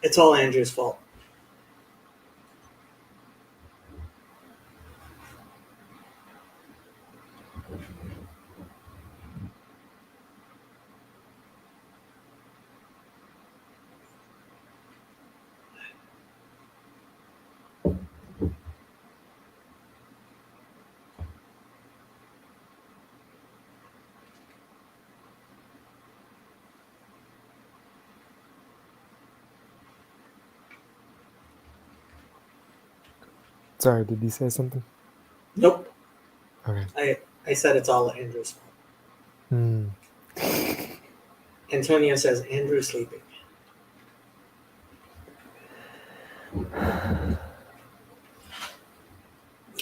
It's all Andrew's fault. Sorry, did you say something? Nope. Okay. I said it's all Andrew's fault. Hmm. Antonio says Andrew's sleeping.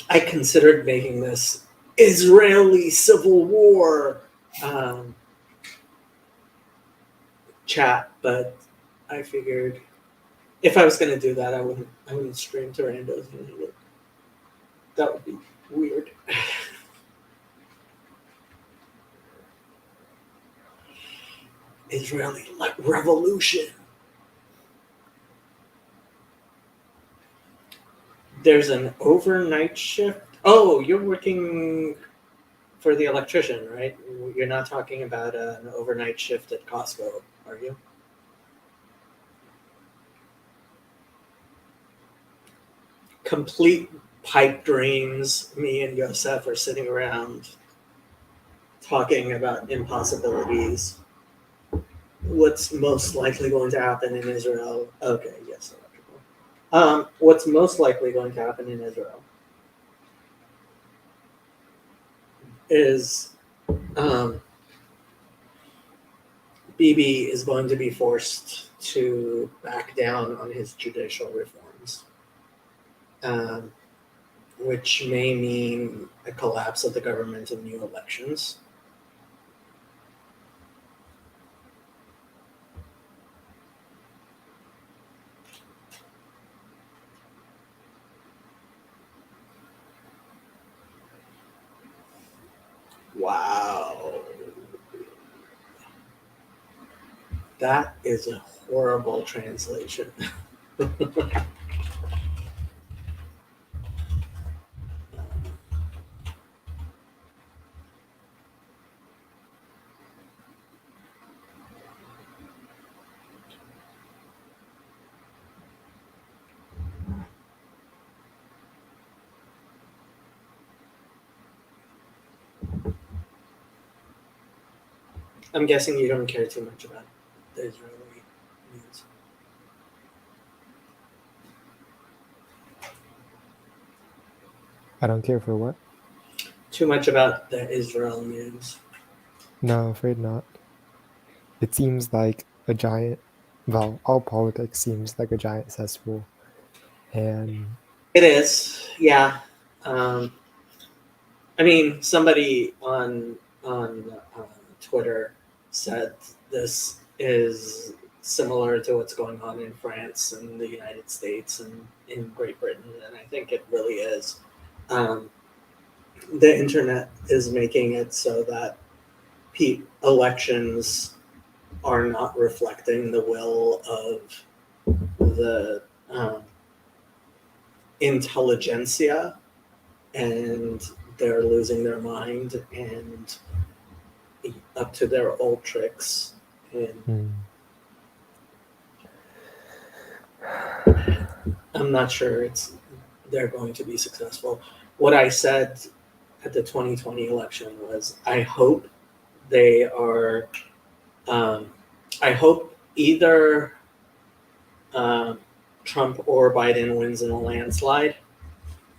I considered making this Israeli civil war chat, but I figured if I was going to do that, I wouldn't stream to randos. That would be weird. Israeli revolution. There's an overnight shift. Oh, you're working for the electrician, right? You're not talking about an overnight shift at Costco, are you? Complete pipe dreams. Me and Yosef are sitting around talking about impossibilities. What's most likely going to happen in Israel? Okay, yes, electrical. What's most likely going to happen in Israel is Bibi is going to be forced to back down on his judicial reforms, um, which may mean a collapse of the government and new elections. Wow. That is a horrible translation. I'm guessing you don't care too much about the Israeli news. I don't care for what? Too much about the Israel news. No, afraid not. It seems like a giant. Well, all politics seems like a giant cesspool, and It is, yeah. Um, I mean, somebody on Twitter said this is similar to what's going on in France and the United States and in Great Britain, and I think it really is. Um, the internet is making it so that elections are not reflecting the will of the intelligentsia, and they're losing their mind and up to their old tricks. And I'm not sure they're going to be successful. What I said at the 2020 election was, I hope they are. Um, I hope either um, Trump or Biden wins in a landslide,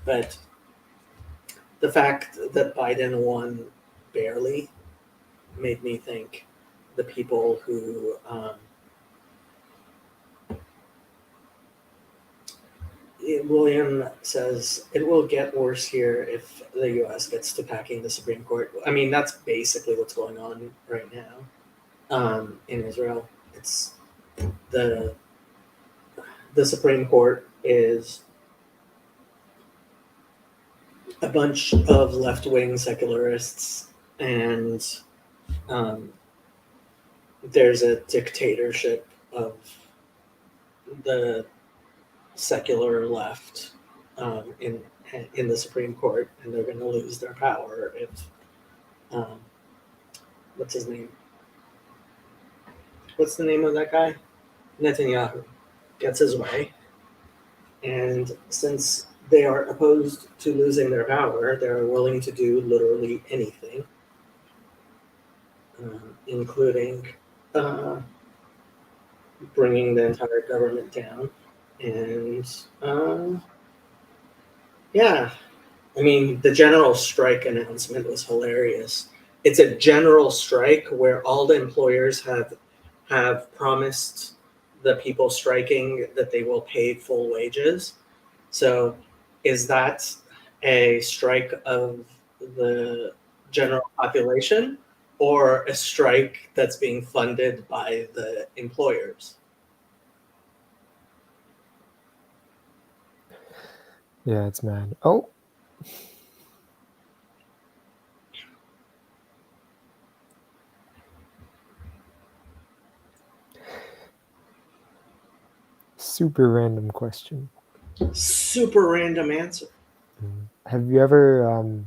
but the fact that Biden won barely made me think the people who William says it will get worse here if the U.S. gets to packing the Supreme Court. I mean, that's basically what's going on right now in Israel. It's the the Supreme Court is a bunch of left wing secularists, and um, there's a dictatorship of the secular left in the Supreme Court, and they're going to lose their power if um, what's his name? What's the name of that guy? Netanyahu gets his way, and since they are opposed to losing their power, they're willing to do literally anything, including uh, bringing the entire government down. And yeah, I mean, the general strike announcement was hilarious. It's a general strike where all the employers have promised the people striking that they will pay full wages. So, is that a strike of the general population or a strike that's being funded by the employers? Yeah, it's mad. Oh, super random question. Super random answer. Have you ever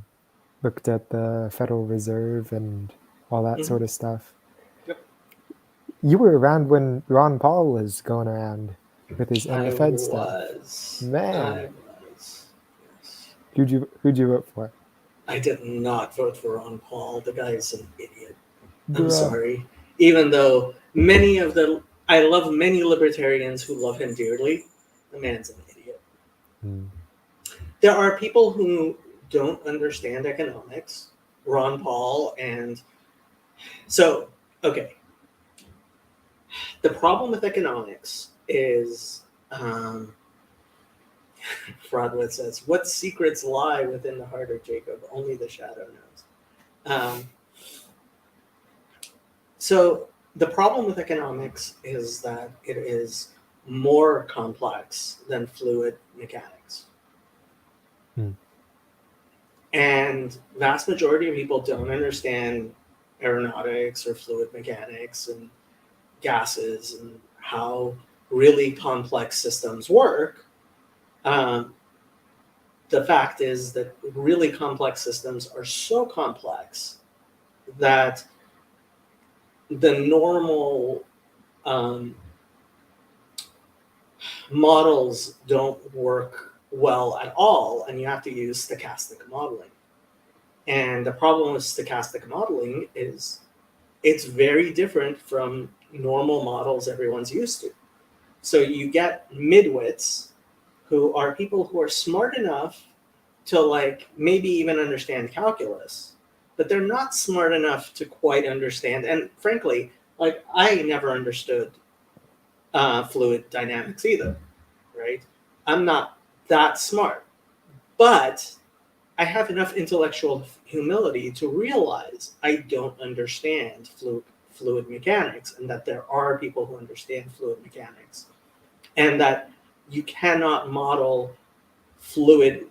looked at the Federal Reserve and all that sort of stuff? Yep. You were around when Ron Paul was going around with his and the Fed stuff. Man, I was. Yes. who'd you vote for? I did not vote for Ron Paul. The guy is an idiot. I'm Bruh. sorry. Even though I love many libertarians who love him dearly, the man's an idiot. There are people who don't understand economics, Ron Paul, and so, okay. The problem with economics is, Fraudwood says, what secrets lie within the heart of Jacob? Only the shadow knows. So the problem with economics is that it is more complex than fluid mechanics. And vast majority of people don't understand aeronautics or fluid mechanics and gases and how really complex systems work. The fact is that really complex systems are so complex that the normal models don't work well at all, and you have to use stochastic modeling. And the problem with stochastic modeling is it's very different from normal models everyone's used to. So you get midwits who are people who are smart enough to like maybe even understand calculus, but they're not smart enough to quite understand. And frankly, like I never understood fluid dynamics either, right? I'm not that smart, but I have enough intellectual humility to realize I don't understand fluid mechanics, and that there are people who understand fluid mechanics, and that you cannot model fluids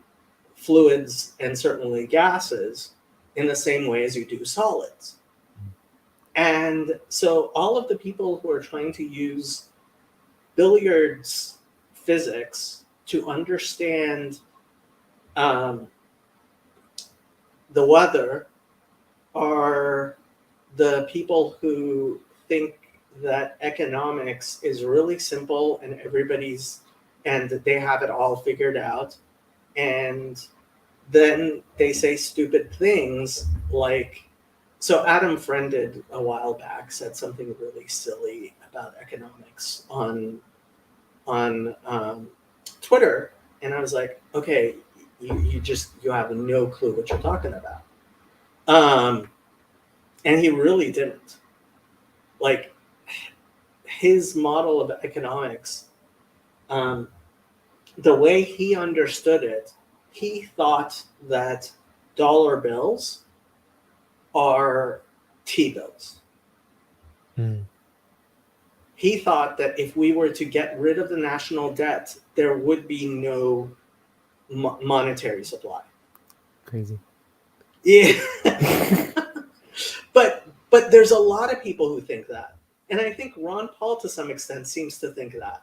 and certainly gases in the same way as you do solids. And so all of the people who are trying to use billiards physics to understand the weather are the people who think that economics is really simple and and they have it all figured out. And then they say stupid things like, so Adam Friended a while back said something really silly about economics on Twitter, and I was like, okay, you have no clue what you're talking about. And he really didn't. Like his model of economics, the way he understood it, he thought that dollar bills are T-bills. He thought that if we were to get rid of the national debt, there would be no monetary supply. Crazy. Yeah. But there's a lot of people who think that. And I think Ron Paul, to some extent, seems to think that.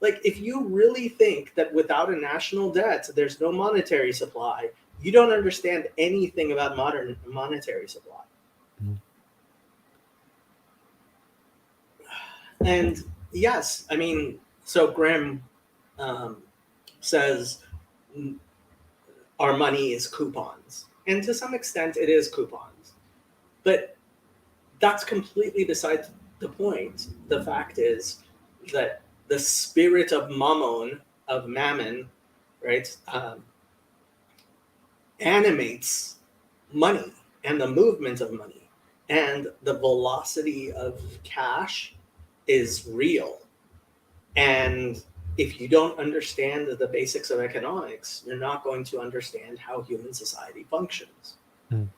Like, if you really think that without a national debt, there's no monetary supply, you don't understand anything about modern monetary supply. Mhm. And yes, I mean, so Graham says our money is coupons. And to some extent, it is coupons. But that's completely beside the point. The fact is that the spirit of mammon, right, animates money and the movement of money. And the velocity of cash is real. And if you don't understand the basics of economics, you're not going to understand how human society functions. Mm.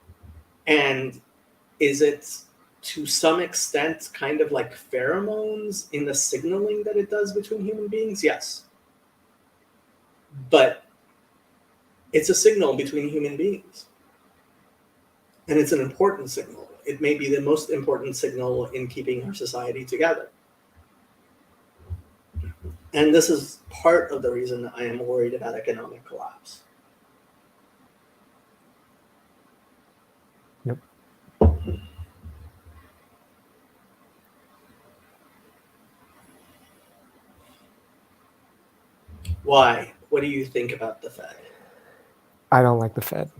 And is it to some extent kind of like pheromones in the signaling that it does between human beings? Yes. But it's a signal between human beings. And it's an important signal. It may be the most important signal in keeping our society together. And this is part of the reason I am worried about economic collapse. Yep. Why? What do you think about the Fed? I don't like the Fed.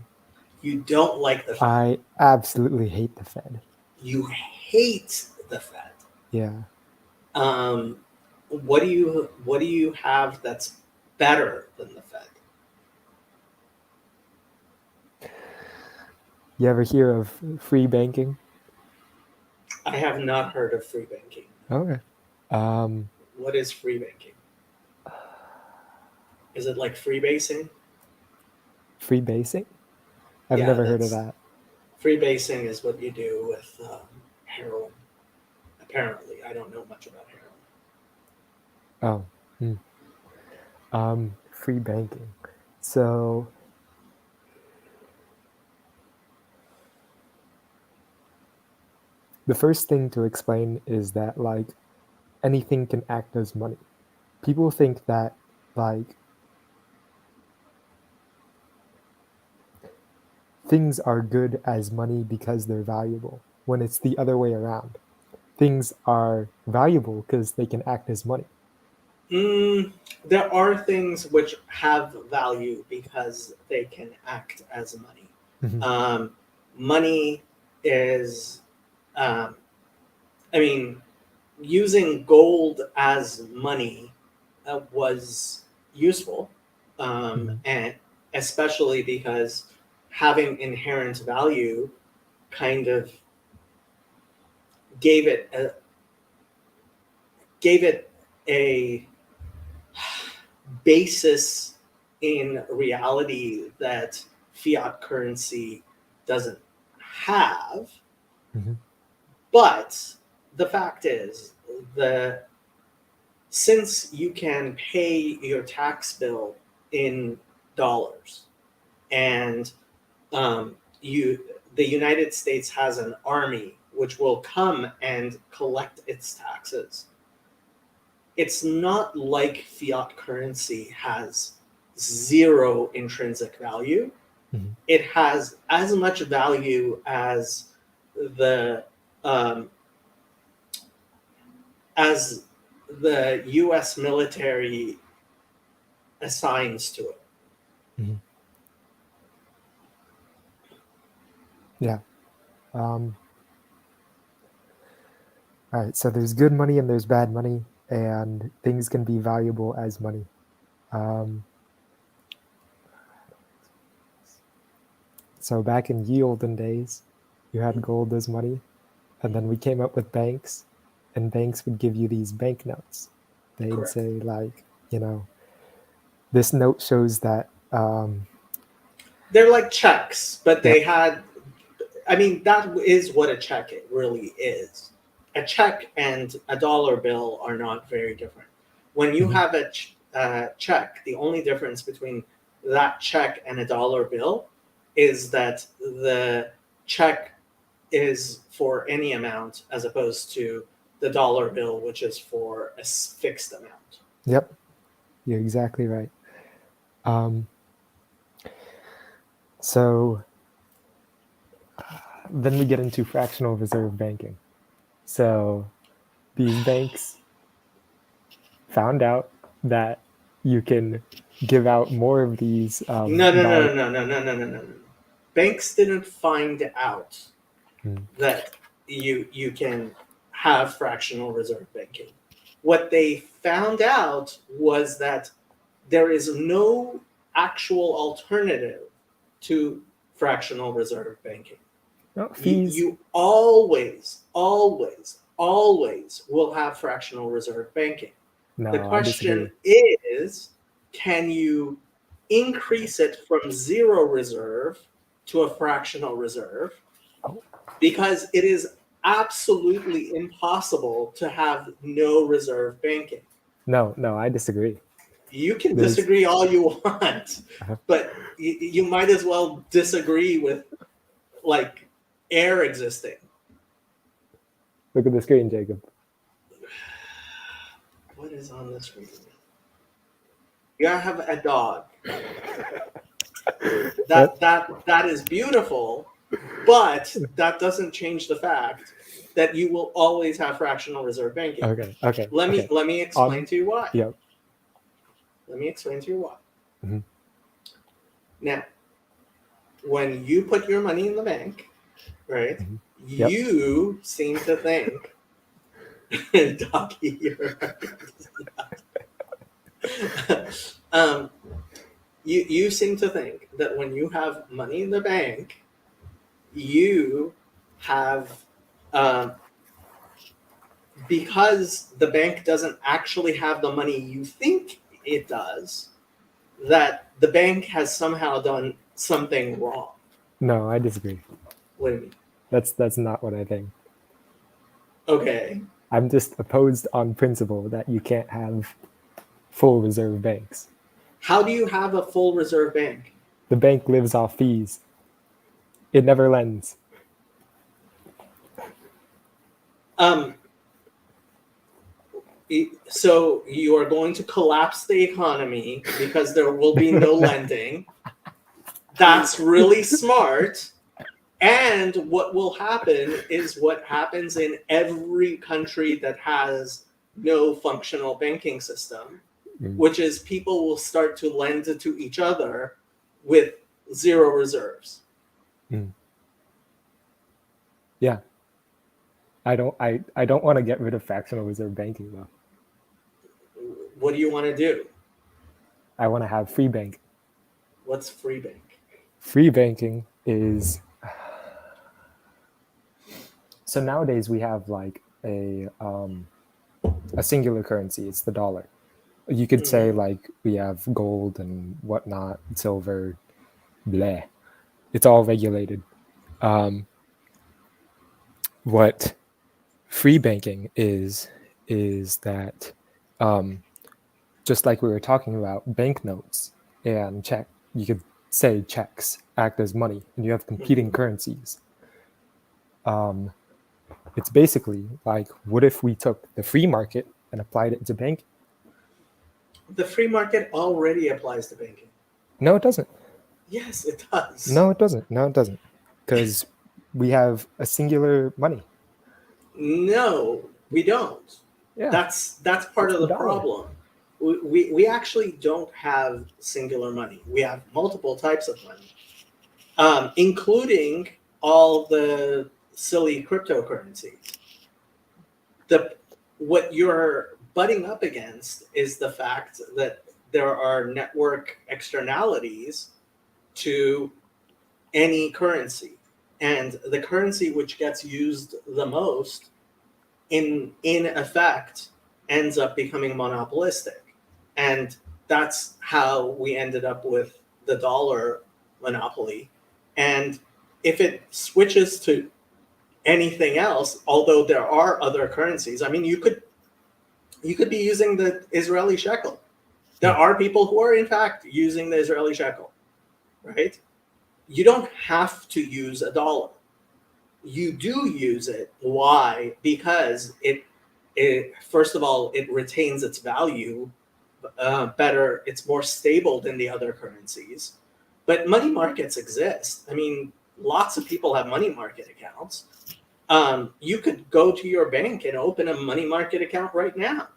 You don't like the Fed. I absolutely hate the Fed. You hate the Fed. Yeah. What do you have that's better than the Fed? You ever hear of free banking? I have not heard of free banking. Okay. What is free banking? Is it like freebasing? Free basing? I've Yeah, never heard of that. Freebasing is what you do with heroin. Apparently, I don't know much about heroin. Free banking. So the first thing to explain is that like anything can act as money. People think that like things are good as money because they're valuable, when it's the other way around. Things are valuable because they can act as money. There are things which have value because they can act as money. Mhm. Money is, I mean, using gold as money was useful, Mhm. and especially because having inherent value kind of gave it a basis in reality that fiat currency doesn't have. Mhm. But the fact is, since you can pay your tax bill in dollars, and the United States has an army which will come and collect its taxes, it's not like fiat currency has zero intrinsic value. Mhm. It has as much value as the um, as the U.S. military assigns to it. Mhm. Yeah. All right. So there's good money and there's bad money, and things can be valuable as money. Um, so back in ye olden days, you had gold as money, and then we came up with banks, and banks would give you these banknotes. They'd Correct. say like, this note shows that. They're like checks, but Yeah. they had. I mean, that is what a check really is. A check and a dollar bill are not very different. When you Mhm. have a check, the only difference between that check and a dollar bill is that the check is for any amount as opposed to the dollar bill, which is for a fixed amount. Yep. You're exactly right. Um, so then we get into fractional reserve banking. So these banks found out that you can give out more of these No, no, dollar. no, no, no, no, no, no, no, no. Banks didn't find out Mm. that you can have fractional reserve banking. What they found out was that there is no actual alternative to fractional reserve banking. No, You, fees. you always, always, always will have fractional reserve banking. The No, I question disagree. is, can you increase it from zero reserve to a fractional reserve? Oh, Because it is absolutely impossible to have no reserve banking. no, I disagree. You can There's disagree all you want, uh, but you might as well disagree with like air existing. look at the screen, Jacob. What is on the screen? You have a dog. Yep. That is beautiful, but that doesn't change the fact that you will always have fractional reserve banking. Okay. Let me explain On. to you why. Yep. Let me explain to you why. Mhm. Now, when you put your money in the bank, right? Mhm. Yep. You seem to think, doggy, you're um, you seem to think that when you have money in the bank, you have because the bank doesn't actually have the money you think it does, that the bank has somehow done something wrong. No, I disagree. What do you mean? That's not what I think. Okay. I'm just opposed on principle that you can't have full reserve banks. How do you have a full reserve bank? The bank lives off fees. It never lends. Um, so you are going to collapse the economy because there will be no lending. That's really smart. And what will happen is what happens in every country that has no functional banking system, Mm. which is people will start to lend to each other with zero reserves. Mm. Yeah. I don't want to get rid of fractional reserve banking though. What do you want to do? I want to have free bank. What's free bank? Free banking is so nowadays we have like a singular currency. It's the dollar. You could say Mm-hmm. like we have gold and whatnot, silver, bleh. It's all regulated. Um, what free banking is that um, just like we were talking about banknotes and check, you could say checks act as money, and you have competing Mm-hmm. currencies. Um, it's basically like, what if we took the free market and applied it to banking? The free market already applies to banking. No, it doesn't. Yes, it does. No, it doesn't. No, it doesn't. Because we have a singular money. No, we don't. Yeah, That's part it's of the the dollar. problem. We actually don't have singular money. We have multiple types of money, including all the silly cryptocurrencies. The what you're butting up against is the fact that there are network externalities to any currency, and the currency which gets used the most in effect ends up becoming monopolistic, and that's how we ended up with the dollar monopoly. And if it switches to anything else, although there are other currencies, I mean, you could be using the Israeli shekel. There are people who are in fact using the Israeli shekel, right? You don't have to use a dollar. You do use it. Why? Because it first of all, it retains its value better. It's more stable than the other currencies. But money markets exist. I mean, lots of people have money market accounts. You could go to your bank and open a money market account right now,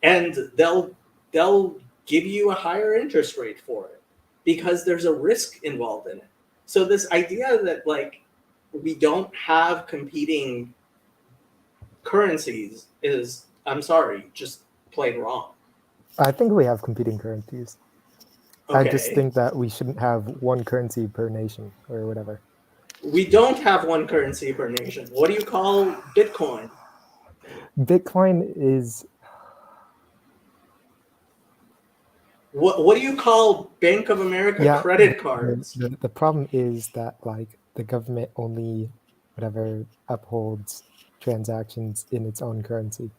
and they'll give you a higher interest rate for it because there's a risk involved in it. So this idea that like we don't have competing currencies is, I'm sorry, just plain wrong. I think we have competing currencies. Okay. I just think that we shouldn't have one currency per nation or whatever. We don't have one currency per nation. What do you call Bitcoin? Bitcoin is What do you call Bank of America credit cards? The problem is that like the government only whatever upholds transactions in its own currency.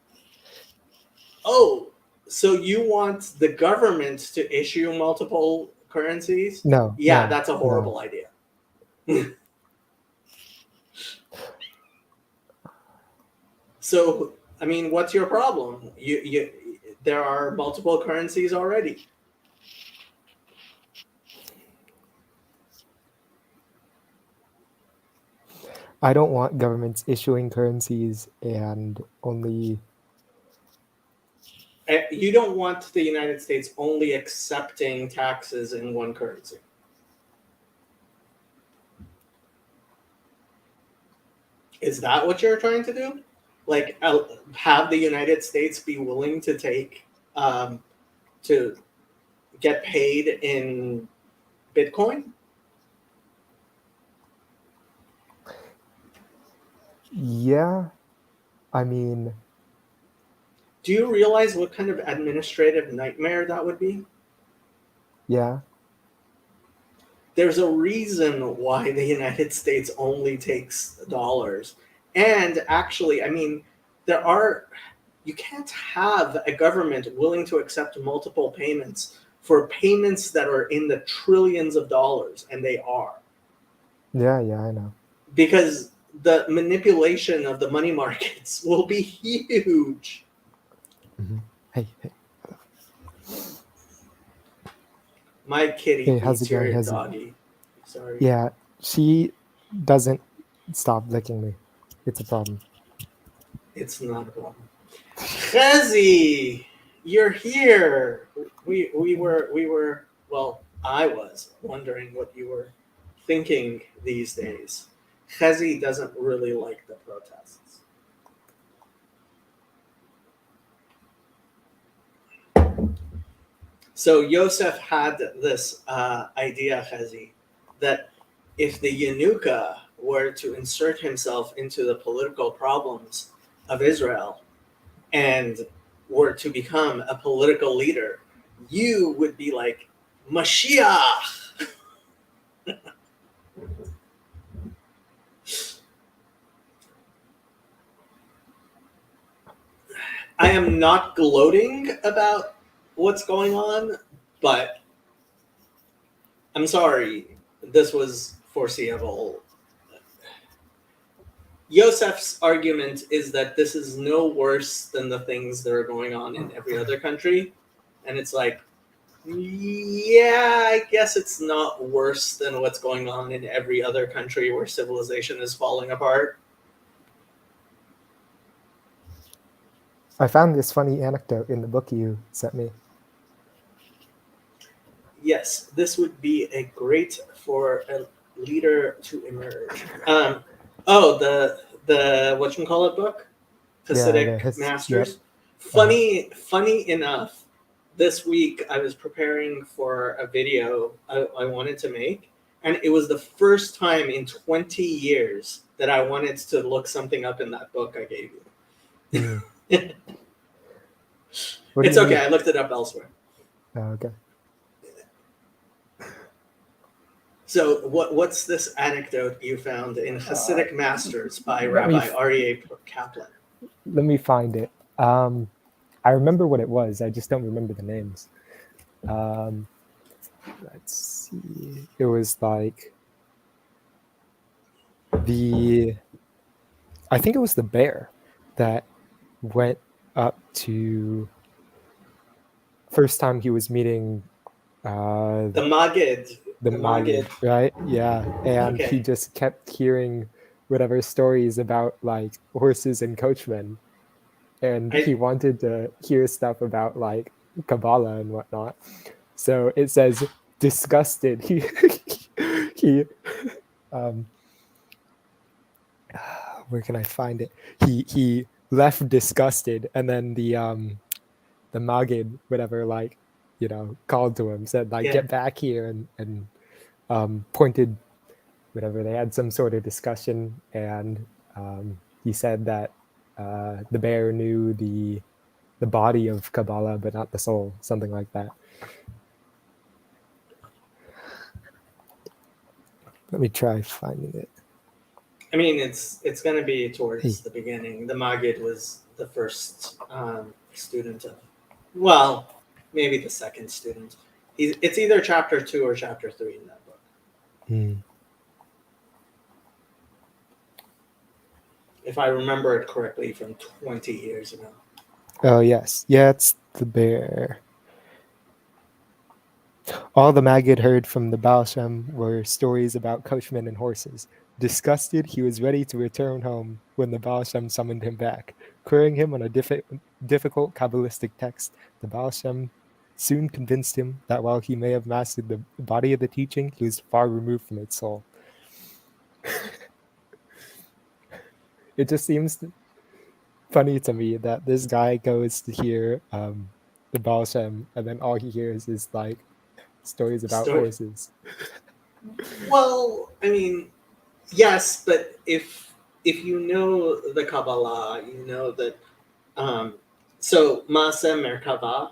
Oh, so you want the government to issue multiple currencies? No. Yeah, no, that's a horrible no. idea. So, I mean, what's your problem? There are multiple currencies already. I don't want governments issuing currencies and only. You don't want the United States only accepting taxes in one currency. Is that what you're trying to do? Like, have the United States be willing to to get paid in Bitcoin? Yeah, I mean, do you realize what kind of administrative nightmare that would be? Yeah. There's a reason why the United States only takes dollars. And actually, I mean, you can't have a government willing to accept multiple payments for payments that are in the trillions of dollars, and they are. Yeah, I know. Because the manipulation of the money markets will be huge. Mm-hmm. Hey. My kitty beats your How's doggy. Sorry. Yeah, she doesn't stop licking me. It's a problem. It's not a problem. Chezi, you're here. We were well, I was wondering what you were thinking these days. Chezi doesn't really like the protests. So Yosef had this idea, Chezi, that if the Yanuka were to insert himself into the political problems of Israel and were to become a political leader, you would be like Mashiach. I am not gloating about what's going on, but I'm sorry, this was foreseeable. Yosef's argument is that this is no worse than the things that are going on in every other country. And it's like, yeah, I guess it's not worse than what's going on in every other country where civilization is falling apart. I found this funny anecdote in the book you sent me. Yes, this would be a great for a leader to emerge. The whatchamacallit book? Hasidic Masters. Yep. Funny enough, this week I was preparing for a video I wanted to make, and it was the first time in 20 years that I wanted to look something up in that book I gave you. It's okay, I looked it up elsewhere. Oh, okay. So what's this anecdote you found in Hasidic Masters by Rabbi Aryeh Kaplan? Let me find it. I remember what it was. I just don't remember the names. Let's see. It was like I think it was the bear that went up to first time he was meeting The Magid. the Magid, right? Yeah, and he Okay. just kept hearing whatever stories about like horses and coachmen, and he I wanted to hear stuff about like Kabbalah and whatnot. So it says disgusted. He um where can I find it? He left disgusted, and then the Magid, whatever, like, called to him, said like, yeah. get back here, and pointed whatever. They had some sort of discussion, and he said that the bear knew the body of Kabbalah, but not the soul, something like that. Let me try finding it. I mean, it's going to be Hey. towards the beginning. The Magid was the first student of, well, maybe the second student. It's either chapter 2 or chapter 3 in that book. If I remember it correctly, from 20 years ago. Oh, yes. Yeah, it's the bear. All the Maggid heard from the Baal Shem were stories about coachmen and horses. Disgusted, he was ready to return home when the Baal Shem summoned him back. Querying him on a difficult Kabbalistic text, the Baal Shem soon convinced him that while he may have mastered the body of the teaching, he was far removed from its soul. It just seems funny to me that this guy goes to hear the Baal Shem, and then all he hears is like stories about horses. Well, I mean, yes, but if you know the Kabbalah, you know that. So Maaseh Merkava,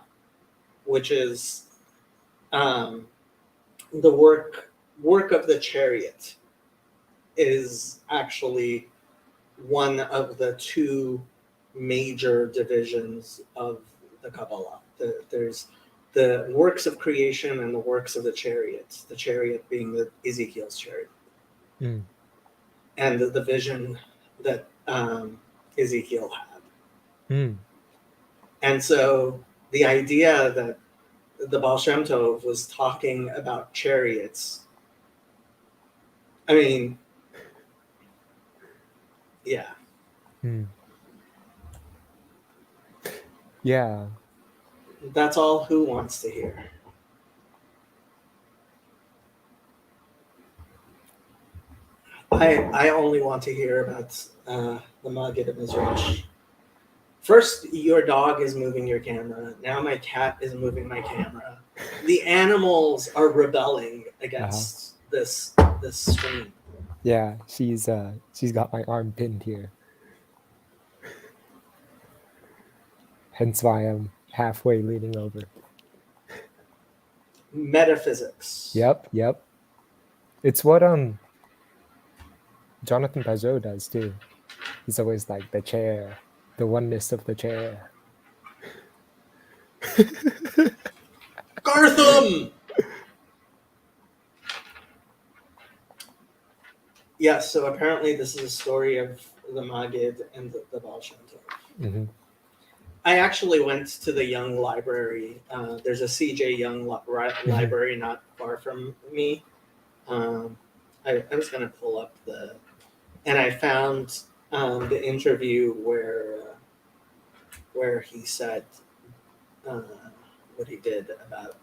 which is the work of the chariot, is actually one of the two major divisions of the Kabbalah. There's the works of creation and the works of the chariot being the Ezekiel's chariot. And the vision that Ezekiel had. And so the idea that the Baal Shem Tov was talking about chariots, I mean, yeah. Yeah. That's all who wants to hear. I only want to hear about the Maggid of Mizrash. First, your dog is moving your camera. Now my cat is moving my camera. The animals are rebelling against this stream. Yeah, she's got my arm pinned here. Hence why I'm halfway leaning over. Metaphysics. Yep. It's what Jonathan Pajot does too. He's always like the chair, the oneness of the chair. Gartham! Yes, so apparently this is a story of the Maggid and the Baal Shem Tov. I actually went to the Young Library. There's a CJ Young library not far from me. I was going to pull up and I found the interview where he said what he did about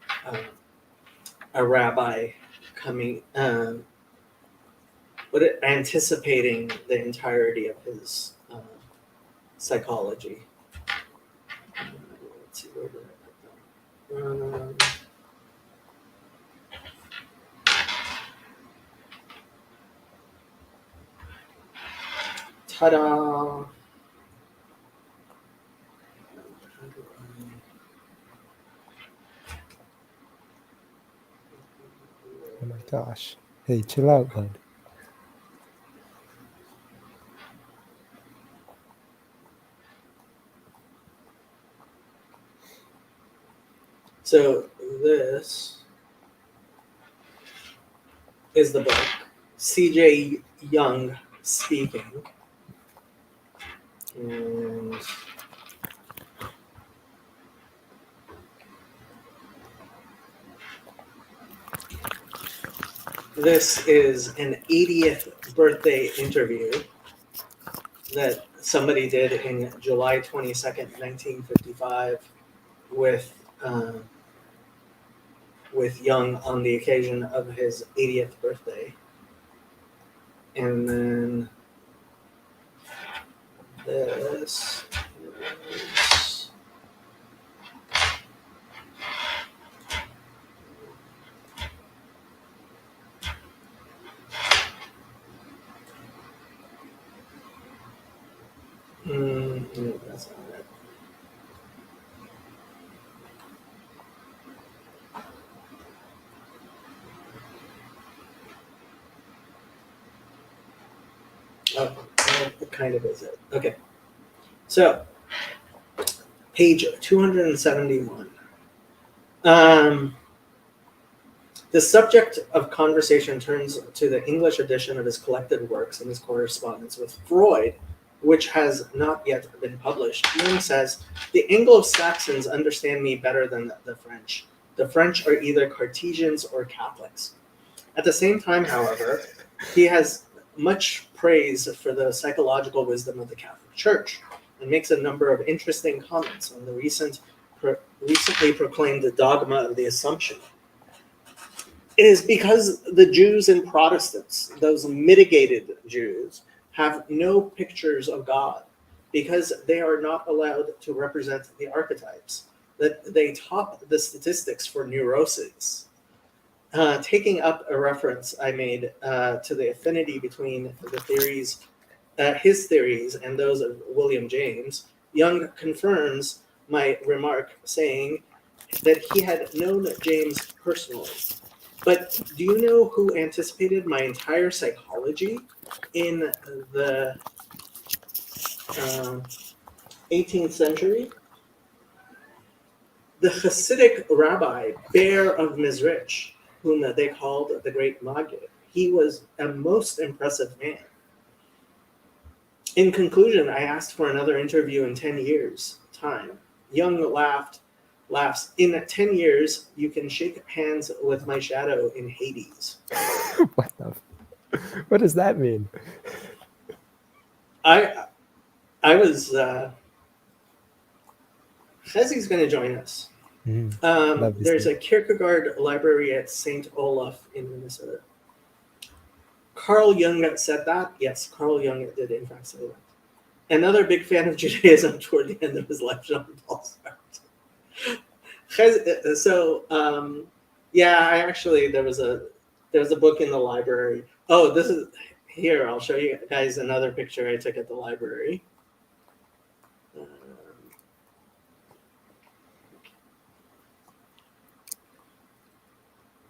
a rabbi coming, anticipating the entirety of his psychology. Let's see, where did I put that? Ta-da! Oh my gosh. Hey, chill out, bud. So this is the book. CJ Young speaking. And This is an 80th birthday interview that somebody did in July 22nd, 1955, with Young on the occasion of his 80th birthday. And then this is no, that's not it. Oh, well, it kind of is it. Okay. So, page 271. The subject of conversation turns to the English edition of his collected works and his correspondence with Freud, which has not yet been published. Jung says, "The Anglo-Saxons understand me better than the French. The French are either Cartesians or Catholics." At the same time, however, he has much praise for the psychological wisdom of the Catholic Church and makes a number of interesting comments on the recently proclaimed dogma of the Assumption. It is because the Jews and Protestants, those mitigated Jews, have no pictures of God, because they are not allowed to represent the archetypes, that they top the statistics for neuroses. Taking up a reference I made to the affinity between the theories, his theories, and those of William James, Young confirms my remark, saying that he had known James personally. But do you know who anticipated my entire psychology in the 18th century? The Hasidic rabbi Ber of Mizrich, whom they called the Great Maggid. He was a most impressive man. In conclusion, I asked for another interview in 10 years' time. Young laughs. In 10 years, you can shake hands with my shadow in Hades. What does that mean? I was Chezi's going to join us. There's a Kierkegaard library at St. Olaf in Minnesota. Carl Jung said that. Yes, Carl Jung did in fact say that. Another big fan of Judaism toward the end of his life, Jean-Paul Sartre. So, I actually there was a book in the library. Oh, this is here. I'll show you guys another picture I took at the library.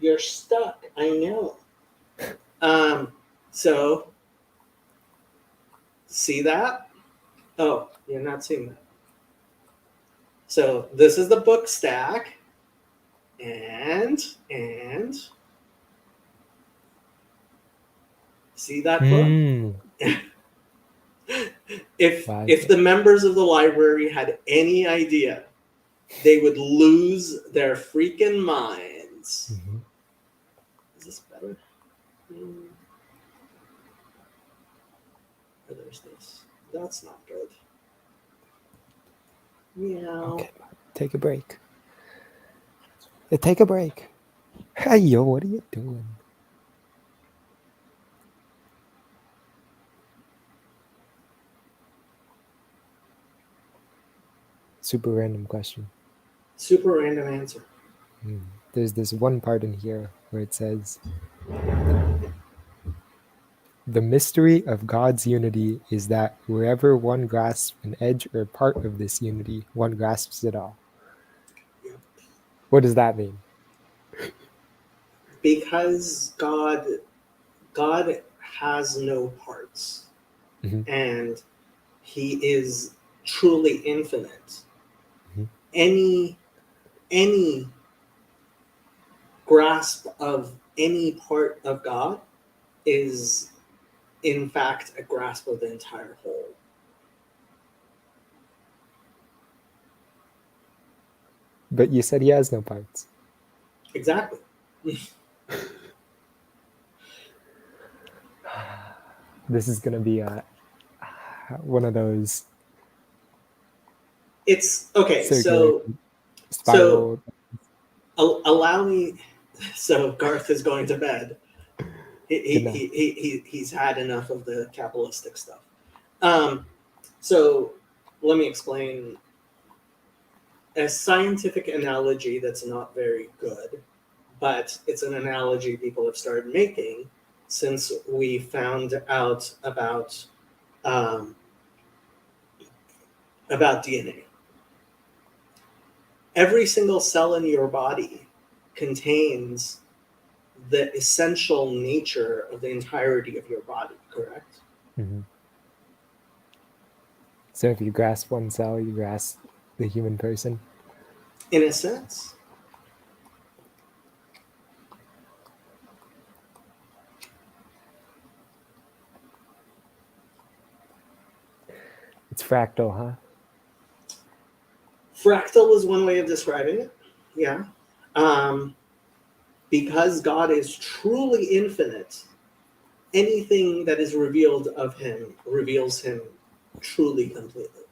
You're stuck. I know. So, see that? Oh, you're not seeing that. So this is the book stack, and see that book? If the members of the library had any idea, they would lose their freaking minds. Mm-hmm. Is this better? Or there's this. That's not good. Meow. Okay, take a break. Take a break. Hey, yo, what are you doing? Super random question. Super random answer. There's this one part in here where it says, "The mystery of God's unity is that wherever one grasps an edge or part of this unity, one grasps it all." Yep. What does that mean? Because God has no parts, and He is truly infinite. Any grasp of any part of God is in fact a grasp of the entire whole. But you said He has no parts. Exactly. this is gonna be one of those It's okay. circular So spiral. allow me. So Garth is going to bed. Good night. He's had enough of the capitalistic stuff. So let me explain a scientific analogy that's not very good, but it's an analogy people have started making since we found out about DNA. Every single cell in your body contains the essential nature of the entirety of your body, correct? Mhm. So if you grasp one cell, you grasp the human person. In a sense. It's fractal, huh? Fractal is one way of describing it. Yeah. Because God is truly infinite, anything that is revealed of him reveals him truly completely.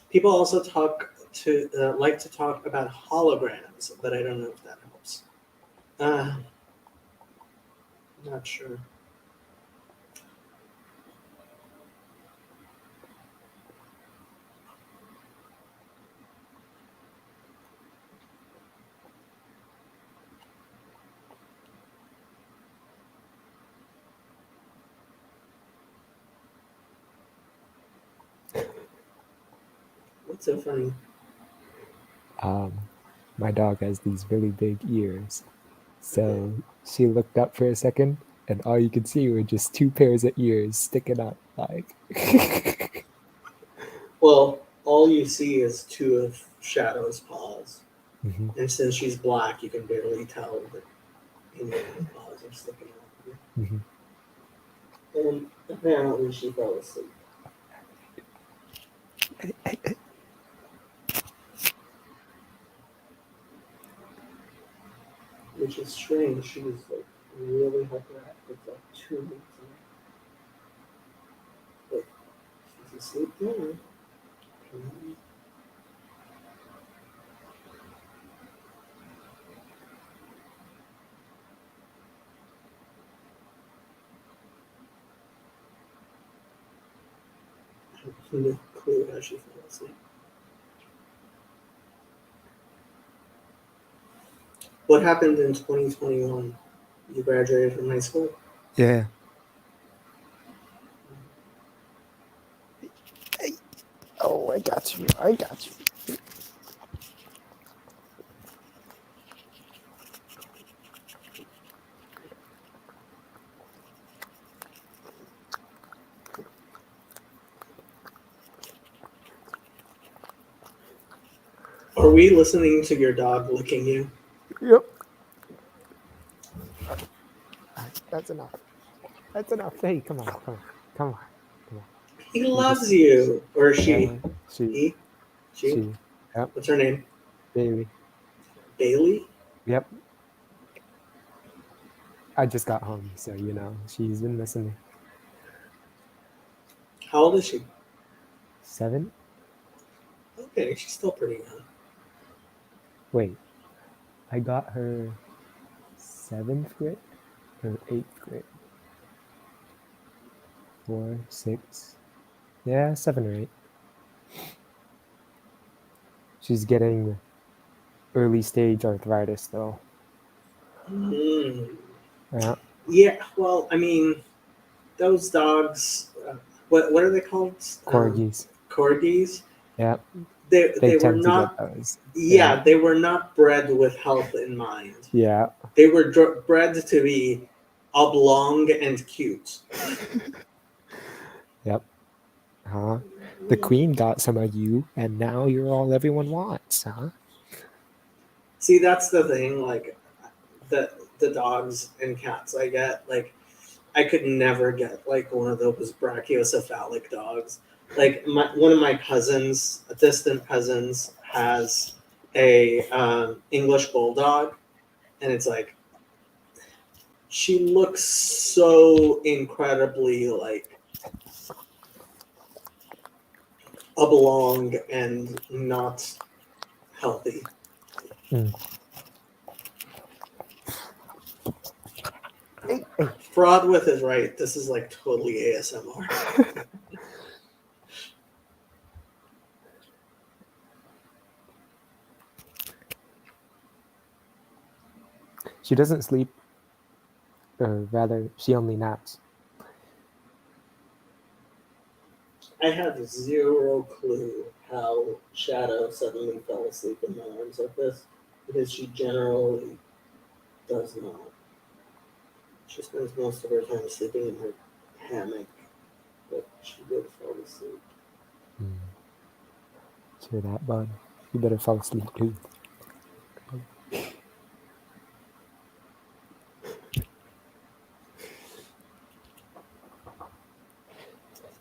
People also like to talk about holograms, but I don't know if that helps. Not sure. What's so funny? My dog has these really big ears. So she looked up for a second, and all you could see were just two pairs of ears sticking up. Like, Well, all you see is two of Shadow's paws. Mhm. And since she's black, you can barely tell that any of the paws are sticking out. Mhm. And apparently she fell asleep. Which is strange. She was like really hyperactive like 2 weeks ago. But she's asleep now. I have no clue how she fell asleep. What happened in 2021? You graduated from high school? Yeah. Oh, I got you. I got you. Are we listening to your dog licking you? Yep. That's enough. That's enough. Hey, come on, come on, come on, come on. He You loves just, you. Or she. she, He? She? she. Yep. What's her name? Bailey. Bailey? Yep. I just got home, so she's been missing me. How old is she? 7? Okay, she's still pretty young. Wait, I got her 7th grade or 8th grade? 4, 6. Yeah, 7 or 8. She's getting early stage arthritis though. Mm. Yeah. Yeah, well, I mean, those dogs, what are they called? Corgis. Corgis. Yeah. They were tend to get not. those. Yeah, they were not bred with health in mind. Yeah. They were bred to be oblong and cute. Yep. Huh? The queen got some of you, and now you're all everyone wants, huh? See, that's the thing. Like the dogs and cats I get, like I could never get like one of those brachiocephalic dogs. Like one of my cousins, distant cousins, has a English bulldog, and it's like she looks so incredibly like oblong and not healthy. Mm. Broadwith is right. This is like totally ASMR. She doesn't sleep, or rather, she only naps. I have zero clue how Shadow suddenly fell asleep in my arms like this, because she generally does not. She spends most of her time sleeping in her hammock, but she did fall asleep. Hear that, bud? You better fall asleep too.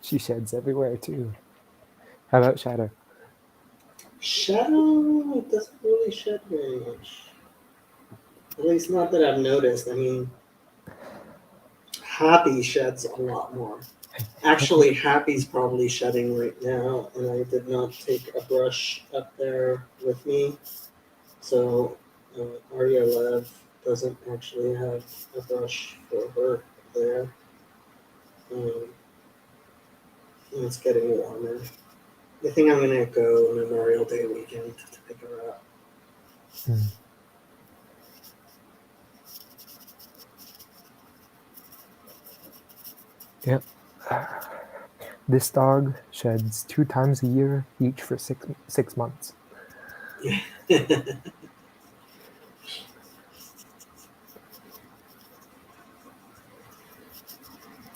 She sheds everywhere too. How about Shadow? Shadow doesn't really shed very much. At least not that I've noticed. I mean, Happy sheds a lot more. Actually, Happy's probably shedding right now, and I did not take a brush up there with me. So Arya Lev doesn't actually have a brush for her there. And it's getting warmer. I think I'm gonna go Memorial Day weekend to pick her up. Yep. This dog sheds 2 times a year, each for 6 months.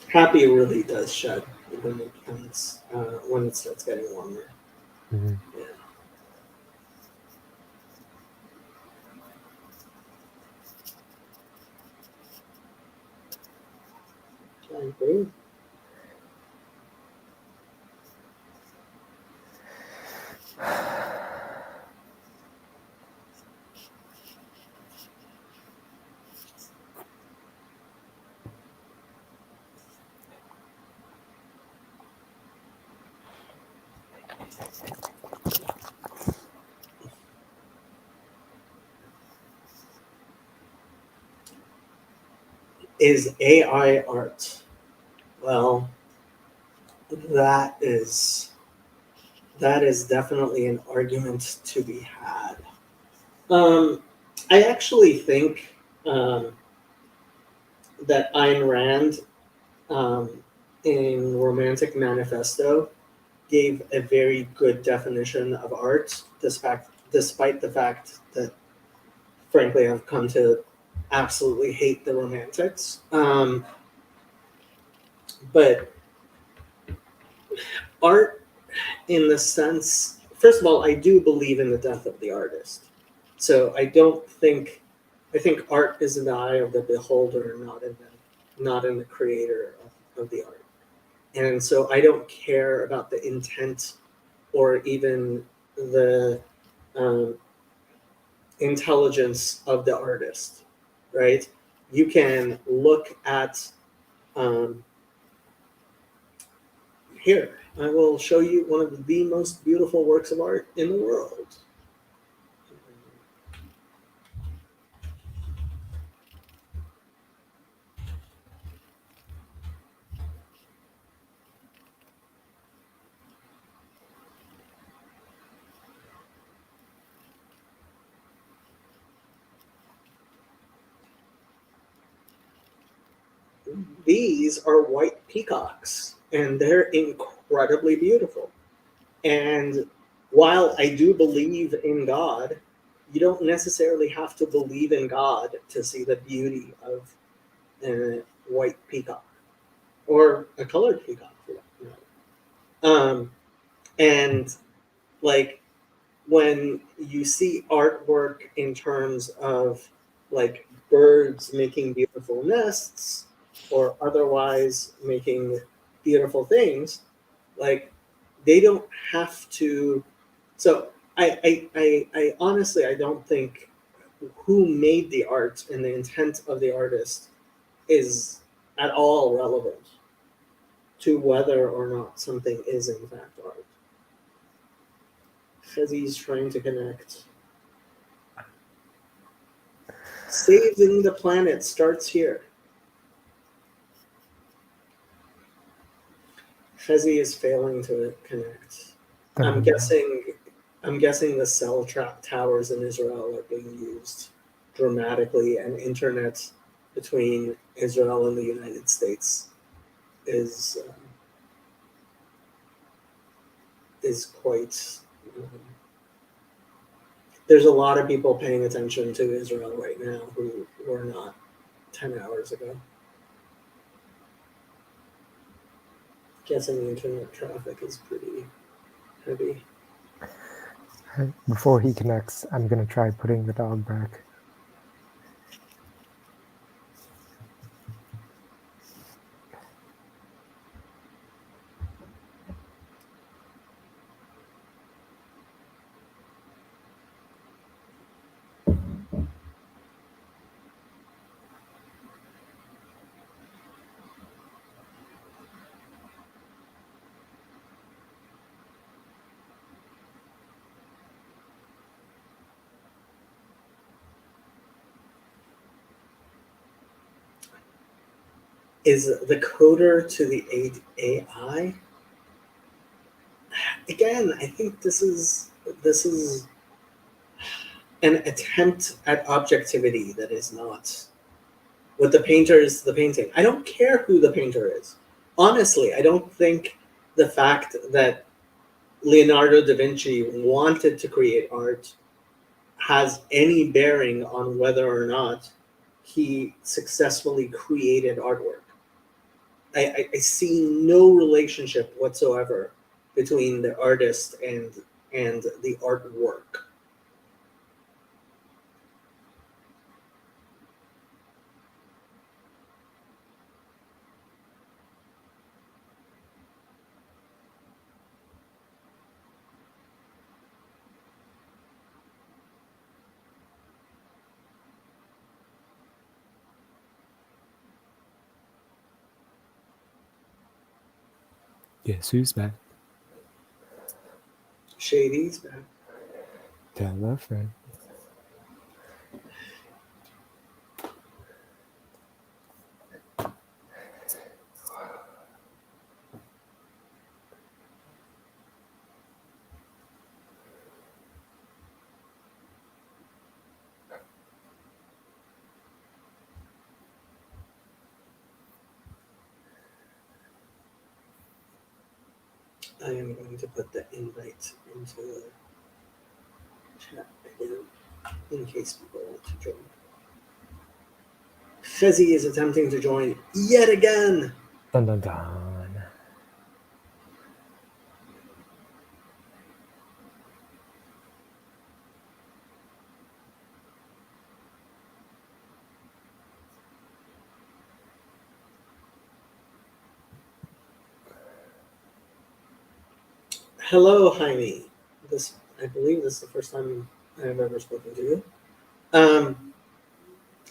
Happy really does shed when it starts getting warmer. Mm-hmm. Yeah. I agree. Is AI art? Well, that is definitely an argument to be had. I actually think that Ayn Rand, in Romantic Manifesto, gave a very good definition of art, despite the fact that, frankly, I've come to absolutely hate the Romantics. But art, in the sense, first of all, I do believe in the death of the artist. So I think art is in the eye of the beholder, not in the creator of the art. And so I don't care about the intent or even the intelligence of the artist, right? You can look at here. I will show you one of the most beautiful works of art in the world. These are white peacocks, and they're incredibly beautiful. And while I do believe in God, you don't necessarily have to believe in God to see the beauty of a white peacock or a colored peacock for that matter. And like when you see artwork in terms of like birds making beautiful nests, or otherwise making beautiful things, like they don't have to. So I honestly, I don't think who made the art and the intent of the artist is at all relevant to whether or not something is in fact art. Fezzi's trying to connect. Saving the planet starts here. Fezzi is failing to connect. I'm guessing the cell towers in Israel are being used dramatically, and internet between Israel and the United States is quite. There's a lot of people paying attention to Israel right now who were not 10 hours ago. Guessing the internet traffic is pretty heavy. Before he connects, I'm going to try putting the dog back. Is the coder to the AI? Again, I think this is an attempt at objectivity that is not what the painter is the painting. I don't care who the painter is. Honestly, I don't think the fact that Leonardo da Vinci wanted to create art has any bearing on whether or not he successfully created artwork. I see no relationship whatsoever between the artist and the artwork. Guess who's back? Shady's back. Tell a friend. I am going to put the invite into the chat again in case people want to join. Fezzi is attempting to join yet again. Dun dun dun. Hello, Jaime. I believe this is the first time I have ever spoken to you.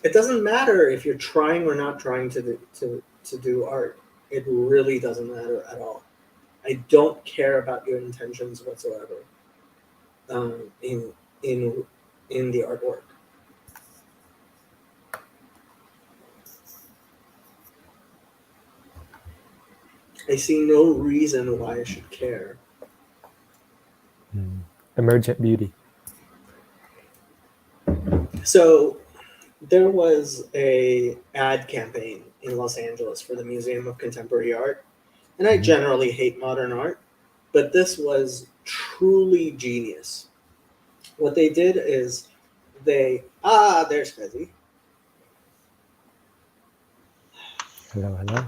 It doesn't matter if you're trying or not trying to do art. It really doesn't matter at all. I don't care about your intentions whatsoever in the artwork. I see no reason why I should care. Emergent beauty. So there was a ad campaign in Los Angeles for the Museum of Contemporary Art, and I generally hate modern art, but this was truly genius. What they did is there's Fezzi. Hello, hello.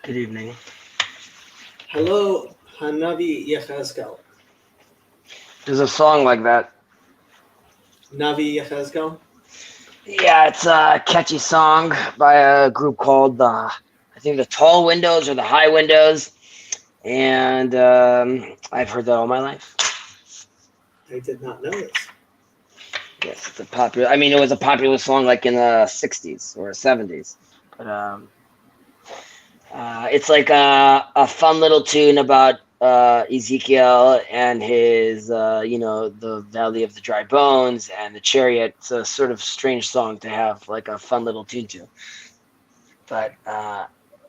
Good evening. Hello, Hanavi Yechezkel. There's a song like that. Navi Yechezkel. Yeah, it's a catchy song by a group called I think the Tall Windows or the High Windows, and I've heard that all my life. I did not know this. Yes, it's a popular. I mean, it was a popular song like in the '60s or '70s, but it's like a fun little tune about Ezekiel and his, the Valley of the Dry Bones and the chariot. It's a sort of strange song to have like a fun little tune to, but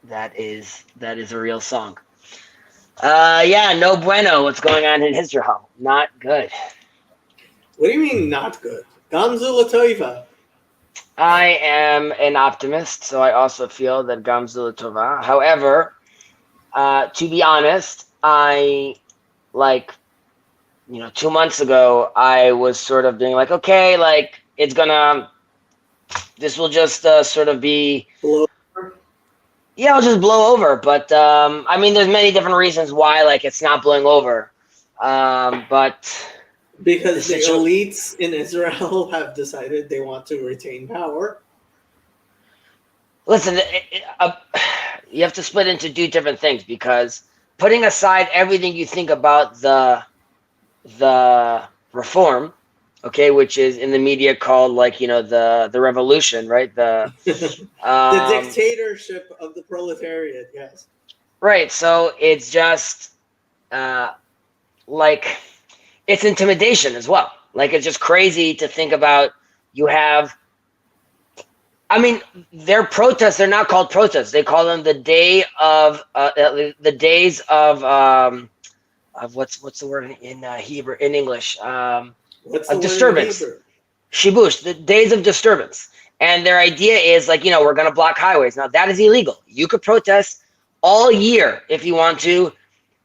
that is a real song. Yeah, no bueno. What's going on in Israel? Not good. What do you mean not good? Gamzu Latoiva. I am an optimist, so I also feel that Gamzu Tova. However, to be honest, I like 2 months ago I was sort of being like, okay, like this will just sort of be Blow. yeah, it'll just blow over. But I mean, there's many different reasons why like it's not blowing over. But Because the situ- elites in Israel have decided they want to retain power. listen, you have to split into two different things because putting aside everything you think about the reform, okay, which is in the media called like the revolution, right? The dictatorship of the proletariat, yes. Right. So it's just like it's intimidation as well. Like it's just crazy to think about. You have, I mean, their protests. They're not called protests. They call them the the days of what's the word in Hebrew in English What's the of word disturbance. in Hebrew? Shibush, the days of disturbance. And their idea is like, we're going to block highways. Now, that is illegal. You could protest all year if you want to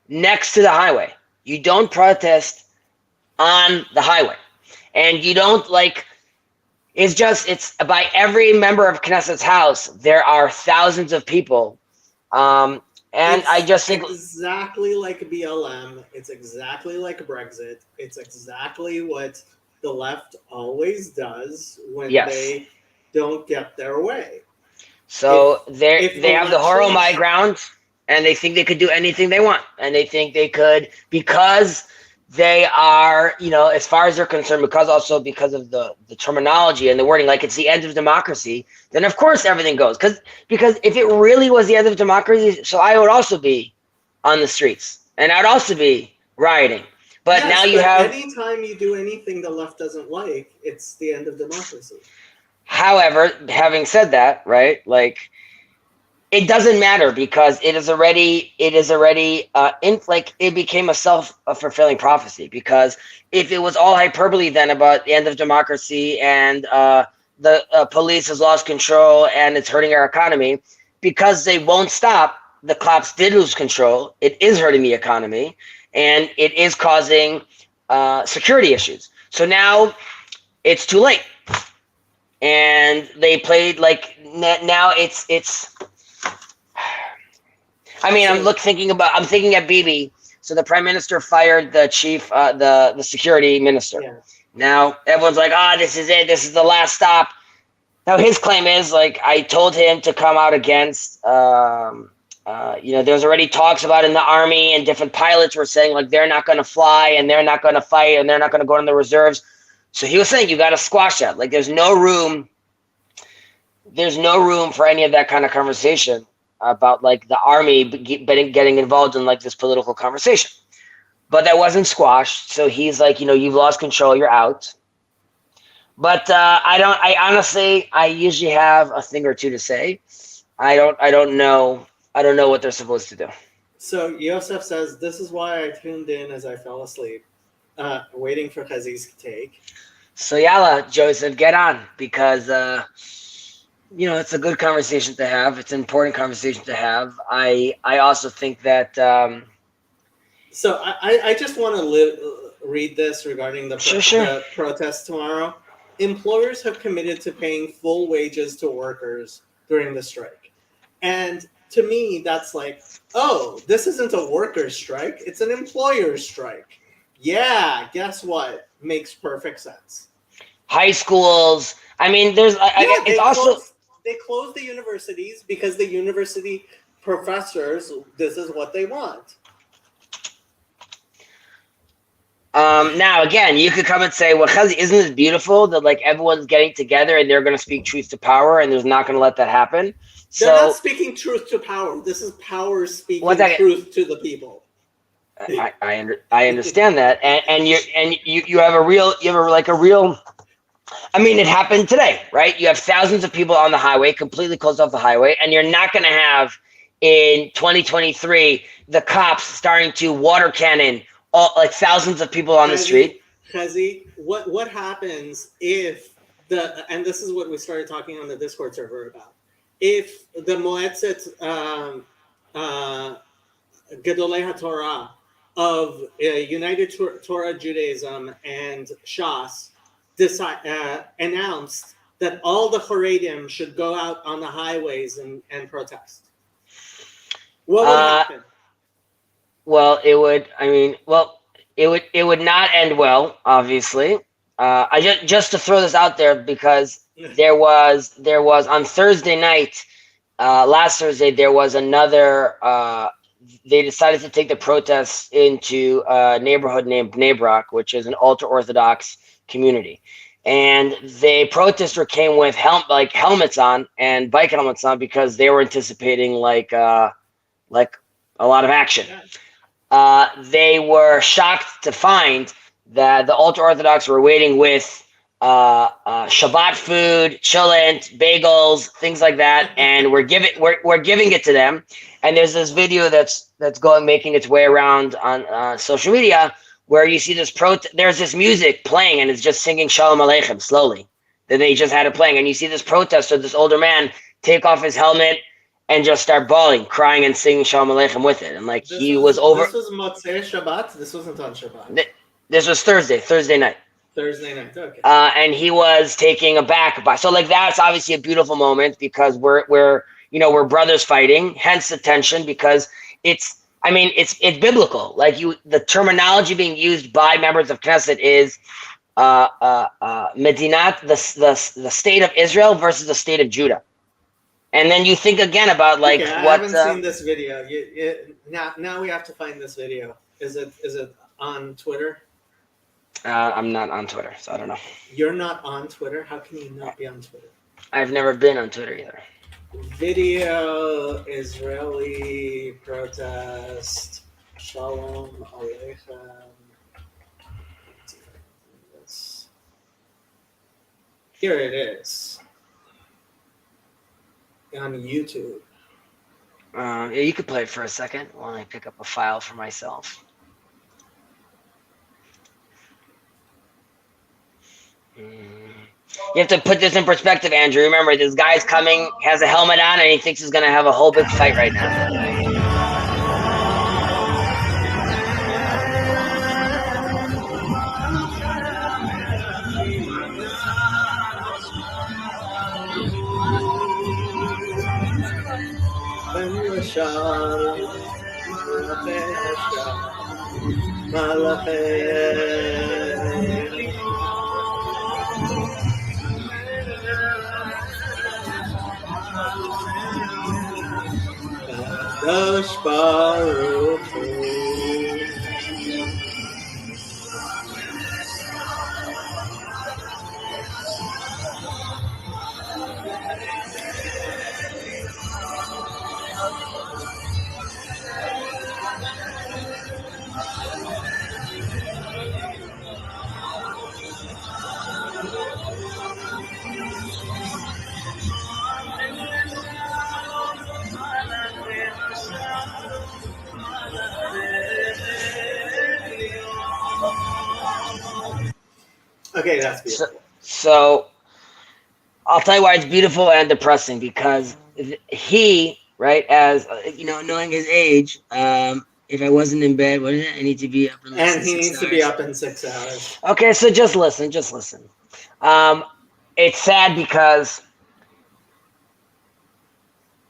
next to the highway. You don't protest on the highway. And you don't it's by every member of Knesset's house, there are thousands of people. And I just think exactly like BLM. It's exactly like Brexit. It's exactly what the left always does when they don't get their way. So they have the horror my ground, and they think they could do anything they want, and they think they could because they are, as far as they're concerned, because of the terminology and the wording, like it's the end of democracy, then of course everything goes. Because if it really was the end of democracy, so I would also be on the streets, and I'd also be rioting. But now you have... Anytime you do anything the left doesn't like, it's the end of democracy. However, having said that, right, like it doesn't matter because it became a self-fulfilling prophecy. Because if it was all hyperbole then about the end of democracy and the police has lost control and it's hurting our economy, because they won't stop, the cops did lose control. It is hurting the economy and it is causing security issues. So now it's too late. And they played now it's I mean, I'm thinking at Bibi. So the prime minister fired the chief, the security minister. Yeah. Now everyone's like, this is it. This is the last stop. Now his claim is I told him to come out against, there's already talks about in the army and different pilots were saying they're not going to fly and they're not going to fight and they're not going to go in the reserves. So he was saying you got to squash that. There's no room for any of that kind of conversation about the army getting involved in this political conversation. But that wasn't squashed. So he's you've lost control, you're out. But I usually have a thing or two to say. I don't know what they're supposed to do. So Yosef says, this is why I tuned in as I fell asleep, waiting for Chaziz's take. So Yalla, Joey said, get on, because it's a good conversation to have. It's an important conversation to have. I also think that. So I just want to read this regarding the protest tomorrow. Employers have committed to paying full wages to workers during the strike, and to me that's this isn't a workers' strike; it's an employer's strike. Yeah, guess what? Makes perfect sense. high schools. I mean, it's also they closed the universities because the university professors, this is what they want. Now again, you could come and say, well, Chazi, isn't it beautiful that like everyone's getting together and they're going to speak truth to power and there's not going to let that happen? They're not speaking truth to power. This is power speaking truth to the people. I understand that, and you have a real. I mean, it happened today, right? You have thousands of people on the highway, completely closed off the highway, and you're not going to have in 2023 the cops starting to water cannon like thousands of people on the street. Chazi, what happens if and this is what we started talking on the Discord server about, if the Moetzet Gedolei HaTorah of United Torah Judaism and Shas announced that all the Haredim should go out on the highways and protest? What would happen? Well, it would. I mean, it would not end well. Obviously, I just to throw this out there because there was on Thursday night, last Thursday, there was another. They decided to take the protests into a neighborhood named Bnei Brak, which is an ultra-Orthodox community. And the protester came with helmets on and bike helmets on because they were anticipating like a lot of action. They were shocked to find that the ultra-Orthodox were waiting with Shabbat food, cholent, bagels, things like that, and we're giving it to them. And there's this video that's making its way around on social media where you see there's this music playing and it's just singing Shalom Aleichem slowly. Then they just had it playing, and you see this protester, this older man, take off his helmet and just start bawling, crying, and singing Shalom Aleichem with it. And This was Motzei Shabbat. This wasn't on Shabbat. This was Thursday night. Thursday night, okay. And he was taking a back by. So that's obviously a beautiful moment because we're brothers fighting, hence the tension, because it's biblical. The terminology being used by members of Knesset is Medinat, the state of Israel versus the state of Judah. And then you think again about I haven't seen this video. Now we have to find this video. Is it on Twitter? I'm not on Twitter, so I don't know. You're not on Twitter? How can you not be on Twitter? I've never been on Twitter either. Video Israeli protest. Shalom Aleichem. Here it is. On YouTube. Yeah, you could play it for a second while I pick up a file for myself. You have to put this in perspective, Andrew. Remember, this guy's coming, has a helmet on, and he thinks he's going to have a whole big fight right now. Kadosh Baruch Hu. Okay, that's beautiful. So I'll tell you why it's beautiful and depressing, because he, right, as knowing his age, if I wasn't in bed, what is it? I need to be up in and he needs to be up in 6 hours. Okay, so just listen. It's sad because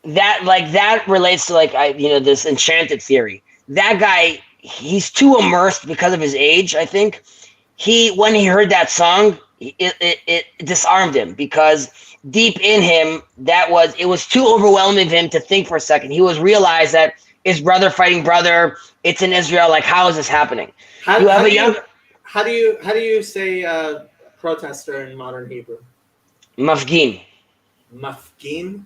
that relates to this enchanted theory. That guy, he's too immersed because of his age, I think. When he heard that song, it disarmed him, because deep in him, it was too overwhelming of him to think for a second. He was realized that it's brother fighting brother. It's in Israel. Like, how is this happening? How do you say protester in modern Hebrew? Mafgin. Mafgin?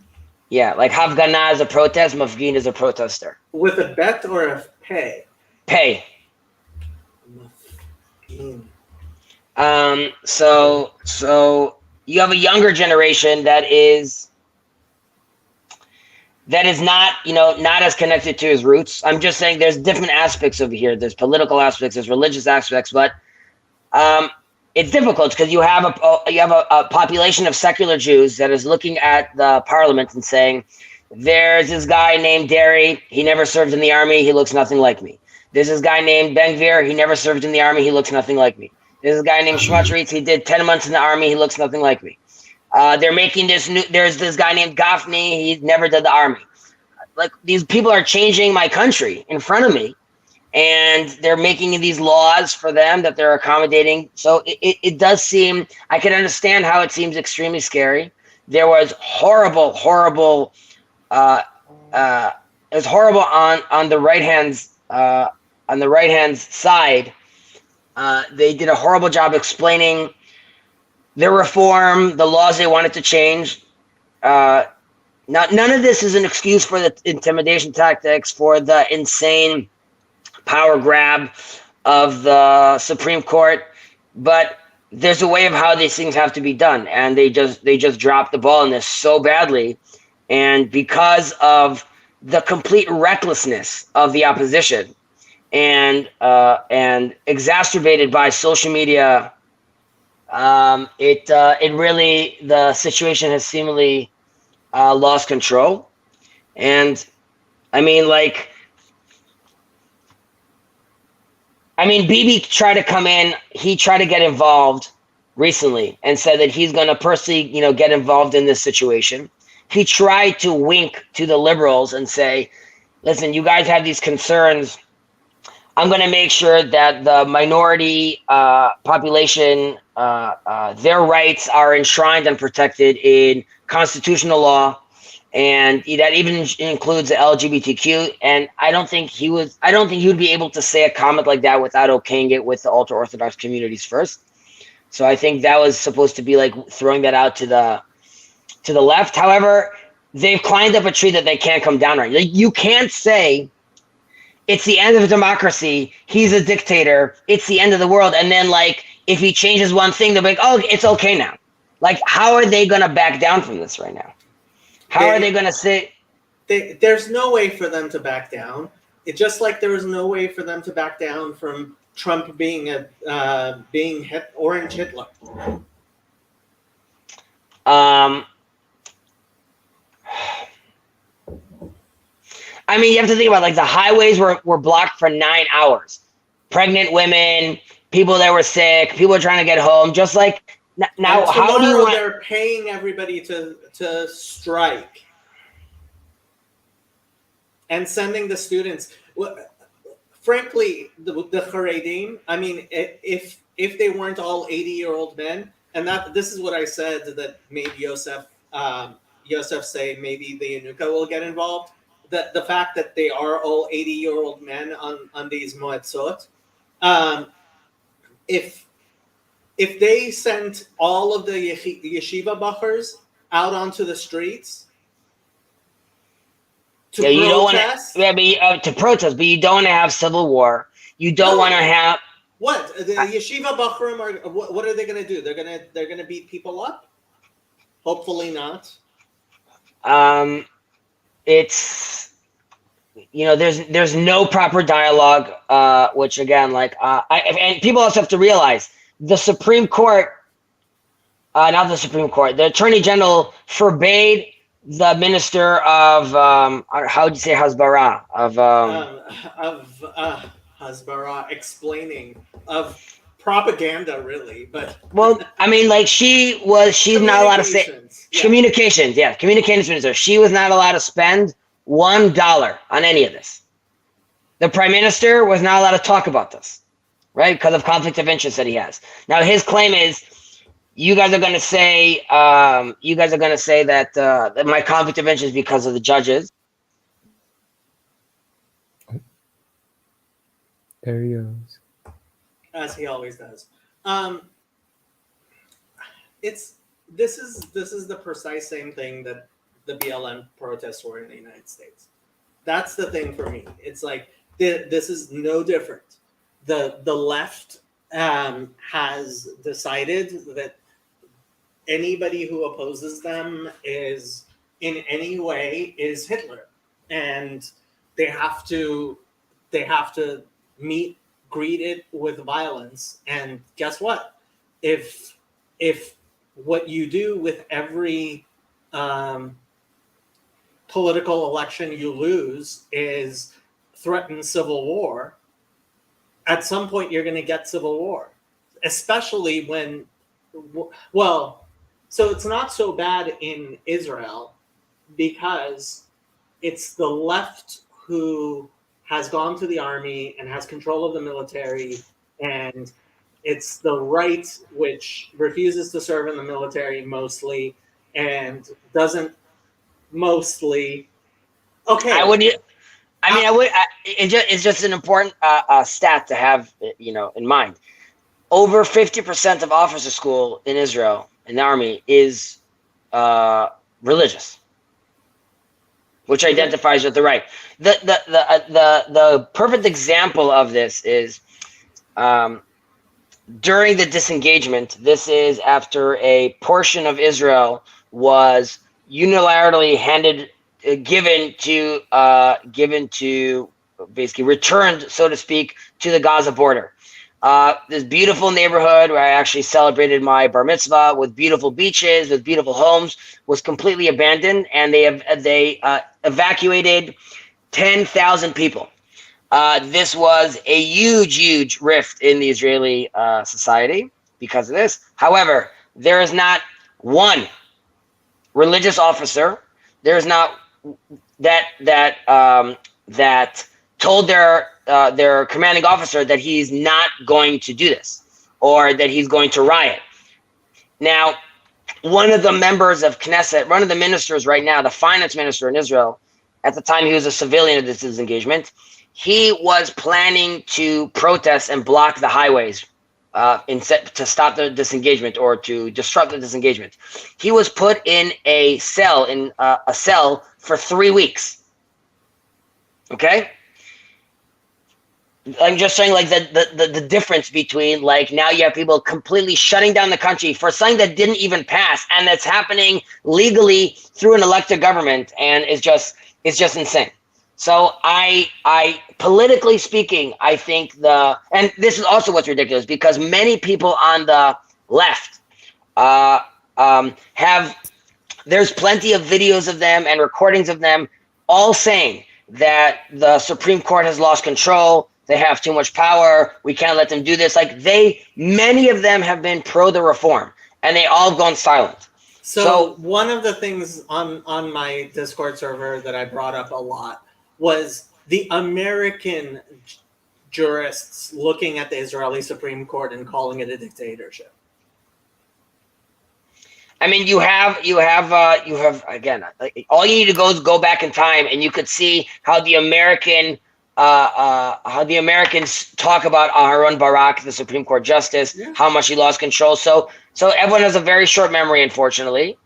Yeah, like Hafgana is a protest, Mafgin is a protester. With a bet or a pay? Pay. Mafgin. So you have a younger generation that is not, not as connected to his roots. I'm just saying there's different aspects over here. There's political aspects, there's religious aspects, but it's difficult because you have a population of secular Jews that is looking at the parliament and saying, there's this guy named Derry. He never served in the army. He looks nothing like me. There's this guy named Ben-Gvir. He never served in the army. He looks nothing like me. There's a guy named Schmutritz. He did 10 months in the army. He looks nothing like me. They're making there's this guy named Gafni. He never did the army. Like, these people are changing my country in front of me, and they're making these laws for them that they're accommodating. So it does seem, I can understand how it seems extremely scary. There was horrible, it was horrible on the right hand side. They did a horrible job explaining the reform, the laws they wanted to change. Now, none of this is an excuse for the intimidation tactics, for the insane power grab of the Supreme Court, but there's a way of how these things have to be done, and they just dropped the ball in this so badly. And because of the complete recklessness of the opposition, and exacerbated by social media, it really, the situation has seemingly lost control. And Bibi tried to come in. He tried to get involved recently and said that he's going to personally, get involved in this situation. He tried to wink to the liberals and say, listen, you guys have these concerns. I'm going to make sure that the minority population, their rights are enshrined and protected in constitutional law. And that even includes the LGBTQ. And I don't think he would be able to say a comment like that without okaying it with the ultra-Orthodox communities first. So I think that was supposed to be like throwing that out to the left. However, they've climbed up a tree that they can't come down on. Like, you can't say it's the end of democracy, he's a dictator, it's the end of the world, and then, like, if he changes one thing, they'll be like, oh, it's okay now. Like, how are they going to back down from this right now? How are they going to say? There's no way for them to back down. It's just like there was no way for them to back down from Trump being Orange Hitler. You have to think about, like, the highways were blocked for 9 hours. Pregnant women, people that were sick, people trying to get home. Just like now, how do you want? They're paying everybody to strike and sending the students. Frankly, the Haredim. If they weren't all 80-year-old men, and this is what I said that made Yosef say maybe the Yanuka will get involved. The fact that they are all 80-year-old men on these moetzot, if they sent all of the yeshiva bachers out onto the streets to protest, to protest, but you don't want to have civil war. You don't want to have what the yeshiva bachurim are. What are they going to do? They're going to beat people up. Hopefully not. It's, there's no proper dialogue, which again, and people also have to realize the Supreme Court, not the Supreme Court, the Attorney General forbade the Minister of, how would you say Hasbara? Of Hasbara, explaining, of propaganda, really, but she's not allowed to say communications minister. She was not allowed to spend $1 on any of this. The Prime Minister was not allowed to talk about this, right? Because of conflict of interest that he has. Now, his claim is you guys are gonna say that my conflict of interest is because of the judges. There he goes. As he always does. This is the precise same thing that the BLM protests were in the United States. That's the thing for me. It's like this is no different. The left has decided that anybody who opposes them is in any way is Hitler, and they have to greet it with violence. And guess what? If what you do with every political election you lose is threaten civil war, at some point you're going to get civil war, especially when, well, so it's not so bad in Israel because it's the left who has gone to the army and has control of the military, and it's the right which refuses to serve in the military mostly and doesn't mostly. Okay. It's just an important stat to have, in mind. Over 50% of officer school in Israel, in the army, is religious, which identifies with the right. The perfect example of this is during the disengagement. This is after a portion of Israel was unilaterally given to basically returned, so to speak, to the Gaza border. This beautiful neighborhood where I actually celebrated my bar mitzvah with beautiful beaches, with beautiful homes, was completely abandoned, and they evacuated 10,000 people. This was a huge rift in the Israeli society because of this. However, there is not one religious officer. There is not that told their commanding officer that he's not going to do this or that he's going to riot. Now, one of the members of Knesset, one of the ministers right now, the finance minister in Israel, at the time he was a civilian of this disengagement, he was planning to protest and block the highways to stop the disengagement or to disrupt the disengagement. He was put in a cell for 3 weeks. Okay? I'm just saying, like, the difference between, like, now you have people completely shutting down the country for something that didn't even pass, and that's happening legally through an elected government, and it's just insane. So I politically speaking, I think and this is also what's ridiculous, because many people on the left there's plenty of videos of them and recordings of them all saying that the Supreme Court has lost control. They have too much power. We can't let them do this. Like, many of them have been pro the reform, and they all have gone silent. So one of the things on my Discord server that I brought up a lot was the American jurists looking at the Israeli Supreme Court and calling it a dictatorship. I mean, you have again. All you need to go back in time, and you could see how the Americans talk about Aharon Barak, the Supreme Court justice, how much he lost control. So everyone has a very short memory, unfortunately,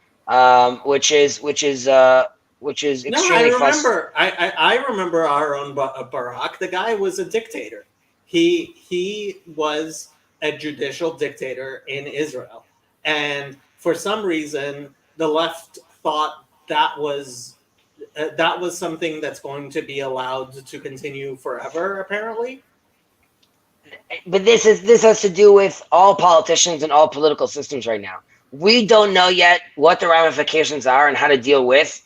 which is extremely frustrating. I remember Aharon Barak. The guy was a dictator. He was a judicial dictator in Israel, and for some reason, the left thought that was something that's going to be allowed to continue forever, apparently. But this has to do with all politicians and all political systems right now. We don't know yet what the ramifications are and how to deal with.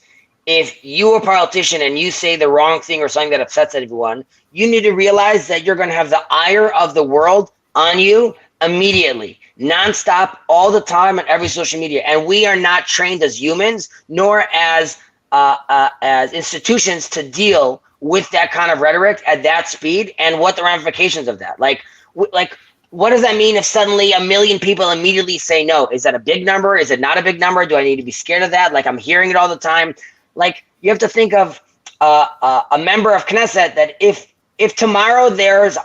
If you're a politician and you say the wrong thing or something that upsets everyone, you need to realize that you're going to have the ire of the world on you immediately, nonstop, all the time, on every social media. And we are not trained as humans, nor as institutions, to deal with that kind of rhetoric at that speed and what the ramifications of that. Like what does that mean if suddenly 1 million people immediately say no? Is that a big number? Is it not a big number? Do I need to be scared of that? Like, I'm hearing it all the time. Like, you have to think of a member of Knesset that if tomorrow there's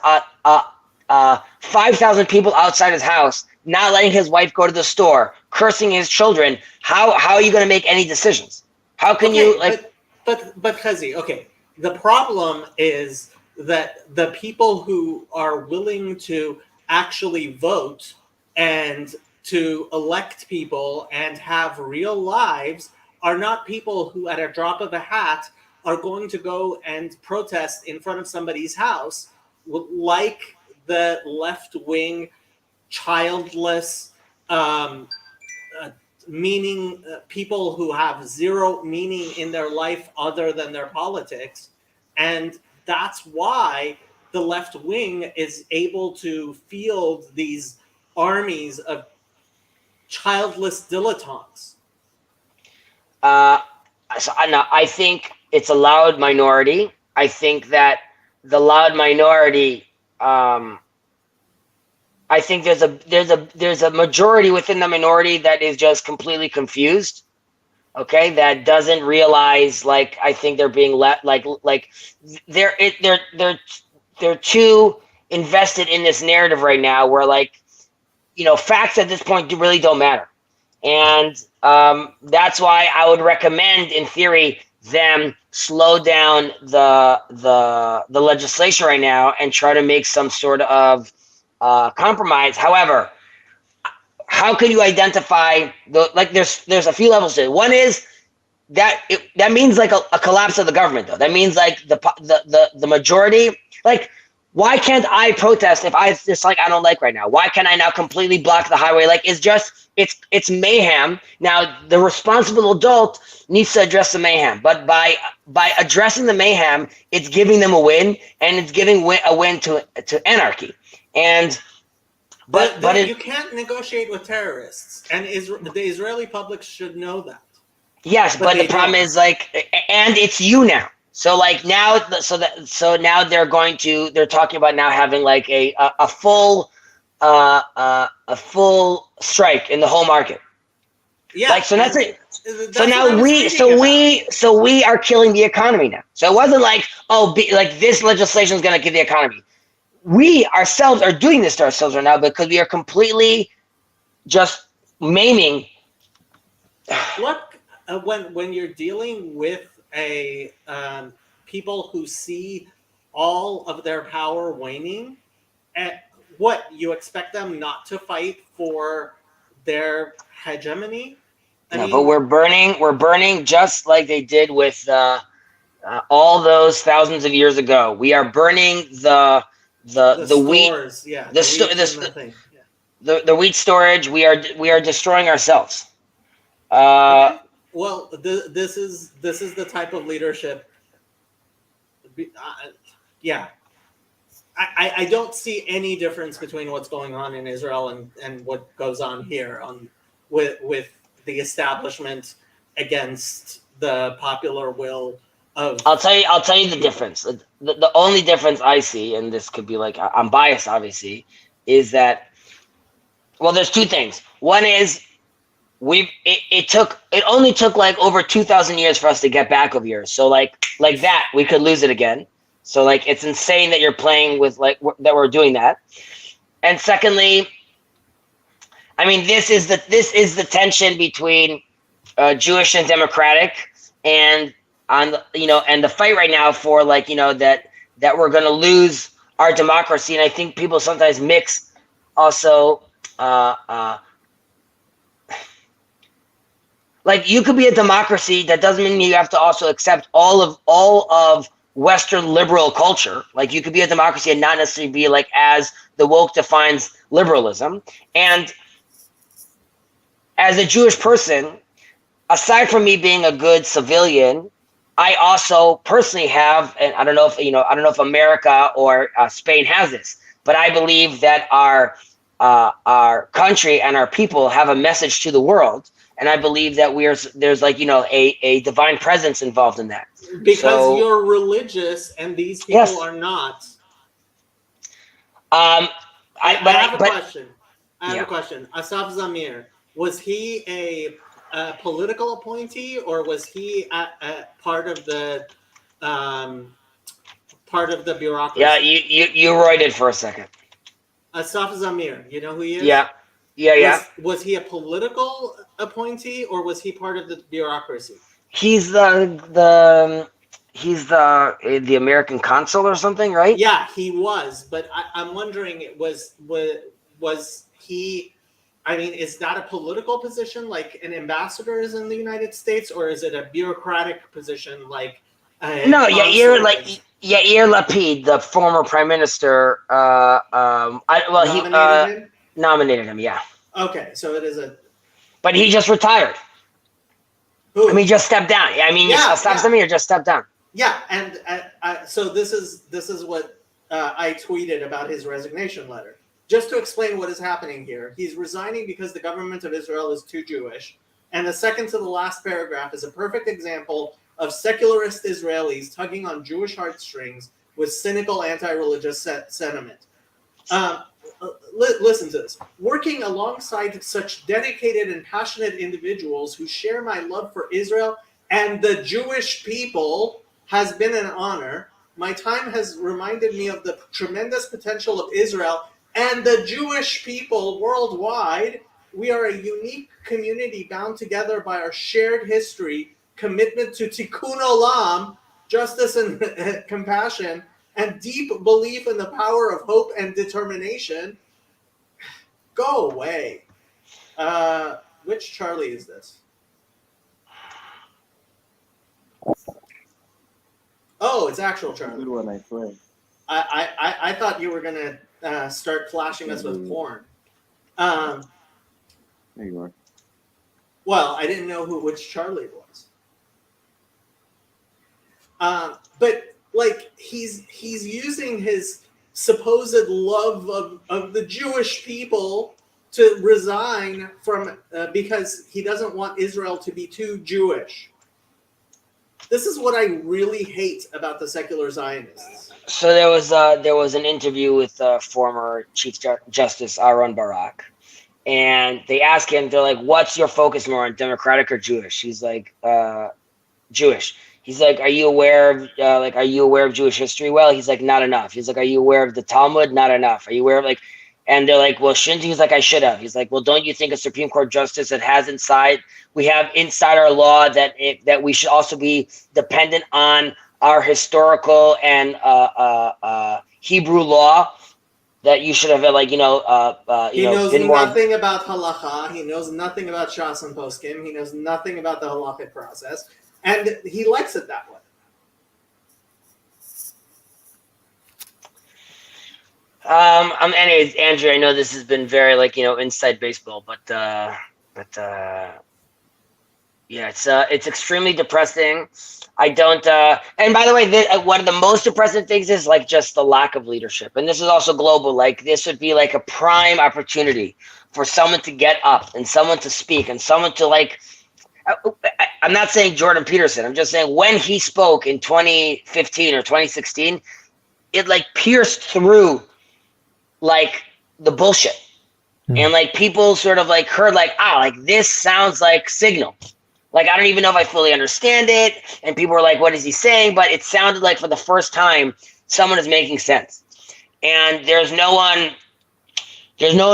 5,000 people outside his house, not letting his wife go to the store, cursing his children, how are you going to make any decisions? How can you like? But Chazi, okay. The problem is that the people who are willing to actually vote and to elect people and have real lives are not people who, at a drop of a hat, are going to go and protest in front of somebody's house like the left-wing, childless, meaning people who have zero meaning in their life other than their politics. And that's why the left wing is able to field these armies of childless dilettantes. I think it's a loud minority. I think that the loud minority, I think there's a majority within the minority that is just completely confused. Okay, that doesn't realize, like, I think they're being like they're too invested in this narrative right now, where, like, facts at this point really don't matter. And that's why I would recommend, in theory, them slow down the legislation right now and try to make some sort of compromise. However, how can you identify there's a few levels to it. One is that that means like a collapse of the government, though. That means like the majority, like, why can't I protest if it's like I don't like right now? Why can't I now completely block the highway? Like, it's mayhem. Now the responsible adult needs to address the mayhem, but by addressing the mayhem, it's giving them a win, and it's giving a win to anarchy. And but you can't negotiate with terrorists, and the Israeli public should know that. Yes, but the problem is, like, and it's you now. So like now, so now they're talking about now having like a full strike in the whole market. Yeah. Like, so that's it. So now we are killing the economy now. So it wasn't like, like this legislation is going to kill the economy. We ourselves are doing this to ourselves right now because we are completely just maiming. Look, when you're dealing with a people who see all of their power waning, what you expect them not to fight for their hegemony? I mean, but we're burning just like they did with all those thousands of years ago. We are burning the wheat, the wheat storage. We are destroying ourselves. Okay. Well, this is the type of leadership. Yeah, I don't see any difference between what's going on in Israel and what goes on here with the establishment against the popular will of. I'll tell you the difference. The only difference I see, and this could be like, I'm biased, obviously, is that, well, there's two things. One is it only took like over 2,000 years for us to get back over here. So like that, we could lose it again. So like, it's insane that you're playing with that we're doing that. And secondly, I mean, this is the tension between Jewish and democratic, and and the fight right now for that we're going to lose our democracy. And I think people sometimes mix also. Like, you could be a democracy. That doesn't mean you have to also accept all of Western liberal culture. Like, you could be a democracy and not necessarily be like as the woke defines liberalism. And as a Jewish person, aside from me being a good civilian, I also personally have, and I don't know if America or Spain has this, but I believe that our country and our people have a message to the world. And I believe that there's like, a divine presence involved in that. Because you're religious and these people are not. I have a but question. I have Yeah. a question. Asaf Zamir, was he a political appointee, or was he a um, part of the bureaucracy? yeah, you roided for a second. Asaf Zamir, you know who he is? Yeah. Yeah. Was he a political appointee, or was he part of the bureaucracy? He's the American consul or something, right? Yeah, he was, but I'm wondering, was he? I mean, is that a political position like an ambassador is in the United States, or is it a bureaucratic position like a No, consul is? Yair Lapid, the former prime minister, Nominated him? nominated him. Yeah, Okay, so it is a but he just retired. who? I mean, just stepped down. I mean, Yeah, Asaf yeah. Zamir just stepped down. Yeah, and so this is what I tweeted about his resignation letter. Just to explain what is happening here, he's resigning because the government of Israel is too Jewish, and the second to the last paragraph is a perfect example of secularist Israelis tugging on Jewish heartstrings with cynical anti-religious sentiment. Listen to this. Working alongside such dedicated and passionate individuals who share my love for Israel and the Jewish people has been an honor. My time has reminded me of the tremendous potential of Israel and the Jewish people worldwide. We are a unique community bound together by our shared history, commitment to tikkun olam, justice and compassion, and deep belief in the power of hope and determination. Go away. Which Charlie is this? Oh, it's actual Charlie. Good one, I swear. I thought you were gonna start flashing us with porn. There you are. Well, I didn't know which Charlie was. But like he's using his supposed love of the Jewish people to resign from because he doesn't want Israel to be too Jewish. This is what I really hate about the secular Zionists. So there was an interview with former Chief Justice Aaron Barak, and they asked him, they're like, "What's your focus more on, Democratic or Jewish?" He's like, "Jewish." He's like, "Are you aware of Jewish history?" Well, he's like, "Not enough." He's like, "Are you aware of the Talmud?" Not enough. Are you aware of like? And they're like, "Well, shouldn't you?" He's like, "I should have." He's like, "Well, don't you think a Supreme Court justice that we have inside our law that we should also be dependent on our historical and Hebrew law, that you should have He knows been more." nothing about halacha. He knows nothing about Shas and Poskim. He knows nothing about the halachic process, and he likes it that way. Anyways, Andrew, I know this has been very inside baseball, but yeah, it's extremely depressing. I don't. And by the way, one of the most depressing things is like just the lack of leadership, and this is also global. Like this would be like a prime opportunity for someone to get up and someone to speak and someone to like. I'm not saying Jordan Peterson. I'm just saying when he spoke in 2015 or 2016, it like pierced through like the bullshit. And like people sort of like heard like, like this sounds like Signal. Like, I don't even know if I fully understand it. And people were like, what is he saying? But it sounded like for the first time, someone is making sense. And there's no one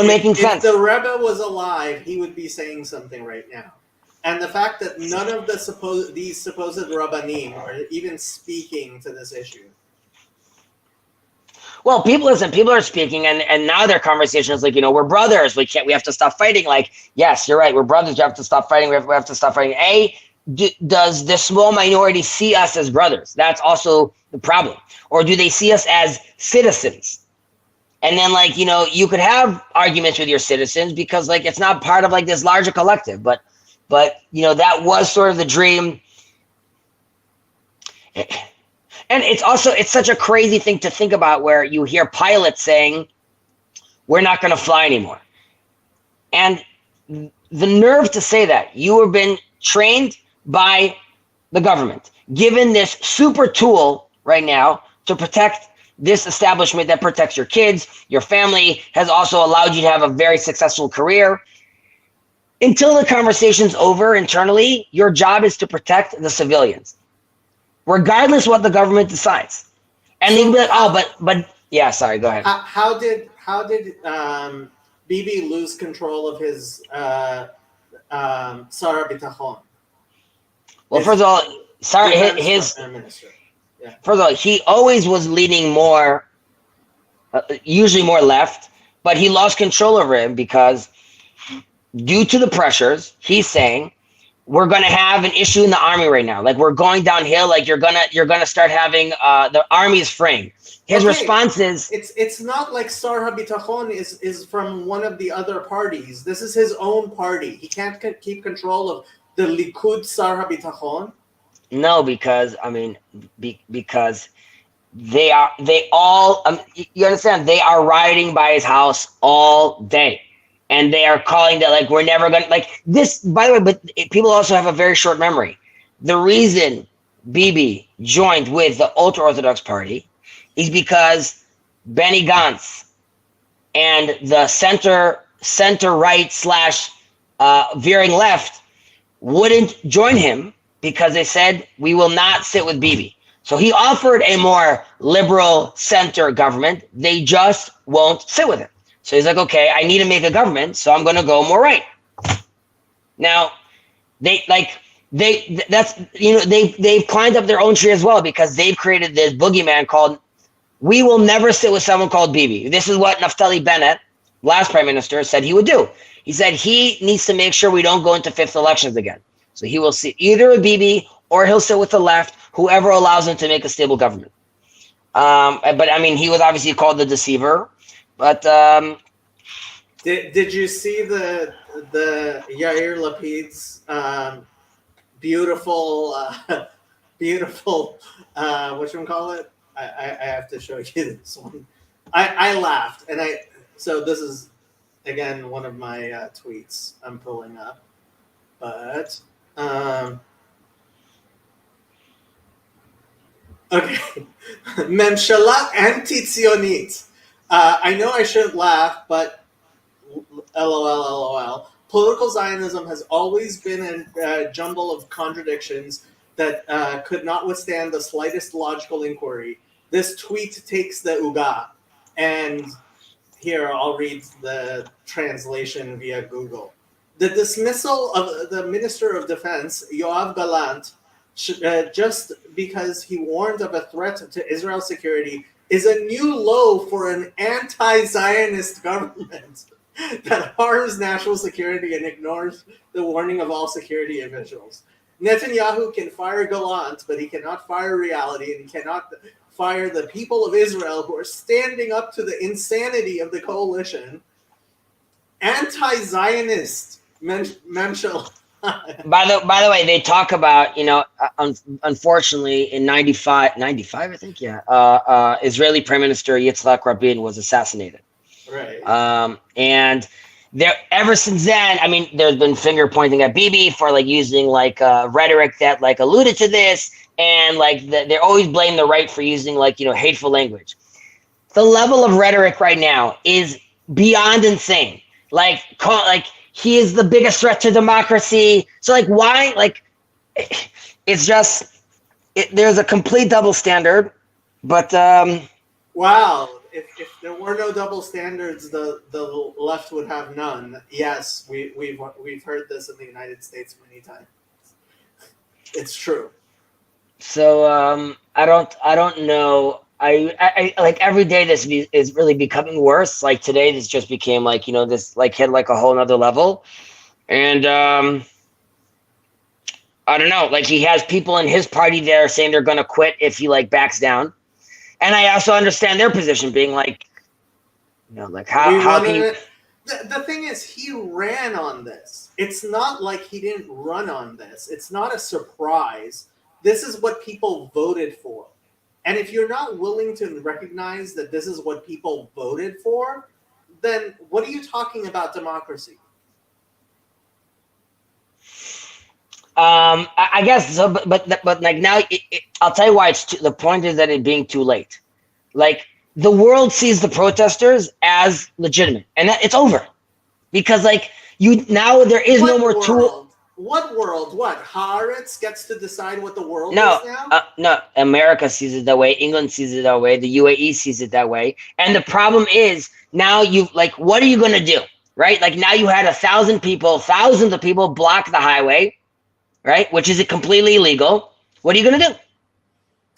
making sense. If the Rebbe was alive, he would be saying something right now. And the fact that none of these supposed Rabbanim are even speaking to this issue. Well, people are speaking, and now their conversation is like, we're brothers. We have to stop fighting. Like, yes, you're right. We're brothers. We have to stop fighting. We have to stop fighting. Does the small minority see us as brothers? That's also the problem. Or do they see us as citizens? And then like, you could have arguments with your citizens because like, it's not part of like this larger collective, but that was sort of the dream. And it's such a crazy thing to think about where you hear pilots saying, we're not going to fly anymore. And the nerve to say that. You have been trained by the government, given this super tool right now to protect this establishment that protects your kids, your family, has also allowed you to have a very successful career. Until the conversation's over internally, your job is to protect the civilians, regardless what the government decides. And they can be like, oh, but yeah, sorry, go ahead. How did Bibi lose control of his Sarah Bitachon? Well, first of all, sorry, his minister. Yeah. First of all, he always was leaning more, usually more left, but he lost control over him because due to the pressures, he's saying, we're going to have an issue in the army right now. Like, we're going downhill. Like, you're gonna start having the army is fraying. His response is, it's not like Sarah Bitachon is from one of the other parties. This is his own party. He can't keep control of the Likud Sarah Bitachon. no, because I mean, because they all you understand, they are riding by his house all day. And they are calling that, like, we're never going to, like, this, by the way, but people also have a very short memory. The reason Bibi joined with the ultra-Orthodox party is because Benny Gantz and the center-right / veering left wouldn't join him because they said, we will not sit with Bibi. So he offered a more liberal center government. They just won't sit with him. So he's like, okay, I need to make a government, so I'm going to go more right. Now, they've climbed up their own tree as well because they've created this boogeyman called, we will never sit with someone called Bibi. This is what Naftali Bennett, last prime minister, said he would do. He said he needs to make sure we don't go into fifth elections again. So he will sit either with Bibi or he'll sit with the left, whoever allows him to make a stable government. But I mean, he was obviously called the deceiver. But did you see the Yair Lapid's beautiful whatchamacallit? I have to show you this one. I laughed so this is again one of my tweets I'm pulling up, but okay. Memshala anti-Tzionit. I know I shouldn't laugh, but LOL. Political Zionism has always been a jumble of contradictions that could not withstand the slightest logical inquiry. This tweet takes the uga. And here, I'll read the translation via Google. The dismissal of the Minister of Defense, Yoav Gallant, just because he warned of a threat to Israel's security, is a new low for an anti-Zionist government that harms national security and ignores the warning of all security officials. Netanyahu can fire Gallant, but he cannot fire reality, and he cannot fire the people of Israel who are standing up to the insanity of the coalition. Anti-Zionist Memshel. By the way, they talk about, unfortunately in 95, I think, Israeli Prime Minister Yitzhak Rabin was assassinated. Right. And there, ever since then, I mean, there's been finger pointing at Bibi for like using like rhetoric that like alluded to this, and like they're always blame the right for using like hateful language. The level of rhetoric right now is beyond insane. Like he is the biggest threat to democracy. So like why? Like it's just there's a complete double standard. But wow. If there were no double standards, the left would have none. Yes, we've heard this in the United States many times. It's true. So I don't know. I like every day this is really becoming worse. Like today, this just became like this like hit like a whole nother level, and I don't know. Like he has people in his party there saying they're gonna quit if he like backs down. And I also understand their position being like, like how can you... The thing is, he ran on this. It's not like he didn't run on this. It's not a surprise. This is what people voted for. And if you're not willing to recognize that this is what people voted for, then what are you talking about democracy? I guess so, but like now, I'll tell you why the point is that it being too late. Like the world sees the protesters as legitimate, and it's over because like there is no more tool. What world? What? Haaretz gets to decide what the world No, is now? no. America sees it that way. England sees it that way. The UAE sees it that way. And the problem is now what are you going to do? Right? Like now you had thousands of people block the highway, right? Which is completely illegal. What are you going to do?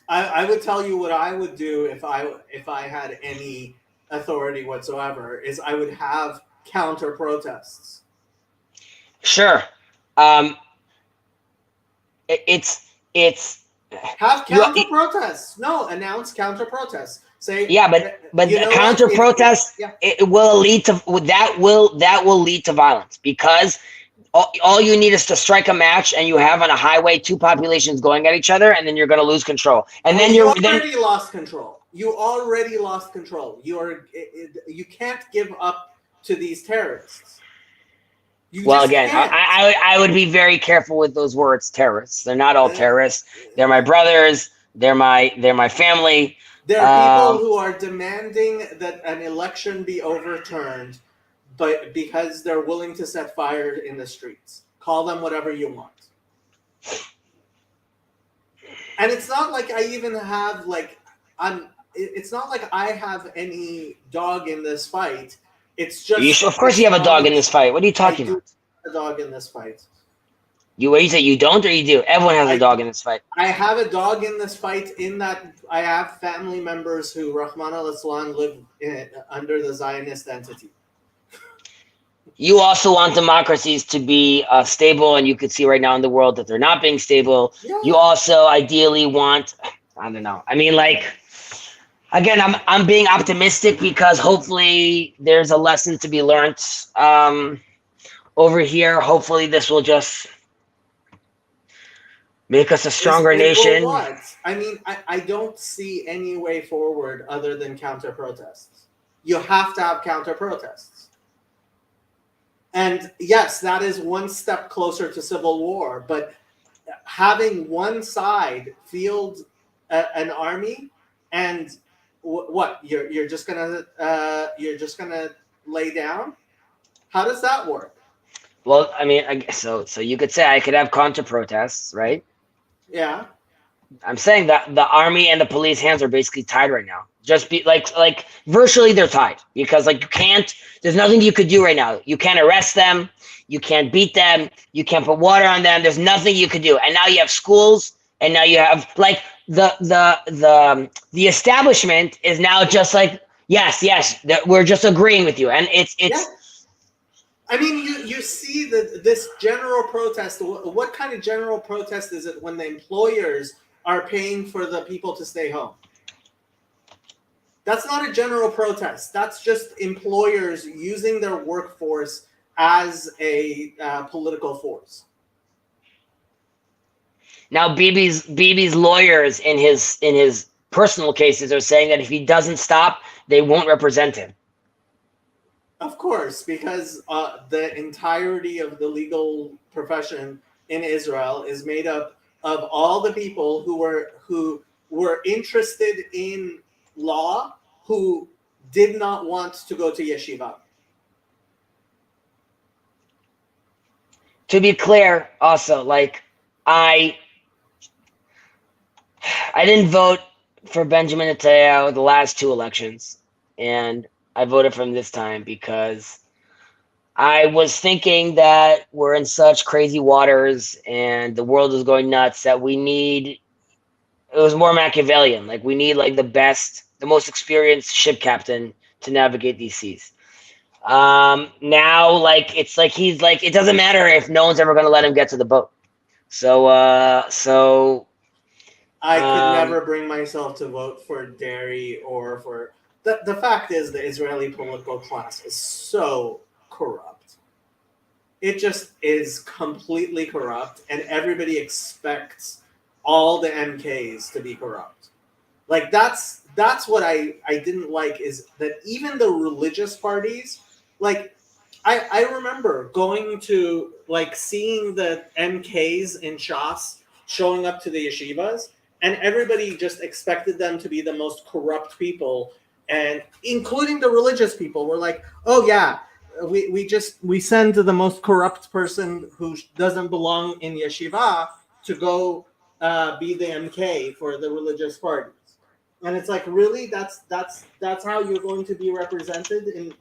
I would tell you what I would do if I had any authority whatsoever is I would have counter protests. Sure. It's have counter protests. No, announce counter protests. Say but counter protests it will lead to that will lead to violence because all you need is to strike a match and you have on a highway two populations going at each other and then you're going to lose control. And then you already lost control. You already lost control. You can't give up to these terrorists. I would be very careful with those words, terrorists. They're not all terrorists. They're my brothers. They're my family. There are people who are demanding that an election be overturned, but because they're willing to set fire in the streets. Call them whatever you want. And it's not like I even have it's not like I have any dog in this fight. It's just of course you have a dog in this fight. What are you talking about? A dog in this fight. You say you don't or you do? Everyone has a dog in this fight. I have a dog in this fight in that I have family members who, Rahman al-Islam, live under the Zionist entity. You also want democracies to be stable, and you could see right now in the world that they're not being stable. Yeah. You also ideally want, I don't know. I mean, again, I'm being optimistic because hopefully there's a lesson to be learned over here. Hopefully this will just make us a stronger nation. What? I mean, I don't see any way forward other than counter protests. You have to have counter protests. And yes, that is one step closer to civil war. But having one side field an army and what you're just gonna lay down? How does that work? Well, I mean, so you could say I could have counter protests, right? Yeah. I'm saying that the army and the police hands are basically tied right now. Just be like virtually they're tied because you can't. There's nothing you could do right now. You can't arrest them. You can't beat them. You can't put water on them. There's nothing you could do. And now you have schools, and now you have the establishment is now just yes, we're just agreeing with you, and it's. Yeah. I mean, you see this general protest. What kind of general protest is it when the employers are paying for the people to stay home? That's not a general protest. That's just employers using their workforce as a political force. Now, Bibi's lawyers in his personal cases are saying that if he doesn't stop, they won't represent him. Of course, because the entirety of the legal profession in Israel is made up of all the people who were interested in law, who did not want to go to yeshiva. To be clear, also, I didn't vote for Benjamin Netanyahu the last two elections, and I voted for him this time because I was thinking that we're in such crazy waters and the world is going nuts that it was more Machiavellian. We need the most experienced ship captain to navigate these seas. Now, it doesn't matter if no one's ever going to let him get to the boat. So I could never bring myself to vote for Derry or for the fact is the Israeli political class is so corrupt. It just is completely corrupt, and everybody expects all the MKs to be corrupt. That's what I didn't like, is that even the religious parties, I remember going to seeing the MKs in Shas showing up to the yeshivas, and everybody just expected them to be the most corrupt people and including the religious people were like, oh yeah, we send the most corrupt person who doesn't belong in yeshiva to go be the MK for the religious parties. And it's like, really, that's how you're going to be represented in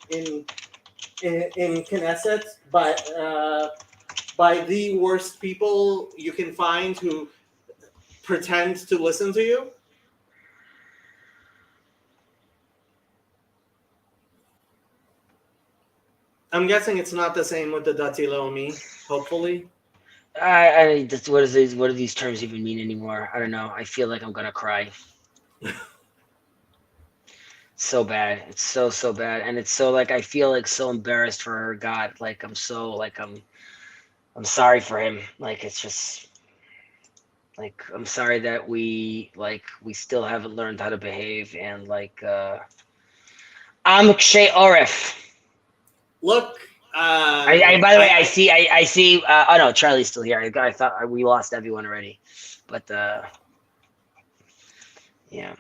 Knesset by the worst people you can find who pretend to listen to you. I'm guessing it's not the same with the Dati Leomi, hopefully. I what do these terms even mean anymore? I don't know. I feel like I'm gonna cry. So bad. It's so bad, and it's so like I feel like so embarrassed for her. God, like I'm sorry for him. Like it's just like I'm sorry that we still haven't learned how to behave, and I'm Kshay Oref. Look, by the way, I see. Oh no, Charlie's still here. I thought we lost everyone already, but yeah.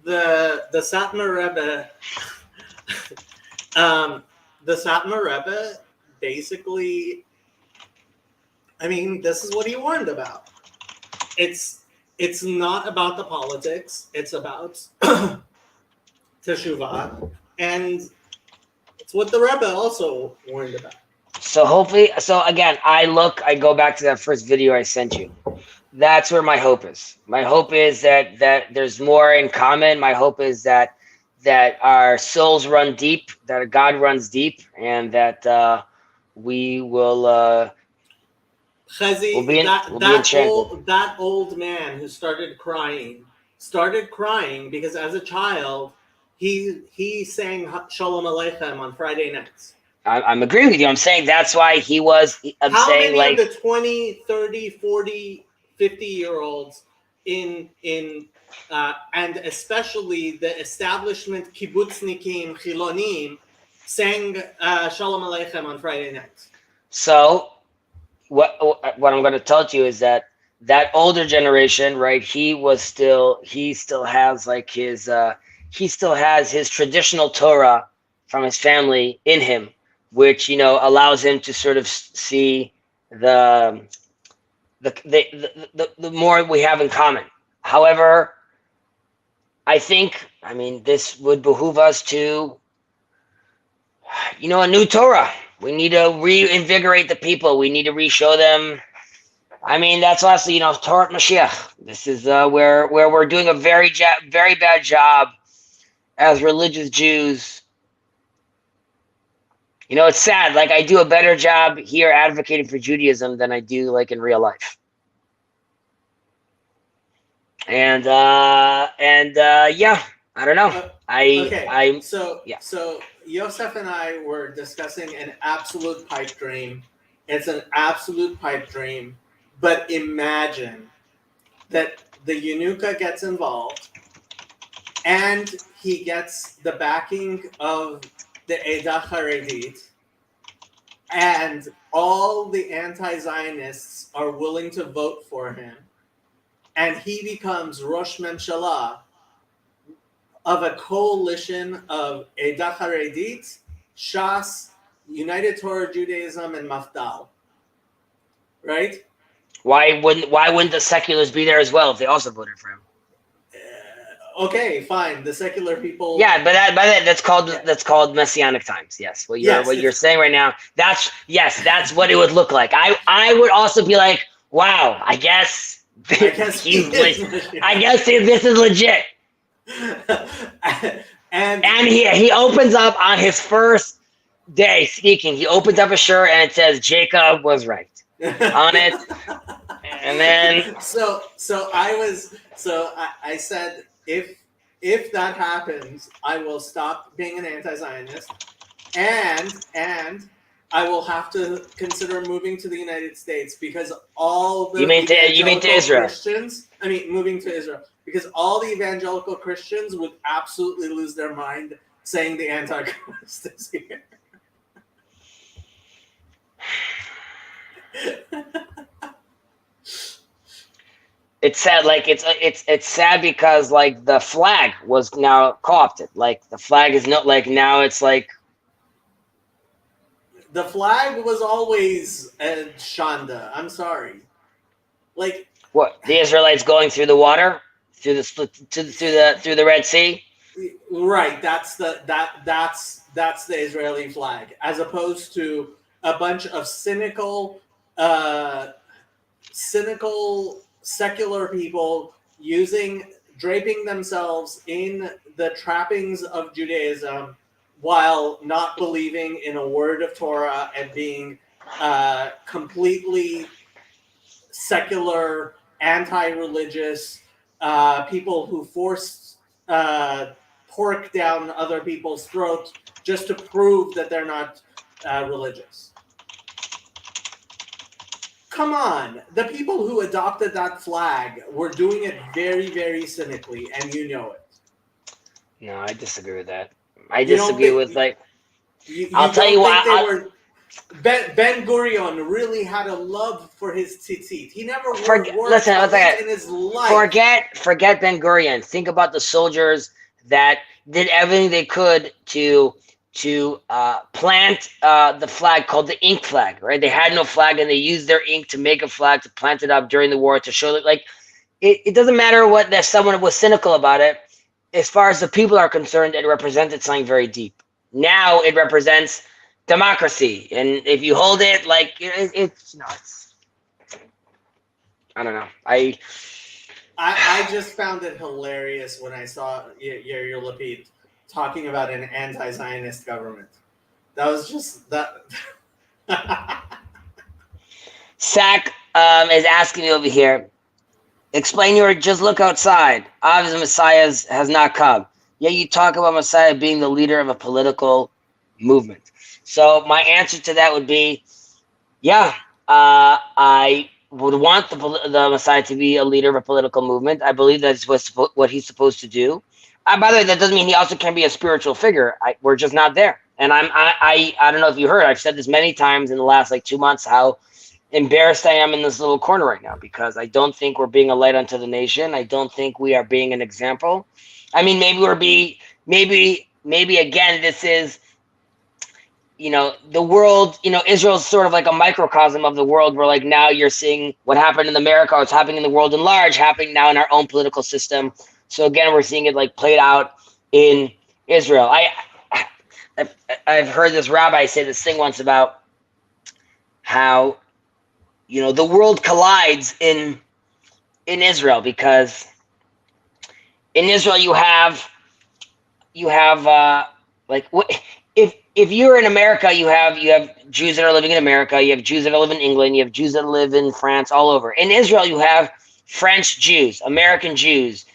The Satmar Rebbe, the Satmar Rebbe basically, I mean, this is what he warned about. It's not about the politics. It's about teshuvah, and it's what the Rebbe also warned about. So hopefully, again, I go back to that first video I sent you. That's where my hope is. My hope is that there's more in common. My hope is that our souls run deep, that God runs deep, and that we will. Chazi, that old man who started crying because as a child he sang Shalom Aleichem on Friday nights. I'm agreeing with you. I'm saying that's why he was. How many of the 20, 30, 40, 50-year-olds in and especially the establishment kibbutznikim chilonim sang Shalom Aleichem on Friday nights? So what I'm going to tell you is that older generation, right? He still has his traditional Torah from his family in him, which allows him to sort of see the more we have in common. However, I mean, this would behoove us to, a new Torah. We need to reinvigorate the people. We need to re-show them. I mean, that's also, Torah Mashiach. This is where we're doing a very bad job as religious Jews. It's sad. Like, I do a better job here advocating for Judaism than I do, like, in real life. And yeah, I don't know. So Yosef and I were discussing an absolute pipe dream. It's an absolute pipe dream. But imagine that the Yenuka gets involved and he gets the backing of the Edah Haredit, and all the anti-Zionists are willing to vote for him, and he becomes Rosh Memshalah of a coalition of Edah Haredit, Shas, United Torah Judaism, and Mafdal. Right? Why wouldn't the seculars be there as well if they also voted for him? Okay, fine. The secular people. Yeah, but that's called messianic times. Yes. What you're saying right now. That's what it would look like. I would also be like, wow. I guess this is legit. and he opens up on his first day speaking. He opens up a shirt and it says Jacob was right on it. And then I said, if that happens, I will stop being an anti-Zionist, and I will have to consider moving to the United States because all the Christians. I mean, moving to Israel because all the evangelical Christians would absolutely lose their mind saying the Antichrist is here. it's sad. Like it's sad because like the flag was now co-opted. Like the flag is not like now it's like The flag was always Shonda. I'm sorry. Like what the Israelites going through the water through the through the Red Sea. right, that's the Israeli flag, as opposed to a bunch of cynical secular people draping themselves in the trappings of Judaism while not believing in a word of Torah and being completely secular, anti-religious people who force pork down other people's throats just to prove that they're not religious. Come on, the people who adopted that flag were doing it very, very cynically, and you know it. No, I disagree with that. I You don't disagree think- with like. You I'll tell don't you think what. Ben Gurion really had a love for his tzitzit. He never wore Listen, tzitzit in his life. Forget Ben Gurion. Think about the soldiers that did everything they could to plant the flag called the ink flag, right? They had no flag and they used their ink to make a flag to plant it up during the war to show that like it doesn't matter what that someone was cynical about it. As far as the people are concerned, it represented something very deep. Now it represents democracy, and if you hold it like it's I don't know. I just found it hilarious when I saw Yair Lapid talking about an anti-Zionist government. That was just that. Sack is asking me over here. Explain your just look outside. Obviously, Messiah has not come. Yet you talk about Messiah being the leader of a political movement. So my answer to that would be, yeah, I would want the Messiah to be a leader of a political movement. I believe that's what he's supposed to do. By the way, that doesn't mean he also can be a spiritual figure. We're just not there. And I don't know if you heard, I've said this many times in the last like 2 months, how embarrassed I am in this little corner right now, because I don't think we're being a light unto the nation. I don't think we are being an example. I mean, maybe again, this is, the world, Israel's sort of like a microcosm of the world, where like now you're seeing what happened in America, what's happening in the world in large, happening now in our own political system. So again, we're seeing it like played out in Israel. I've heard this rabbi say this thing once about how, the world collides in Israel, because in Israel you have if you're in America, you have Jews that are living in America, you have Jews that live in England, you have Jews that live in France, all over. In Israel, you have French Jews, American Jews,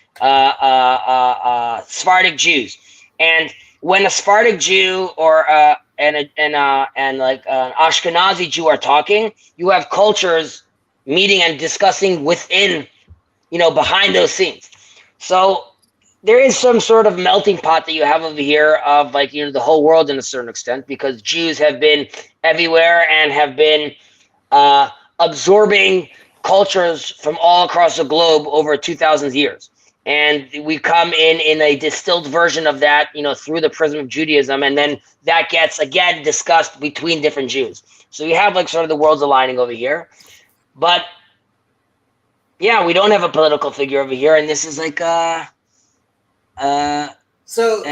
Sephardic Jews, and when a Sephardic Jew or and like an Ashkenazi Jew are talking, you have cultures meeting and discussing within, behind those scenes. So there is some sort of melting pot that you have over here of like, the whole world in a certain extent, because Jews have been everywhere and have been absorbing cultures from all across the globe over 2,000 years. And we come in a distilled version of that, through the prism of Judaism. And then that gets, again, discussed between different Jews. So you have like sort of the worlds aligning over here. But yeah, we don't have a political figure over here. And this is like, so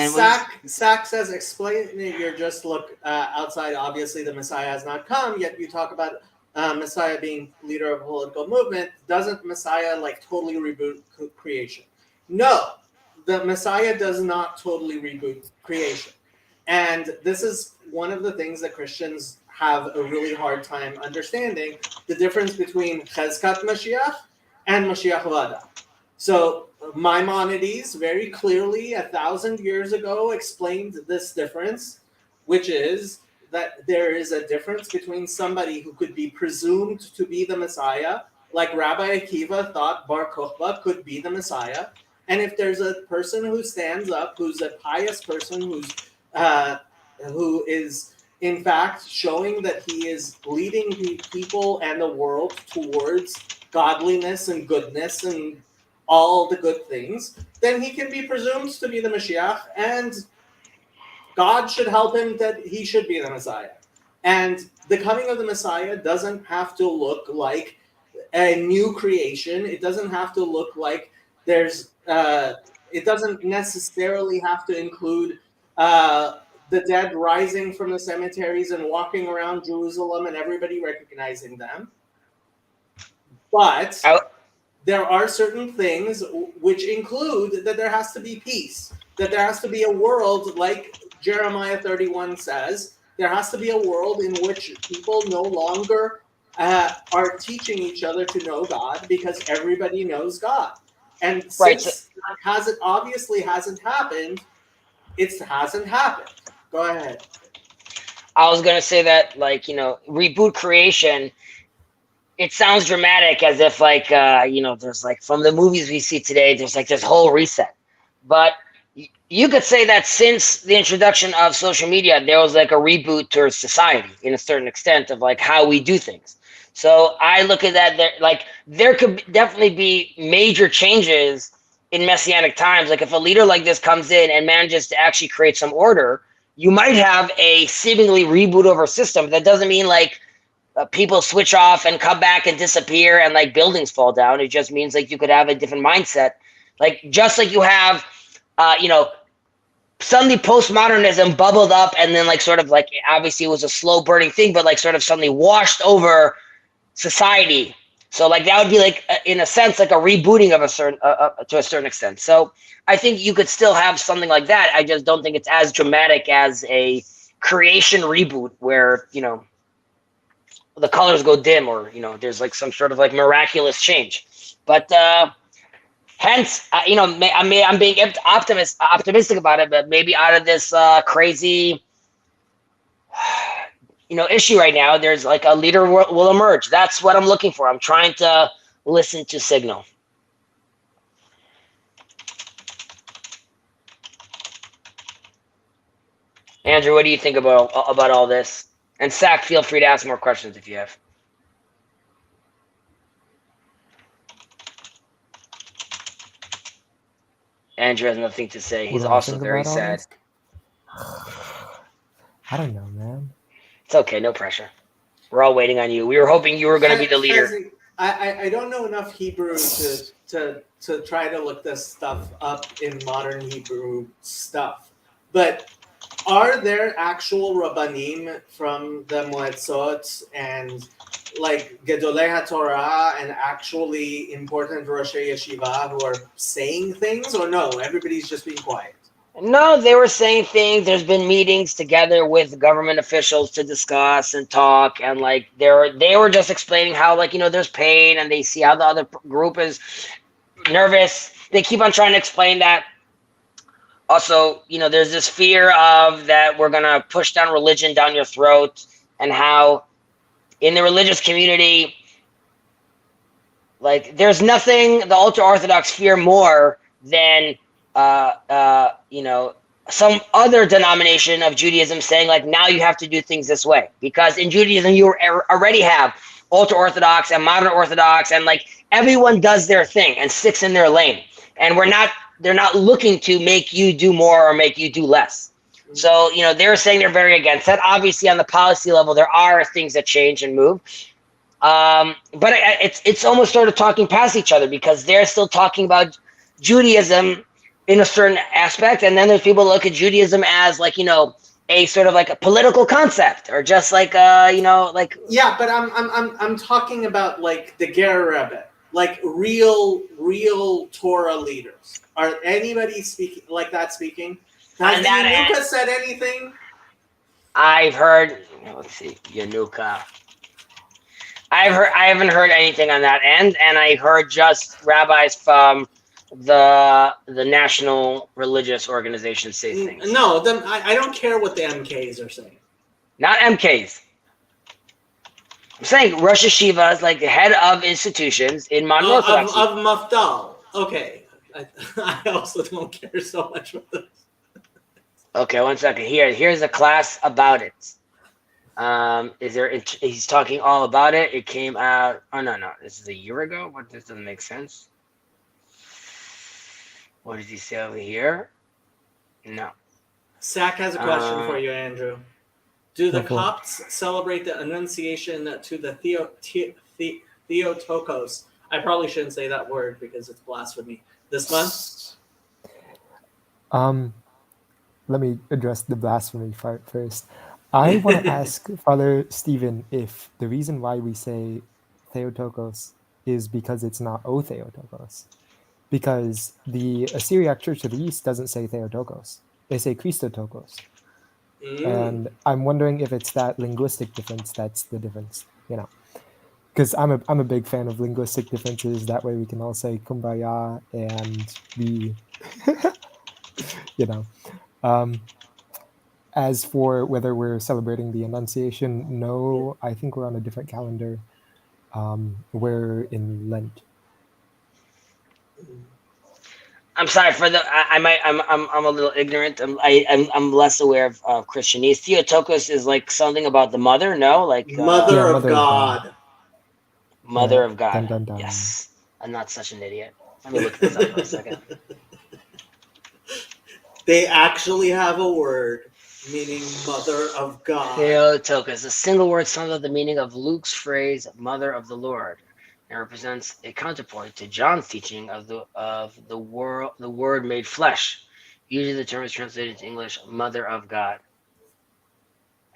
Sack says, explain your just look outside. Obviously, the Messiah has not come, yet you talk about Messiah being leader of a political movement. Doesn't Messiah like totally reboot creation? No, the Messiah does not totally reboot creation. And this is one of the things that Christians have a really hard time understanding, the difference between Chezkat Mashiach and Mashiach Vada. So Maimonides very clearly 1,000 years ago explained this difference, which is that there is a difference between somebody who could be presumed to be the Messiah, like Rabbi Akiva thought Bar Kokhba could be the Messiah, and if there's a person who stands up, who's a pious person, who is in fact showing that he is leading the people and the world towards godliness and goodness and all the good things, then he can be presumed to be the Mashiach, and God should help him that he should be the Messiah. And the coming of the Messiah doesn't have to look like a new creation. It doesn't have to look like there's. It doesn't necessarily have to include the dead rising from the cemeteries and walking around Jerusalem and everybody recognizing them. But there are certain things which include that there has to be peace, that there has to be a world like Jeremiah 31 says. There has to be a world in which people no longer are teaching each other to know God because everybody knows God. And since that obviously hasn't happened, it hasn't happened. Go ahead. I was going to say that, like, reboot creation, it sounds dramatic as if, like, there's, like, from the movies we see today, there's, like, this whole reset. But you could say that since the introduction of social media, there was, like, a reboot towards society in a certain extent of, like, how we do things. So I look at that, there could definitely be major changes in messianic times. Like, if a leader like this comes in and manages to actually create some order, you might have a seemingly reboot of our system. That doesn't mean, like, people switch off and come back and disappear and, like, buildings fall down. It just means, like, you could have a different mindset. Like, just like you have, suddenly postmodernism bubbled up and then, like, sort of, like, obviously it was a slow burning thing, but, like, sort of suddenly washed over society. So, like, that would be, like, in a sense, like a rebooting of a certain to a certain extent. So I think you could still have something like that. I just don't think it's as dramatic as a creation reboot where, the colors go dim or, there's, like, some sort of, like, miraculous change. But hence, I'm being optimistic about it, but maybe out of this crazy issue right now, there's, like, a leader will emerge. That's what I'm looking for. I'm trying to listen to signal. Andrew, what do you think about all this? And Zach, feel free to ask more questions if you have. Andrew has nothing to say. He's also very sad. I don't know, man. It's okay, no pressure. We're all waiting on you. We were hoping you were going to be the leader. I don't know enough Hebrew to try to look this stuff up in modern Hebrew stuff. But are there actual Rabbanim from the Moetzot and, like, Gedolei HaTorah and actually important Roshei Yeshiva who are saying things, or no? Everybody's just being quiet. No, they were saying things. There's been meetings together with government officials to discuss and talk, and, like, they were just explaining how, like, there's pain and they see how the other group is nervous. They keep on trying to explain that. Also, there's this fear of that we're going to push down religion down your throat, and how in the religious community, like, there's nothing the ultra-Orthodox fear more than some other denomination of Judaism saying, like, now you have to do things this way. Because in Judaism, you already have ultra-Orthodox and modern Orthodox, and, like, everyone does their thing and sticks in their lane. And they're not looking to make you do more or make you do less. So, they're saying they're very against that. Obviously, on the policy level, there are things that change and move. But it's almost sort of talking past each other, because they're still talking about Judaism in a certain aspect, and then there's people who look at Judaism as, like, a sort of like a political concept, or just like like. Yeah, but I'm talking about, like, the Ger Rebbe, like, real Torah leaders. Are anybody speaking like that? Speaking? Has Yanuka said anything? I've heard. Let's see, Yanuka. I haven't heard anything on that end, and I heard just rabbis from the National Religious Organization say things. No, I don't care what the MKs are saying. Not MKs. I'm saying Rosh Hashiva is, like, the head of institutions in modern Orthodoxy. Of Mafdal. Okay. I also don't care so much about this. Okay, one second. Here's a class about it. He's talking all about it. It came out. Oh no, this is a year ago. What? This doesn't make sense. What does he say over here? No. Zach has a question for you, Andrew. Do the Go for it. Copts celebrate the Annunciation to the Theotokos? I probably shouldn't say that word because it's blasphemy. This month? Let me address the blasphemy part first. I want to ask Father Stephen if the reason why we say Theotokos is because it's not O Theotokos. Because the Assyriac Church of the East doesn't say Theotokos. They say Christotokos. And I'm wondering if it's that linguistic difference that's the difference, you know. Because I'm a big fan of linguistic differences. That way we can all say kumbaya and be, you know. As for whether we're celebrating the Annunciation, no, I think we're on a different calendar. We're in Lent. I'm sorry for the. I'm a little ignorant. I'm less aware of Christianese. Theotokos is like something about the mother. No, like Mother Yeah, of Mother of God. Mother Yeah. of God. Dun, dun, dun. Yes, I'm not such an idiot. Let me look this up for a second. They actually have a word meaning Mother of God. Theotokos, a single word sums up the meaning of Luke's phrase "Mother of the Lord," and represents a counterpoint to John's teaching of the Word made flesh. Usually, the term is translated to English "Mother of God."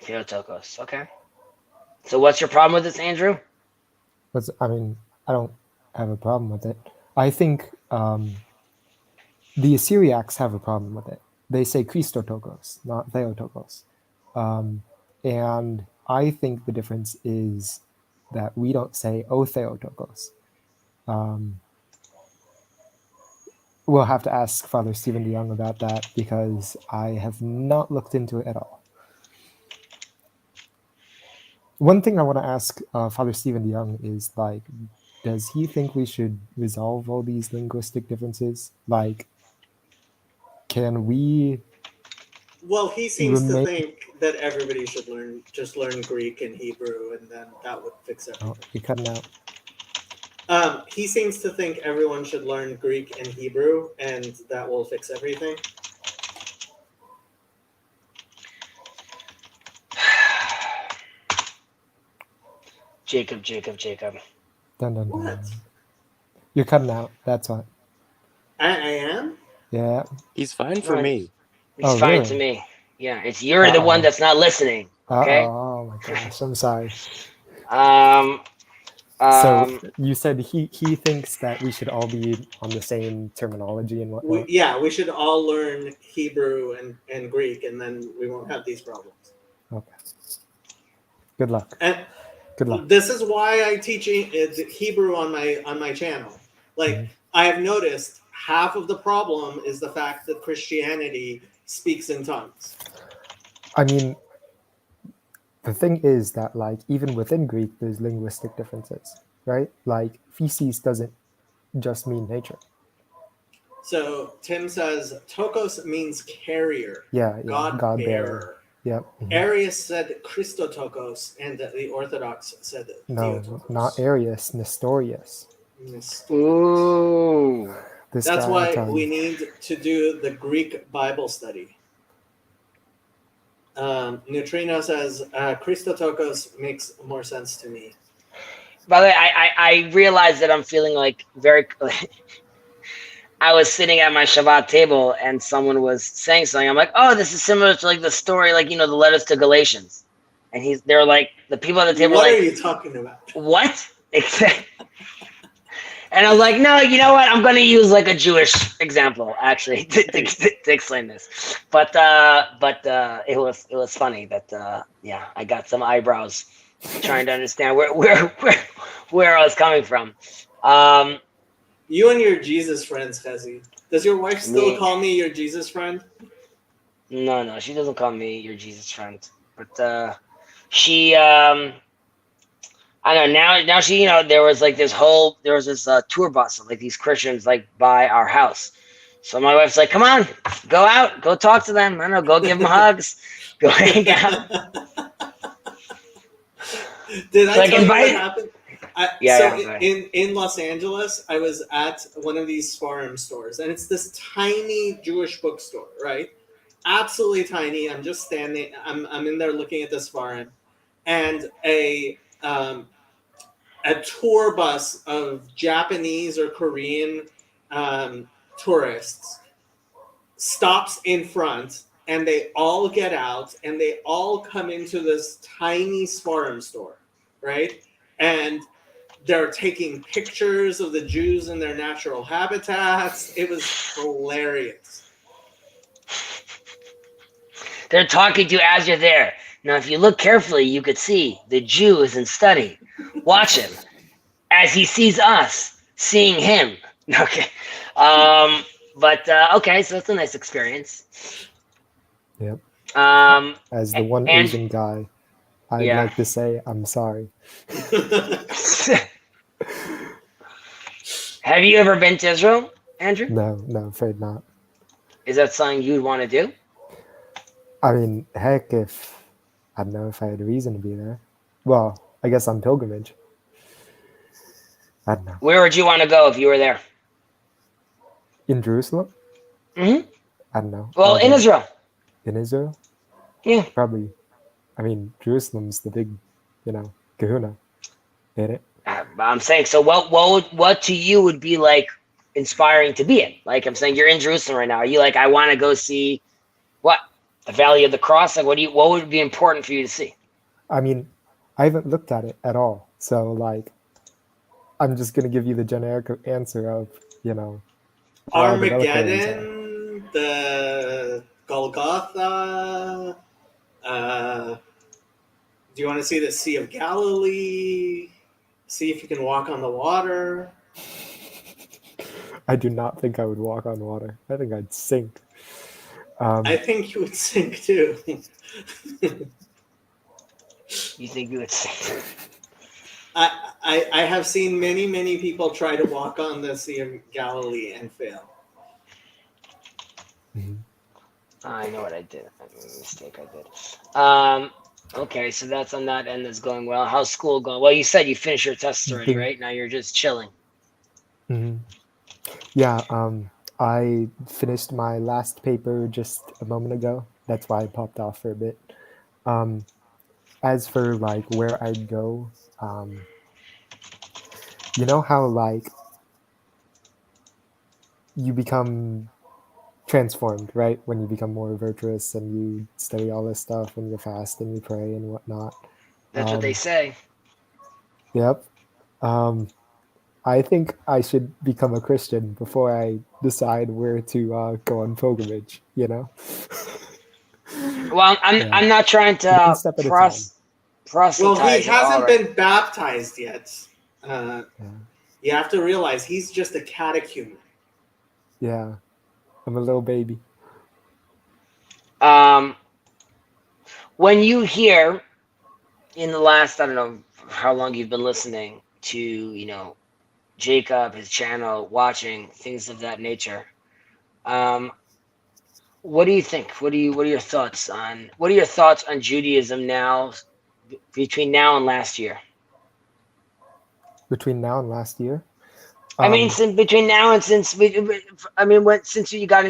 Theotokos. Okay. So, what's your problem with this, Andrew? I don't have a problem with it. I think the Assyriacs have a problem with it. They say Christotokos, not Theotokos. And I think the difference is that we don't say O Theotokos. We'll have to ask Father Stephen DeYoung about that because I have not looked into it at all. One thing I want to ask Father Stephen DeYoung is, like, does he think we should resolve all these linguistic differences? Like, can we? Well, he seems to Remain- think that everybody should just learn Greek and Hebrew, and then that would fix Oh, everything. you're cutting out. He seems to think everyone should learn Greek and Hebrew, and that will fix everything. Jacob. Dun, dun, dun. What? You're cutting out. That's what. I am? Yeah. He's fine for Right. me. It's Oh, fine really? to me. Yeah, it's you're the one Uh-oh. that's not listening. Okay. Oh my gosh. I'm sorry. So you said he thinks that we should all be on the same terminology and whatnot. We should all learn Hebrew and Greek, and then we won't have these problems. Okay. Good luck. And Good luck. this is why I teach Hebrew on my channel. Like, Mhm. I have noticed half of the problem is the fact that Christianity speaks in tongues. I mean, the thing is that, like, even within Greek, there's linguistic differences, right? Like, feces doesn't just mean nature. So Tim says Tokos means carrier, Yeah, God God bearer. bearer. Yep. Mhm. Arius said Christotokos, and the Orthodox said No, Theotokos. not Arius, Nestorius. Ooh. This That's guy, why I tell we you. need to do the Greek Bible study. Neutrino says Christotokos makes more sense to me. By the way, I realized that I'm feeling like very. I was sitting at my Shabbat table and someone was saying something. I'm like, oh, this is similar to like the story, like, you know, the letters to Galatians. And they're like, the people at the table What are are like, you talking about? what? And I was like, no, you know what? I'm going to use like a Jewish example actually to explain this. But it was funny that yeah, I got some eyebrows trying to understand where I was coming from. You and your Jesus friends, Chezi. Does your wife still Me. call me your Jesus friend? No, she doesn't call me your Jesus friend. But she I don't know, now she, you know, there was this tour bus of like these Christians like by our house. So my wife's like, come on, go out, go talk to them. I don't know, go give them hugs, go hang out. Did I Like, tell you what invite- happened? Yeah, So yeah, go ahead. in Los Angeles, I was at one of these Sfarim stores, and it's this tiny Jewish bookstore, right? Absolutely tiny. I'm just standing. I'm in there looking at this Sfarim, and a tour bus of Japanese or Korean tourists stops in front, and they all get out and they all come into this tiny Sfarim store, right? And they're taking pictures of the Jews in their natural habitats. It was hilarious. They're talking to you as you're there. Now, if you look carefully, you could see the Jew is in study. Watch him as he sees us seeing him. Okay. Okay, so that's a nice experience. Yep. As the one Asian guy, I'd Yeah. like to say I'm sorry. Have you ever been to Israel, Andrew? No, afraid not. Is that something you'd want to do? I mean, heck, I don't know if I had a reason to be there. Well, I guess on pilgrimage. I don't know. Where would you want to go if you were there? In Jerusalem? Mm-hmm. I don't know. Well, in Israel. In Israel? Yeah. Probably. I mean, Jerusalem's the big, kahuna. Ain't it? I'm saying, so what to you would be like inspiring to be in? Like, I'm saying, you're in Jerusalem right now. Are you like, I want to go see what? The Valley of the Cross? Like, what would be important for you to see? I mean, I haven't looked at it at all. So, like, I'm just going to give you the generic answer of, where all the reliquaries are. Armageddon, the Golgotha. Do you want to see the Sea of Galilee? See if you can walk on the water. I do not think I would walk on water. I think I'd sink. I think you would sink too. You think you would sink? I have seen many people try to walk on the Sea of Galilee and fail. Mm-hmm. I know what I did. I made a mistake I did. Okay, so that's on that end that's going well. How's school going? Well, you said you finished your tests already, right? Now you're just chilling. Mm-hmm. Yeah, I finished my last paper just a moment ago. That's why I popped off for a bit. As for like where I'd go, you know how like you become transformed, right? When you become more virtuous and you study all this stuff and you fast and you pray and whatnot. That's what they say. Yep. I think I should become a Christian before I decide where to go on pilgrimage. Well, I'm not trying to proselytize. Well, he hasn't been baptized yet. You have to realize he's just a catechumen. Yeah, I'm a little baby. When you hear in the last, I don't know how long you've been listening to, Jacob, his channel, watching things of that nature. What do you think? What are your thoughts on Judaism now, between now and last year? Between now and last year? I mean, between now and since you got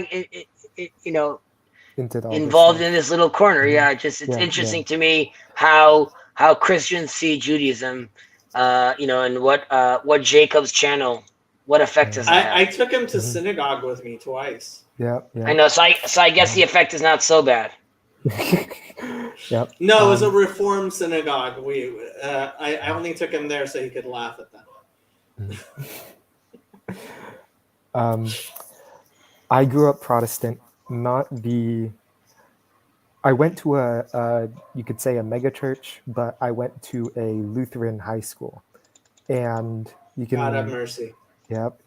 involved in this little corner, it's interesting to me how Christians see Judaism, and what Jacob's channel, what effect has that? I took him to synagogue with me twice. Yeah. I know, so I guess the effect is not so bad. Yep. No, it was a Reformed synagogue. I only took him there so he could laugh at them. I grew up Protestant, I went to you could say a mega church, but I went to a Lutheran high school, and you can. God have mercy. Yep.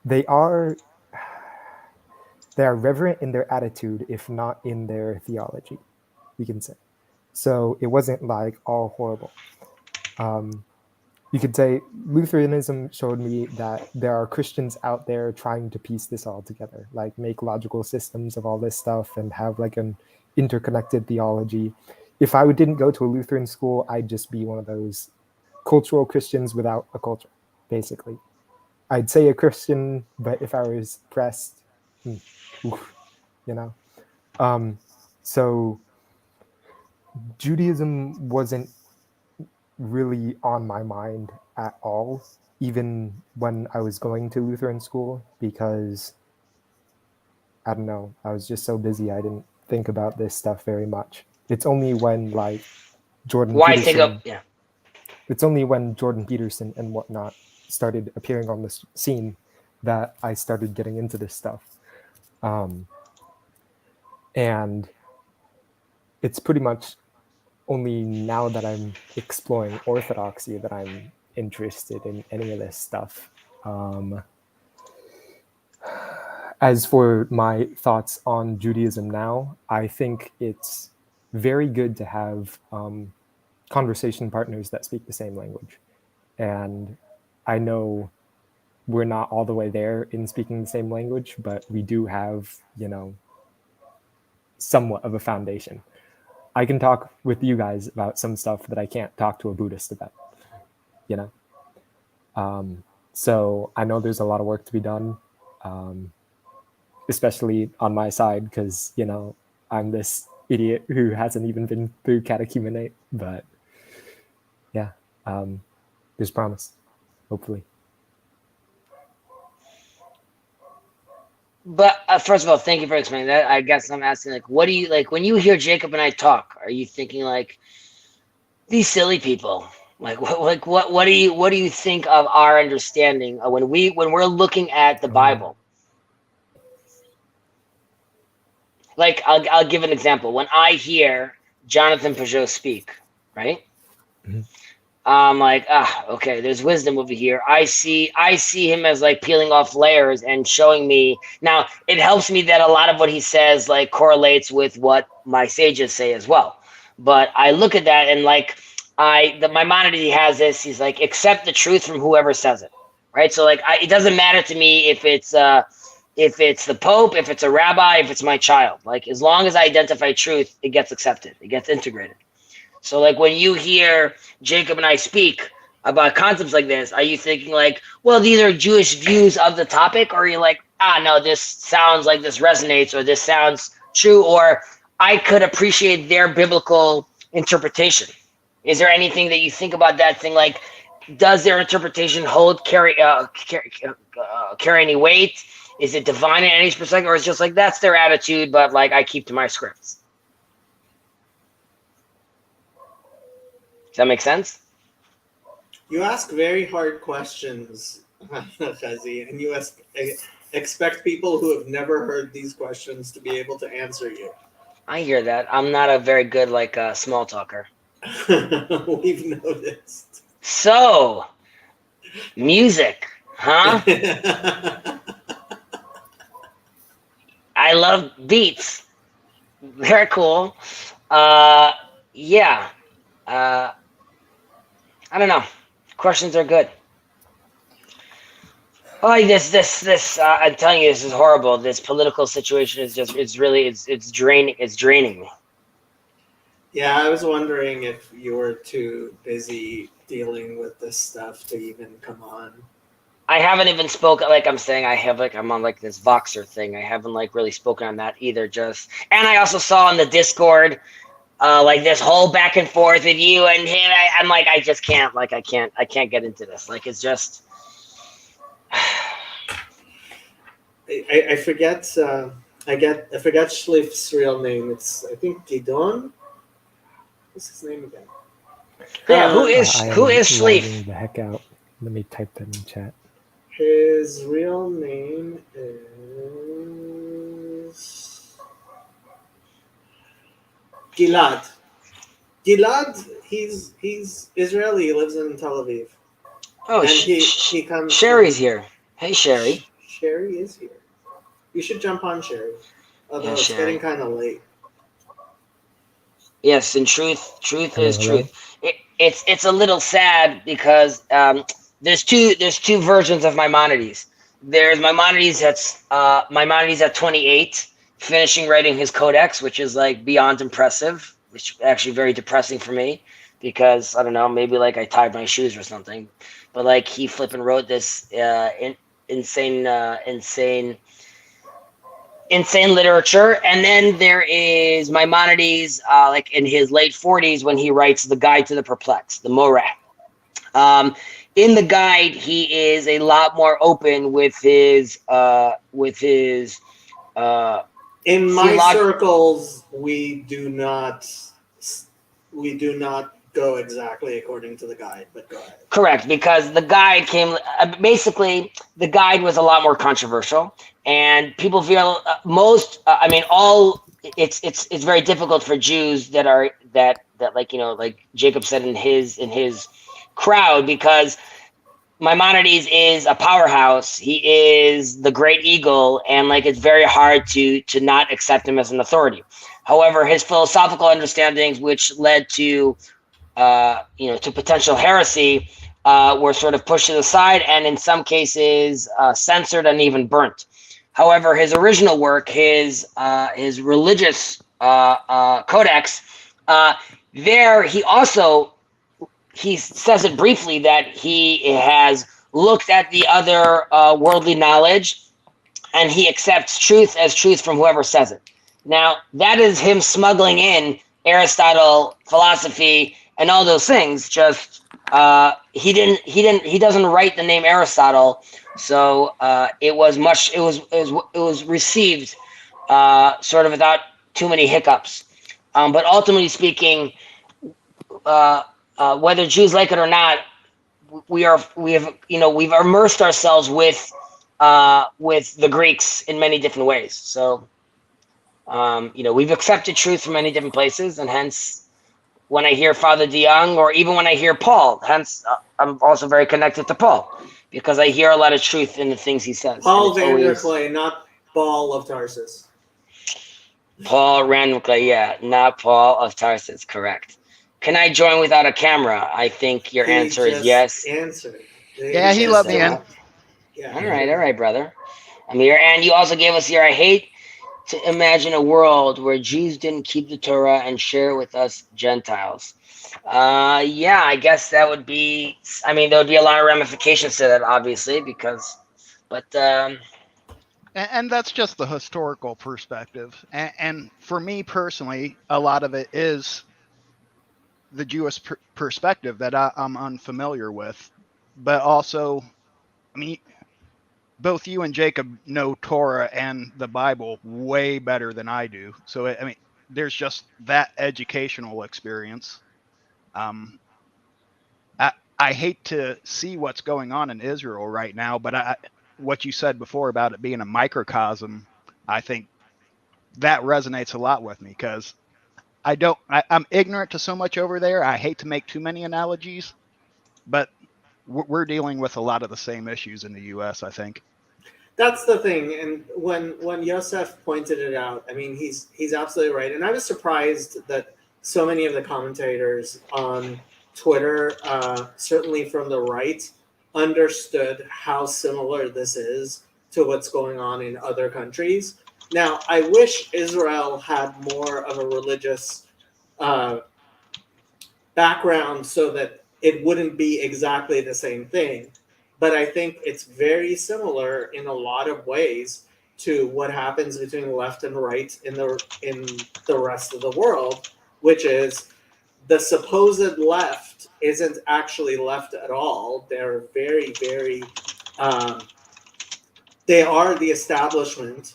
They are reverent in their attitude, if not in their theology, you can say. So it wasn't like all horrible. You could say Lutheranism showed me that there are Christians out there trying to piece this all together, like make logical systems of all this stuff and have like an interconnected theology. if I didn't go to a Lutheran school, I'd just be one of those cultural Christians without a culture, basically. I'd say a Christian, but if I was pressed, oof, you know. So Judaism wasn't really on my mind at all, even when I was going to Lutheran school, because I don't know, I was just so busy I didn't think about this stuff very much. It's only when like Jordan Peterson, it's only when Jordan Peterson and whatnot started appearing on the scene that I started getting into this stuff. And it's pretty much only now that I'm exploring Orthodoxy that I'm interested in any of this stuff. As for my thoughts on Judaism now, I think it's very good to have conversation partners that speak the same language. And I know we're not all the way there in speaking the same language, but we do have, you know, somewhat of a foundation. I can talk with you guys about some stuff that I can't talk to a Buddhist about, you know? So I know there's a lot of work to be done, especially on my side, because, you know, I'm this idiot who hasn't even been through catechumenate, but yeah, there's promise, hopefully. But first of all, thank you for explaining that. I guess I'm asking, like, what do you like when you hear Jacob and I talk? Are you thinking like these silly people? Like what do you think of our understanding when we're looking at the Bible? Like I'll give an example. When I hear Jonathan Pageau speak, right? Mm-hmm. I'm like, okay, there's wisdom over here. I see him as like peeling off layers and showing me. Now, it helps me that a lot of what he says like correlates with what my sages say as well. But I look at that and like Maimonides has this. He's like, accept the truth from whoever says it, right? So like, it doesn't matter to me if it's the Pope, if it's a rabbi, if it's my child. Like, as long as I identify truth, it gets accepted. It gets integrated. So like when you hear Jacob and I speak about concepts like this, are you thinking like, well, these are Jewish views of the topic? Or are you like, no, this sounds like this resonates, or this sounds true, or I could appreciate their biblical interpretation? Is there anything that you think about that thing? Like, does their interpretation carry any weight? Is it divine in any perspective, or is it just like, that's their attitude, but like I keep to my scripts? Does that make sense? You ask very hard questions, Chazi, and you expect people who have never heard these questions to be able to answer you. I hear that. I'm not a very good like small talker. We've noticed. So, music, huh? I love beats. Very cool. Yeah. I don't know. Questions are good. Oh, I'm telling you, this is horrible. This political situation is just, it's draining me. Yeah, I was wondering if you were too busy dealing with this stuff to even come on. I haven't even spoken, like I'm saying, I'm on like this Voxer thing. I haven't like really spoken on that either. And I also saw on the Discord, like this whole back and forth with you and him. I'm like, I just can't, like, I can't get into this. Like, it's just. I forget. I forget Schliff's real name. It's, I think, Gidon. What's his name again? Yeah, who is Schliff? The heck out. Let me type that in chat. His real name is Gilad. Gilad, he's Israeli. He lives in Tel Aviv. Oh, and he comes. Sherry's here. Hey, Sherry. Sherry is here. You should jump on, Sherry. Although it's Sherry. getting kind of late. Yes, and truth is truth. It's a little sad because there's two versions of Maimonides. There's Maimonides at 28, finishing writing his Codex, which is like beyond impressive. It's actually very depressing for me because I don't know, maybe like I tied my shoes or something. But like he flipping wrote this insane literature. And then there is Maimonides, like in his late 40s when he writes The Guide to the Perplexed, the Moreh. In the guide, he is a lot more open with his In my theolog- circles, we do not go exactly according to the guide, but go ahead. Correct, because the guide came basically the guide was a lot more controversial, and people feel it's very difficult for Jews that like like Jacob said in his crowd, because Maimonides is a powerhouse. He is the great eagle, and like it's very hard to not accept him as an authority. However, his philosophical understandings, which led to to potential heresy, were sort of pushed to the side, and in some cases censored and even burnt. However, his original work, his religious codex, there he says it briefly that he has looked at the other worldly knowledge, and he accepts truth as truth from whoever says it. Now, that is him smuggling in Aristotle, philosophy, and all those things. Just he doesn't write the name Aristotle, so it was received sort of without too many hiccups. But ultimately speaking, whether Jews like it or not, we've immersed ourselves with the Greeks in many different ways. So we've accepted truth from many different places, and hence when I hear Father DeYoung, or even when I hear Paul, hence I'm also very connected to Paul, because I hear a lot of truth in the things he says. Paul Van der Clay, not Paul of Tarsus. Paul Randall Clay, yeah, not Paul of Tarsus, correct. Can I join without a camera? I think your answer is yes. Yeah, he let me in. Yeah. All right, brother. I'm here, and you also gave us here. I hate to imagine a world where Jews didn't keep the Torah and share it with us Gentiles. Yeah, I guess that would be. I mean, there would be a lot of ramifications to that, obviously, but. And that's just the historical perspective. And for me personally, a lot of it is the Jewish perspective that I'm unfamiliar with. But also, I mean, both you and Jacob know Torah and the Bible way better than I do. So, I mean, there's just that educational experience. I hate to see what's going on in Israel right now, but what you said before about it being a microcosm, I think that resonates a lot with me, because I'm ignorant to so much over there. I hate to make too many analogies, but we're dealing with a lot of the same issues in the U.S., I think. That's the thing. And when Yosef pointed it out, I mean, he's absolutely right. And I was surprised that so many of the commentators on Twitter, certainly from the right, understood how similar this is to what's going on in other countries. Now, I wish Israel had more of a religious background so that it wouldn't be exactly the same thing. But I think it's very similar in a lot of ways to what happens between left and right in the rest of the world, which is the supposed left isn't actually left at all. They're very, very, they are the establishment,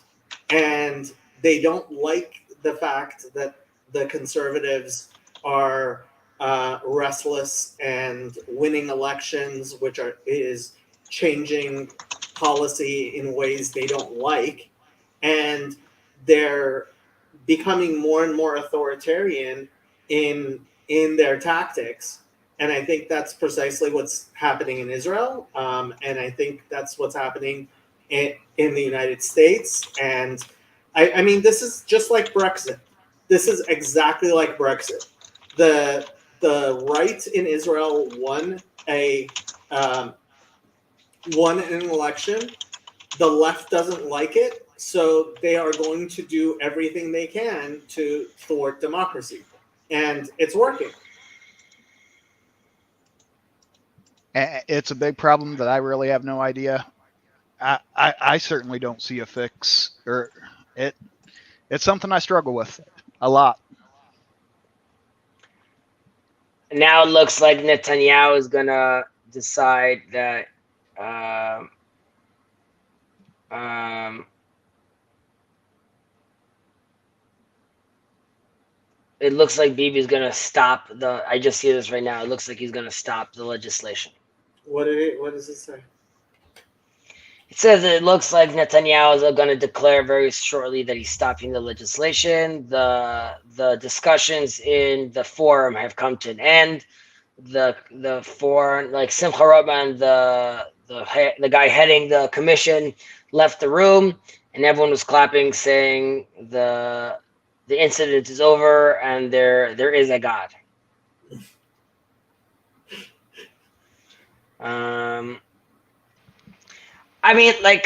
and they don't like the fact that the conservatives are restless and winning elections, which is changing policy in ways they don't like, and they're becoming more and more authoritarian in their tactics. And I think that's precisely what's happening in Israel, and I think that's what's happening in the United States. And I mean, this is just like Brexit. This is exactly like Brexit. The right in Israel won an election. The left doesn't like it, so they are going to do everything they can to thwart democracy. and it's working. It's a big problem that I really have no idea. I certainly don't see a fix, or it's something I struggle with a lot. Now it looks like Netanyahu is gonna decide that it looks like Bibi's gonna stop the. I just see this right now. It looks like he's gonna stop the legislation. What does it say? It says that it looks like Netanyahu is going to declare very shortly that he's stopping the legislation. The discussions in the forum have come to an end. The forum, like Simcha Rotman, the guy heading the commission, left the room, and everyone was clapping, saying the incident is over and there is a God. I mean, like,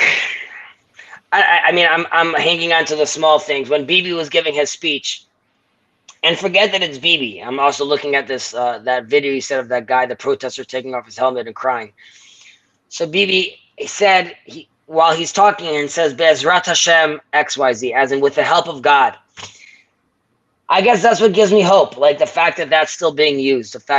I mean, I'm hanging on to the small things. When Bibi was giving his speech, and forget that it's Bibi. I'm also looking at this that video he said of that guy, the protester, taking off his helmet and crying. So Bibi said, while he's talking and says, Be'ezrat Hashem XYZ, as in with the help of God. I guess that's what gives me hope. Like the fact that that's still being used, as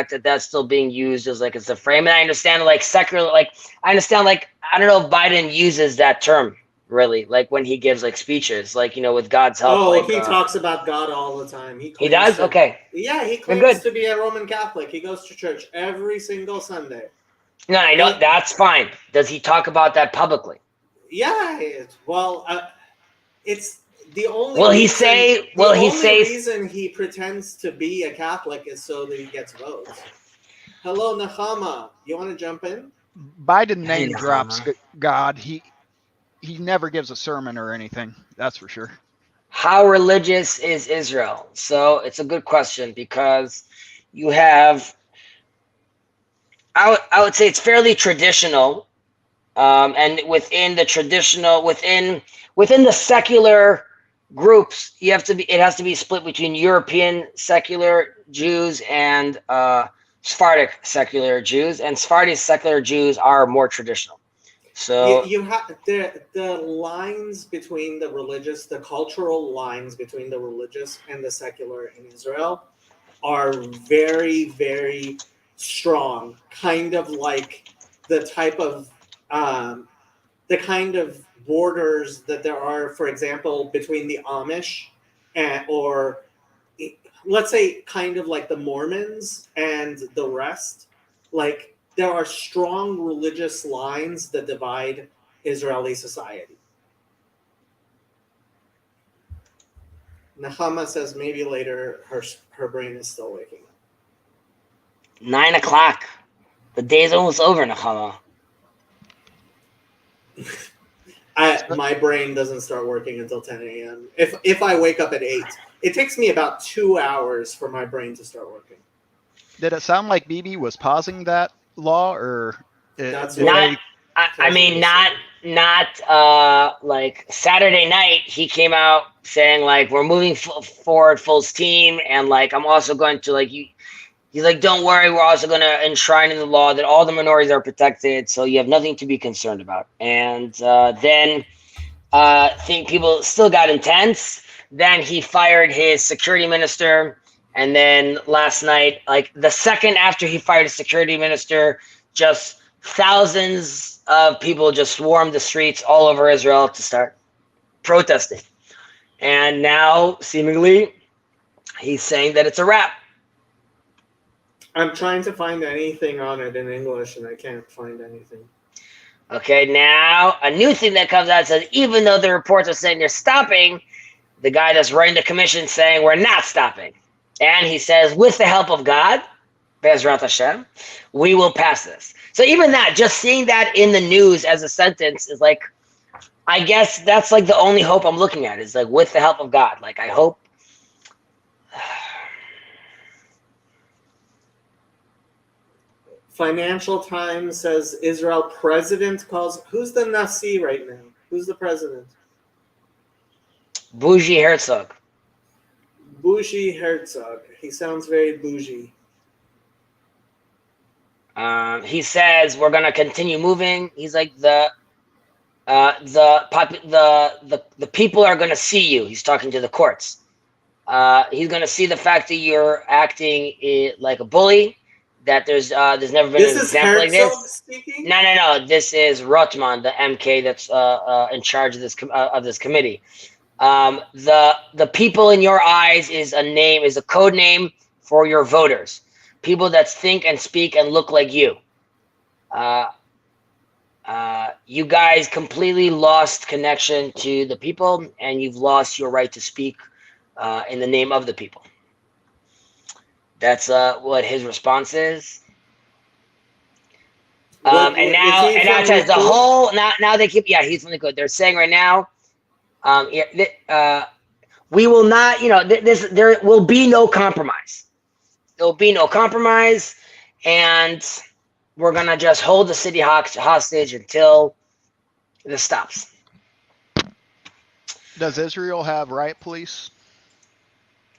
like it's a frame. And I understand like secular, like I understand like I don't know if Biden uses that term really, like when he gives like speeches, like with God's help. Oh, like, he talks about God all the time. He does? Okay. Yeah, he claims to be a Roman Catholic. He goes to church every single Sunday. No, I know that's fine. Does he talk about that publicly? Yeah, well, it's the only. Will he say? Reason he pretends to be a Catholic is so that he gets votes. Hello, Nechama. You want to jump in? Biden name drops God. He never gives a sermon or anything. That's for sure. How religious is Israel? So it's a good question because you have. I would say it's fairly traditional, and within the traditional, within the secular groups, it has to be split between European secular Jews and Sephardic secular Jews, and Sephardic secular Jews are more traditional. So you have the lines between the religious, the cultural lines between the religious and the secular in Israel are very, very strong. Kind of like the type of the kind of borders that there are, for example, between the Amish or let's say kind of like the Mormons and the rest. Like there are strong religious lines that divide Israeli society. Nechama says maybe later her brain is still waking up. 9 o'clock. The day's almost over, Nechama. My brain doesn't start working until 10 a.m. If I wake up at 8, it takes me about 2 hours for my brain to start working. Did it sound like Bibi was pausing that law, or That's not? I mean, not like Saturday night. He came out saying like we're moving forward full steam, and like I'm also going to like you. He's like, don't worry, we're also going to enshrine in the law that all the minorities are protected, so you have nothing to be concerned about. And then I think people still got intense. Then he fired his security minister. And then last night, like the second after he fired his security minister, just thousands of people just swarmed the streets all over Israel to start protesting. And now, seemingly, he's saying that it's a wrap. I'm trying to find anything on it in English, and I can't find anything. Okay, now a new thing that comes out says even though the reports are saying they're stopping, the guy that's running the commission saying we're not stopping. And he says, with the help of God, Be'ezrat Hashem, we will pass this. So even that, just seeing that in the news as a sentence is like, I guess that's like the only hope I'm looking at is like with the help of God. Like I hope. Financial Times says Israel president calls. Who's the Nasi right now? Who's the president? Bougie Herzog. Bougie Herzog. He sounds very bougie. He says we're gonna continue moving. He's like the people are gonna see you. He's talking to the courts. He's gonna see the fact that you're acting like a bully. That there's never been an example like this. Speaking? No. This is Rotman, the MK that's in charge of this committee. The people in your eyes is a code name for your voters. People that think and speak and look like you. You guys completely lost connection to the people, and you've lost your right to speak in the name of the people. That's what his response is. And now it says the whole now they keep he's from the code. They're saying right now, we will not, there will be no compromise. There will be no compromise, and we're gonna just hold the city hostage until this stops. Does Israel have riot police?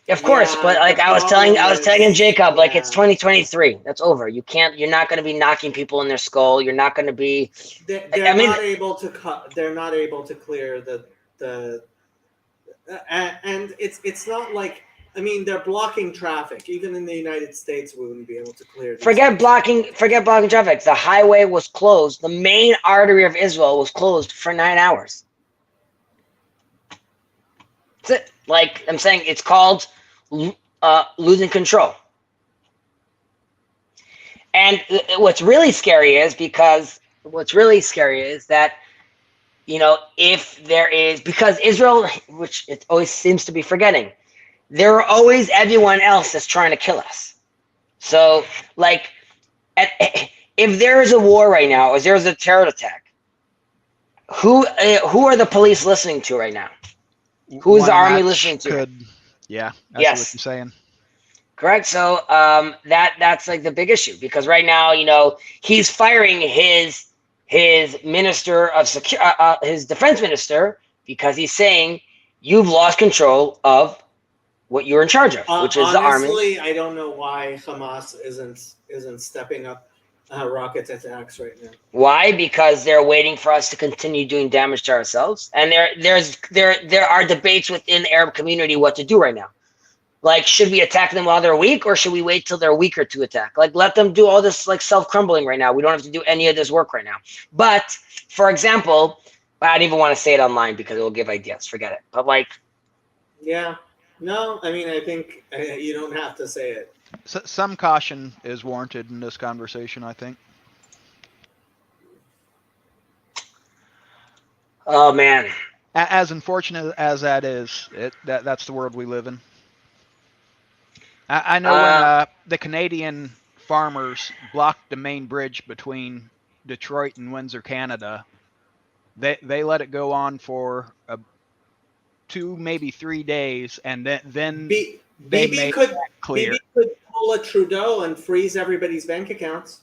Of course, but like I was telling Jacob, like it's 2023. That's over. You're not going to be knocking people in their skull. You're not going to be. They're not able to cut. They're not able to clear the. And it's not like, I mean, they're blocking traffic. Even in the United States, we wouldn't be able to clear. Forget blocking traffic. The highway was closed. The main artery of Israel was closed for 9 hours. That's it. Like I'm saying, it's called losing control. And what's really scary is that, if there is, because Israel, which it always seems to be forgetting, there are always everyone else that's trying to kill us. So, like, if there is a war right now, or there's a terror attack, who are the police listening to right now? Who is the army listening to? That's what you're saying. Correct. So that's like the big issue, because right now, he's firing his minister of his defense minister, because he's saying you've lost control of what you're in charge of, which is the army. Honestly, I don't know why Hamas isn't stepping up rocket attacks right now. Why? Because they're waiting for us to continue doing damage to ourselves, and there are debates within the Arab community what to do right now. Like, should we attack them while they're weak, or should we wait till they're weaker to attack? Like, let them do all this like self-crumbling right now. We don't have to do any of this work right now. But for example, I don't even want to say it online because it will give ideas. Forget it. But like, yeah, no, I mean, I think you don't have to say it. Some caution is warranted in this conversation, I think. Oh man! As unfortunate as that is, that's the world we live in. I know when the Canadian farmers blocked the main bridge between Detroit and Windsor, Canada, they let it go on for 2, maybe 3 days, and then they made it clear. Bibi could pull a Trudeau and freeze everybody's bank accounts.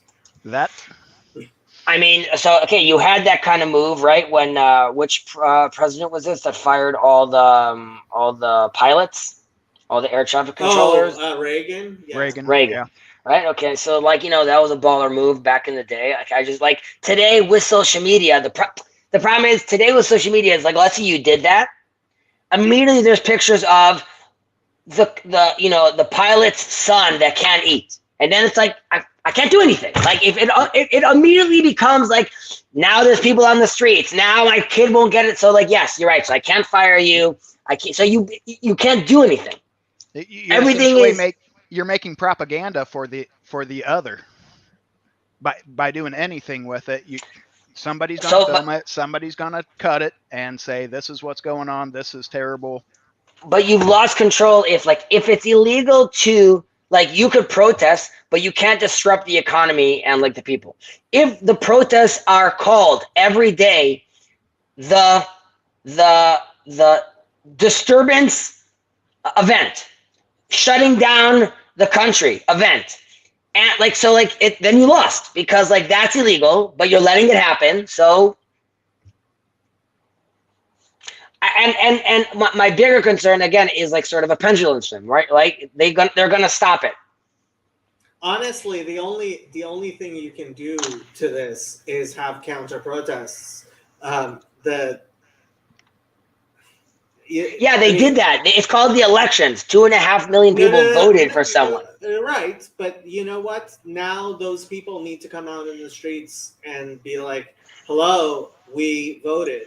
I mean, so okay, you had that kind of move, right? When which president was this that fired all the pilots, all the air traffic controllers? Reagan. Yes. Reagan. Yeah. Right. Okay. So that was a baller move back in the day. Like, I just today with social media, the problem is today with social media is like, let's say you did that. Immediately there's pictures of the pilot's son that can't eat, and then it's like I can't do anything. Like, if it immediately becomes like, now there's people on the streets, now my kid won't get it, so like, yes, you're right, so I can't fire you, I can't, so you can't do anything. Everything is you're making propaganda for the other by doing anything with it. Somebody's gonna film it, somebody's gonna cut it and say, this is what's going on, this is terrible. But you've lost control. If it's illegal to, like, you could protest, but you can't disrupt the economy and like the people. If the protests are called every day, the disturbance event, shutting down the country event, and then you lost, because like that's illegal, but you're letting it happen. So And my bigger concern again is like sort of a pendulum swing, right? Like they're gonna stop it. Honestly, the only thing you can do to this is have counter protests. Yeah, they did that. It's called the elections. 2.5 million people voted for someone. Right, but you know what? Now those people need to come out in the streets and be like, "Hello, we voted,"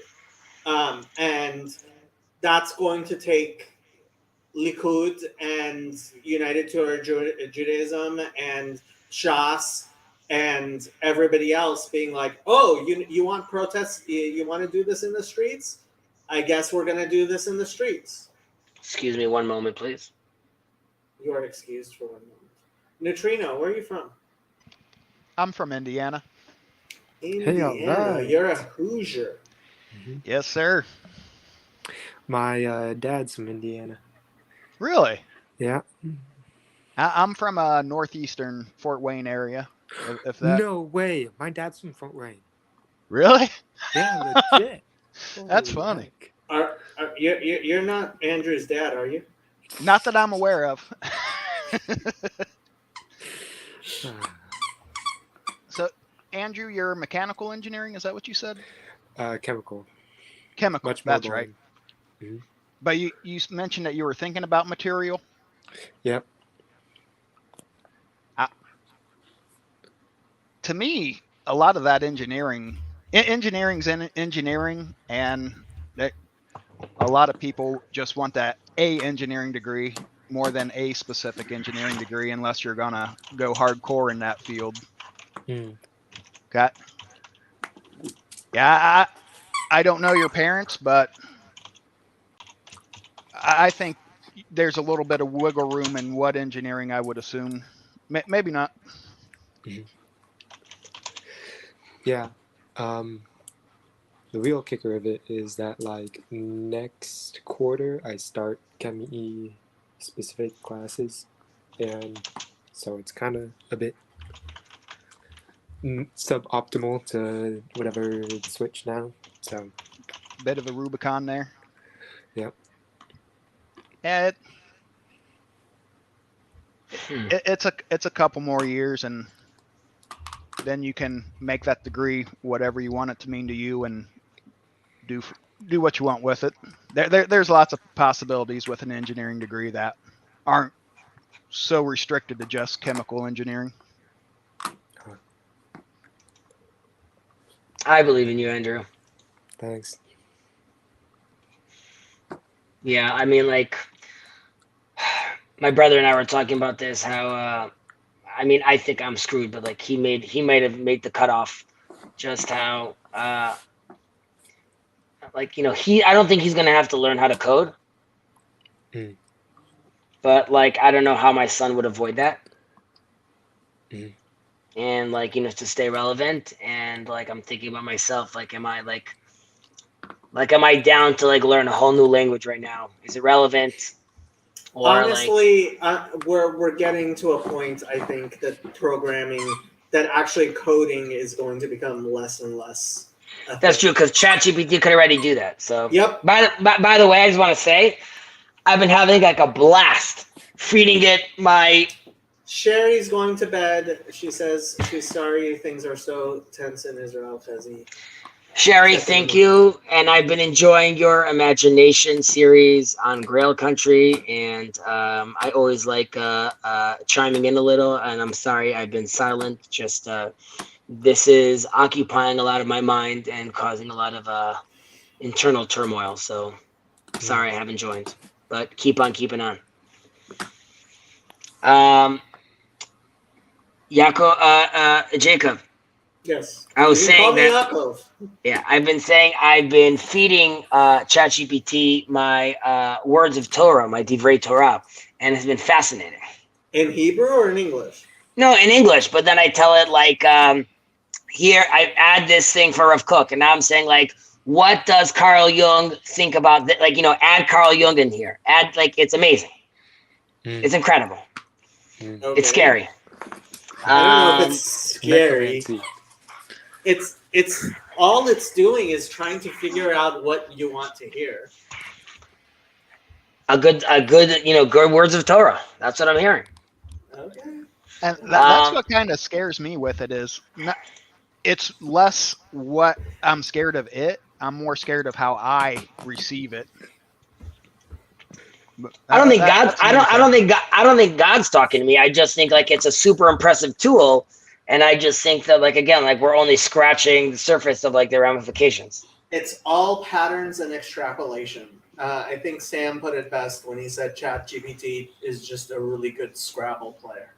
and that's going to take Likud and United Torah Judaism and Shas and everybody else being like, "Oh, you want protests? You want to do this in the streets? I guess we're going to do this in the streets." Excuse me one moment, please. You are excused for 1 moment. Neutrino, where are you from? I'm from Indiana. Indiana. alright. You're a Hoosier. Yes, sir. My dad's from Indiana. Really? Yeah. I'm from northeastern Fort Wayne area. If that No way. My dad's from Fort Wayne. really? Yeah, legit. That's Holy funny. heck. You're not Andrew's dad, are you? Not that I'm aware of. So, Andrew, you're mechanical engineering. Is that what you said? Chemical. Chemical. Much more That's right. boring. But you mentioned that you were thinking about material. Yep. To me, a lot of that engineering's engineering, and that a lot of people just want that a engineering degree more than a specific engineering degree, unless you're gonna go hardcore in that field. Okay. Yeah, I don't know your parents, but I think there's a little bit of wiggle room in what engineering I would assume. Maybe not. Yeah. The real kicker of it is that like next quarter I start Chem E specific classes, and so it's kind of a bit suboptimal to whatever switch now. So Bit of a Rubicon there. Yep. Yeah, it's a couple more years, and then you can make that degree whatever you want it to mean to you, and do what you want with it. There's lots of possibilities with an engineering degree that aren't so restricted to just chemical engineering. I believe in you, Andrew. Thanks. Yeah, I mean, like, my brother and I were talking about this. How, I mean, I think I'm screwed, but like he might have made the cutoff. Just how, like, you know, I don't think he's gonna have to learn how to code. But like, I don't know how my son would avoid that. And like, you know, to stay relevant, and like, I'm thinking about myself, like, am I down to like learn a whole new language right now? Is it relevant? Or honestly, we're getting to a point, I think, that that actually coding is going to become less and less. That's true, because ChatGPT could already do that. So yep. By the way, I just want to say, I've been having like a blast feeding it my. Sherry's going to bed. She says she's sorry things are so tense in Israel, Fezzi. Sherry, thank you. And I've been enjoying your Imagination series on Grail Country. And I always like chiming in a little. And I'm sorry I've been silent. Just this is occupying a lot of my mind and causing a lot of internal turmoil. So sorry I haven't joined. But keep on keeping on. Jacob. Yes. I was saying that. Yaakov. Yeah, I've been saying I've been feeding ChatGPT my words of Torah, my Divrei Torah, and it's been fascinating. In Hebrew or in English? No, in English, but then I tell it like, here I add this thing for Rav Kook, and now I'm saying like, what does Carl Jung think about that? Like, you know, add Carl Jung in here. Add, like, it's amazing. It's incredible. Okay. It's scary. I don't know if it's scary. It's all it's doing is trying to figure out what you want to hear. A good, good words of Torah. That's what I'm hearing. Okay. And that's what kind of scares me with it is it's less what I'm scared of it. I'm more scared of how I receive it. But I don't think that's me. I don't think God's talking to me. I just think like it's a super impressive tool, and I just think that like again like we're only scratching the surface of like the ramifications. It's all patterns and extrapolation. I think Sam put it best when he said ChatGPT is just a really good Scrabble player,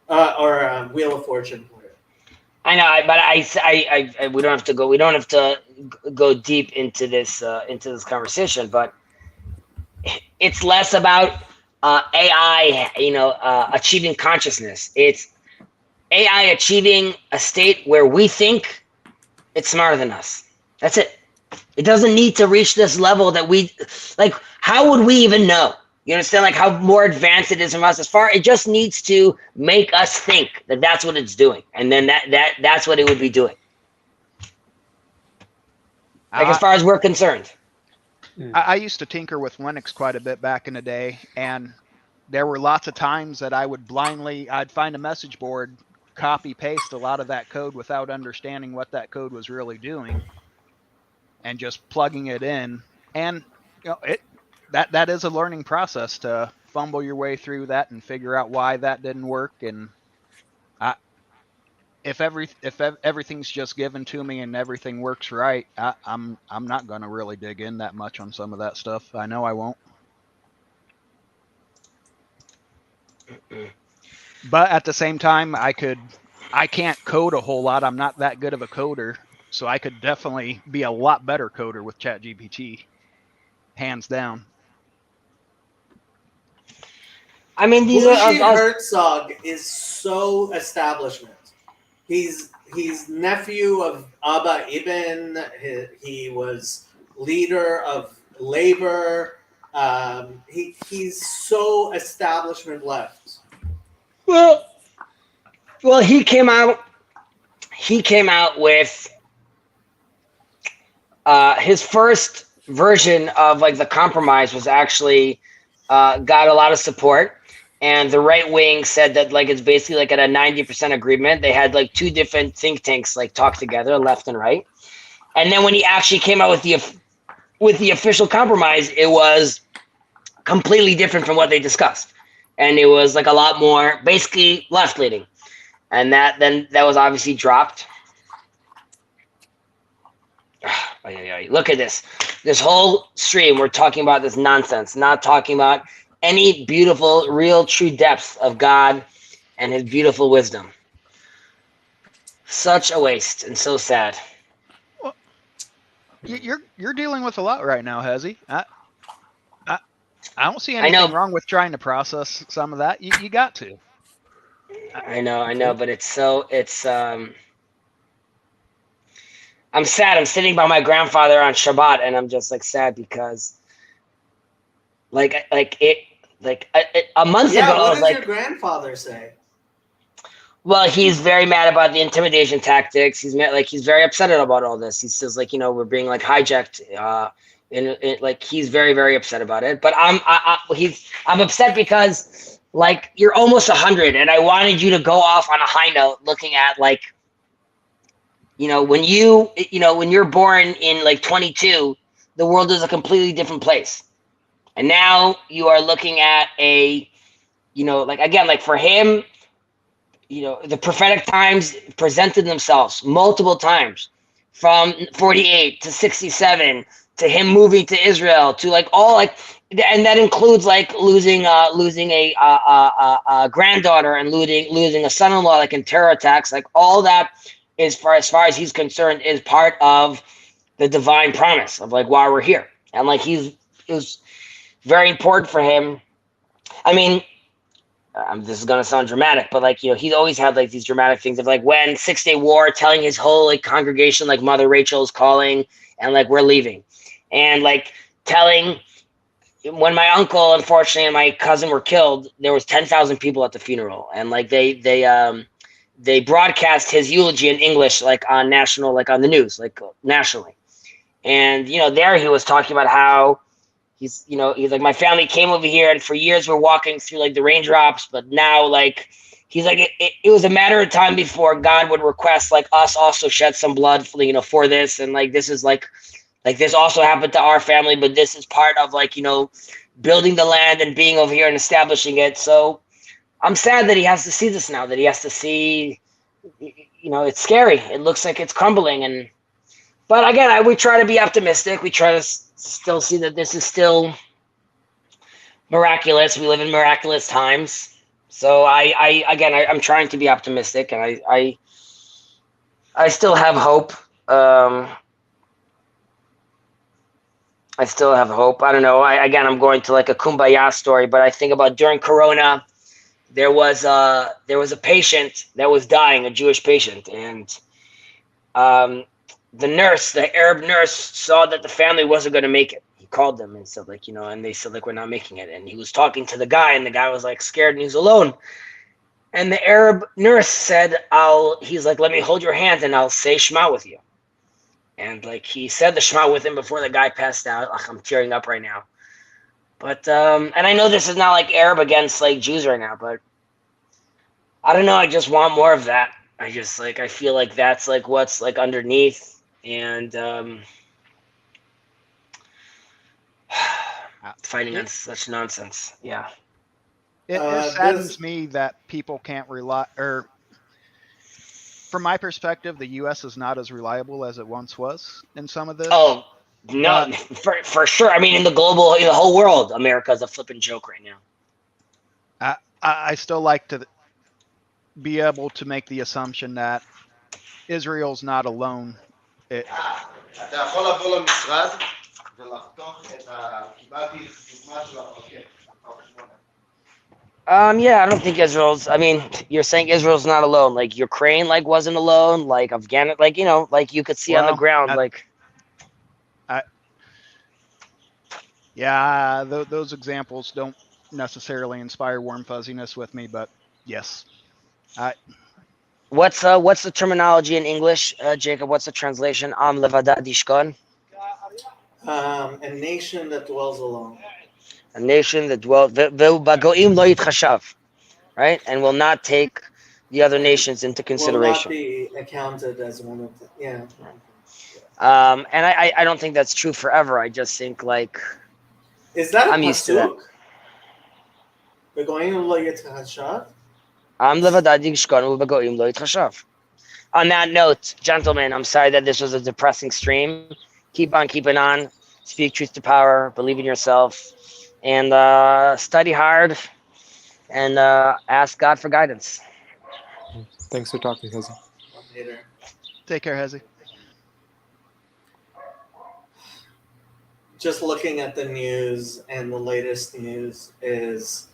or Wheel of Fortune player. I know, but I we don't have to go. We don't have to go deep into this conversation, but it's less about AI, achieving consciousness. It's AI achieving a state where we think it's smarter than us. That's it. It doesn't need to reach this level that we like. How would we even know? You understand, like how more advanced it is from us. It just needs to make us think that that's what it's doing, and then that's what it would be doing. Like as far as we're concerned. I used to tinker with Linux quite a bit back in the day, and there were lots of times that I'd find a message board, copy paste a lot of that code without understanding what that code was really doing, and just plugging it in. And that is a learning process to fumble your way through that and figure out why that didn't work. And if everything's just given to me and everything works right, I'm not gonna really dig in that much on some of that stuff. I know I won't. But at the same time, I can't code a whole lot. I'm not that good of a coder, so I could definitely be a lot better coder with ChatGPT, hands down. I mean, these Bougie are Herzog is so establishment. He's nephew of Abba Ibn. He was leader of labor. He's so establishment left. well, he came out with his first version of like the compromise was actually got a lot of support. And the right wing said that like it's basically like at a 90% agreement. They had like two different think tanks like talk together, left and right. And then when he actually came out with the official compromise, it was completely different from what they discussed, and it was like a lot more basically left leaning. And that was obviously dropped. Look at this whole stream. We're talking about this nonsense, not talking about any beautiful, real, true depth of God and his beautiful wisdom. Such a waste and so sad. Well, you're dealing with a lot right now, Hezzy. I don't see anything wrong with trying to process some of that. You got to. I know, but I'm sad. I'm sitting by my grandfather on Shabbat, and I'm just like sad because a month ago, I was what did your grandfather say? Well, he's very mad about the intimidation tactics. He's very upset about all this. He says we're being like hijacked. He's very, very upset about it. But I'm upset because like you're almost 100, and I wanted you to go off on a high note, looking at when you're born in like 22, the world is a completely different place. And now you are looking at for him, the prophetic times presented themselves multiple times from 48 to 67 to him moving to Israel to and that includes losing a granddaughter and losing a son-in-law in terror attacks. All that is as far as he's concerned is part of the divine promise of why we're here. And it was very important for him. I mean, this is gonna sound dramatic, but he always had these dramatic things of when 6 Day War, telling his whole congregation Mother Rachel's calling and we're leaving, and telling when my uncle unfortunately and my cousin were killed, there was 10,000 people at the funeral, and they they broadcast his eulogy in English, like on national, like on the news, like nationally. And there he was talking about how he's like, my family came over here, and for years we're walking through like the raindrops, but now like he's like it was a matter of time before God would request like us also shed some blood for this, and like this is like this also happened to our family, but this is part of like building the land and being over here and establishing it. So I'm sad that he has to see this now, that he has to see, it's scary. It looks like it's crumbling. But again, we try to be optimistic. We try to still see that this is still miraculous. We live in miraculous times. So I'm trying to be optimistic, and I still have hope. I still have hope. I don't know. I'm going to like a kumbaya story, but I think about during Corona, there was a patient that was dying, a Jewish patient, and the Arab nurse saw that the family wasn't going to make it. He called them and said like, and they said like, we're not making it. And he was talking to the guy, and the guy was like scared, and he was alone. And the Arab nurse said, he's like, let me hold your hand and I'll say Shema with you. And like he said the Shema with him before the guy passed out. Ugh, I'm tearing up right now. But and I know this is not like Arab against like Jews right now, but I don't know. I just want more of that. I just like, I feel like that's like what's like underneath, and fighting on such nonsense. Yeah. It saddens me that people can't rely, or from my perspective, the U.S. is not as reliable as it once was in some of this. Oh, no, for sure. I mean, in the whole world, America's a flipping joke right now. I still like to be able to make the assumption that Israel's not alone. Yeah, I don't think I mean, you're saying Israel's not alone. Like Ukraine, like wasn't alone. Like Afghanistan, like like you could see on the ground, those examples don't necessarily inspire warm fuzziness with me, but yes. What's the terminology in English, Jacob? What's the translation? Am levadad yishkon. A nation that dwells alone. A nation that dwells, ve'ubagoim lo yitchashav, right? And will not take the other nations into consideration. Will not be accounted as one of them. Yeah. And I don't think that's true forever. I just think like, is that I'm used to that. Ve'goim lo yitchashav. Am levadad yishkon ve'ubagoim lo yitchashav. On that note, gentlemen, I'm sorry that this was a depressing stream. Keep on keeping on. Speak truth to power. Believe in yourself. And study hard. And ask God for guidance. Thanks for talking, Hezi. Later. Take care, Hezi. Just looking at the news, and the latest news is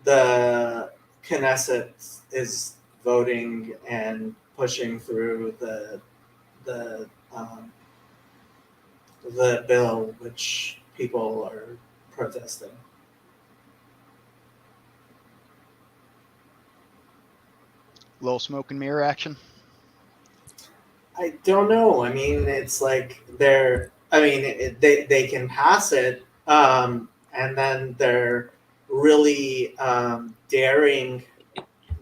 the Knesset is voting and pushing through the bill, which people are protesting. Little smoke and mirror action. I don't know. I mean, it's like they can pass it, and then they're really daring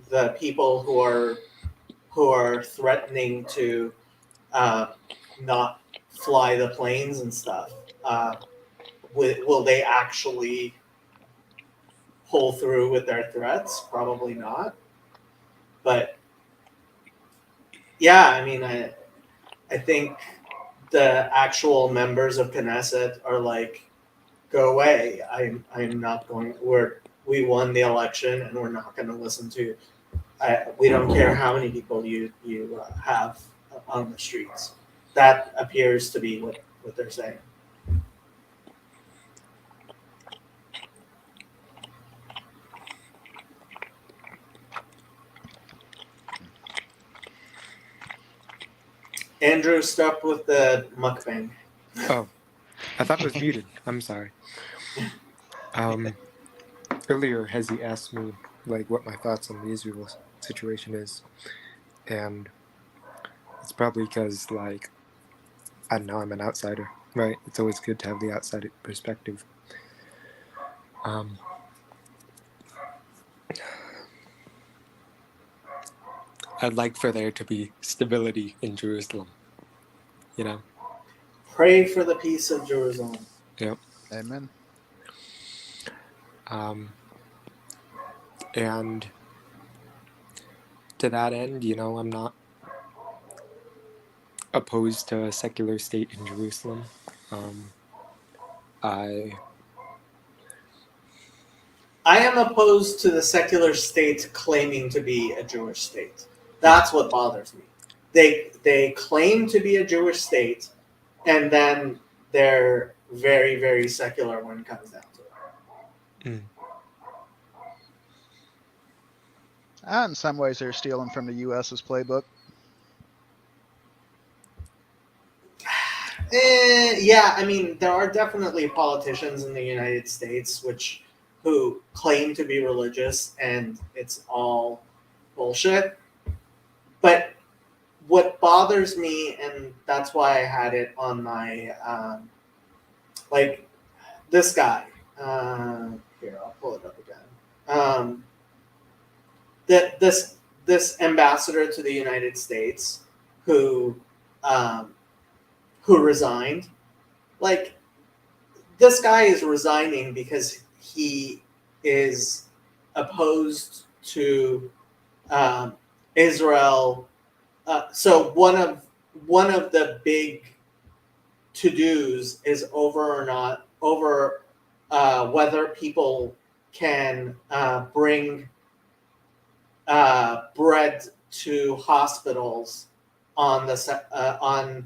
the people who are threatening to not fly the planes and stuff. Will they actually pull through with their threats? Probably not. But yeah, I mean, I think the actual members of Knesset are like, go away. I'm not going. We won the election, and we're not going to listen to. We don't care how many people you have on the streets. That appears to be what they're saying. Andrew, stop with the mukbang. Oh, I thought it was muted. I'm sorry. Earlier, Hezi asked me like what my thoughts on the Israel situation is, and it's probably because like I don't know, I'm an outsider, right? It's always good to have the outside perspective. I'd like for there to be stability in Jerusalem, you know? Pray for the peace of Jerusalem. Yep. Amen. And to that end, you know, I'm not opposed to a secular state in Jerusalem. I am opposed to the secular state claiming to be a Jewish state. That's what bothers me. They claim to be a Jewish state, and then they're very, very secular when it comes down to it. In some ways, they're stealing from the U.S.'s playbook. Yeah, I mean, there are definitely politicians in the United States who claim to be religious, and it's all bullshit. But what bothers me, and that's why I had it on my, like, this guy. Here, I'll pull it up again. This ambassador to the United States who resigned. Like, this guy is resigning because he is opposed to Israel. So one of the big to-dos is over whether people can bring bread to hospitals on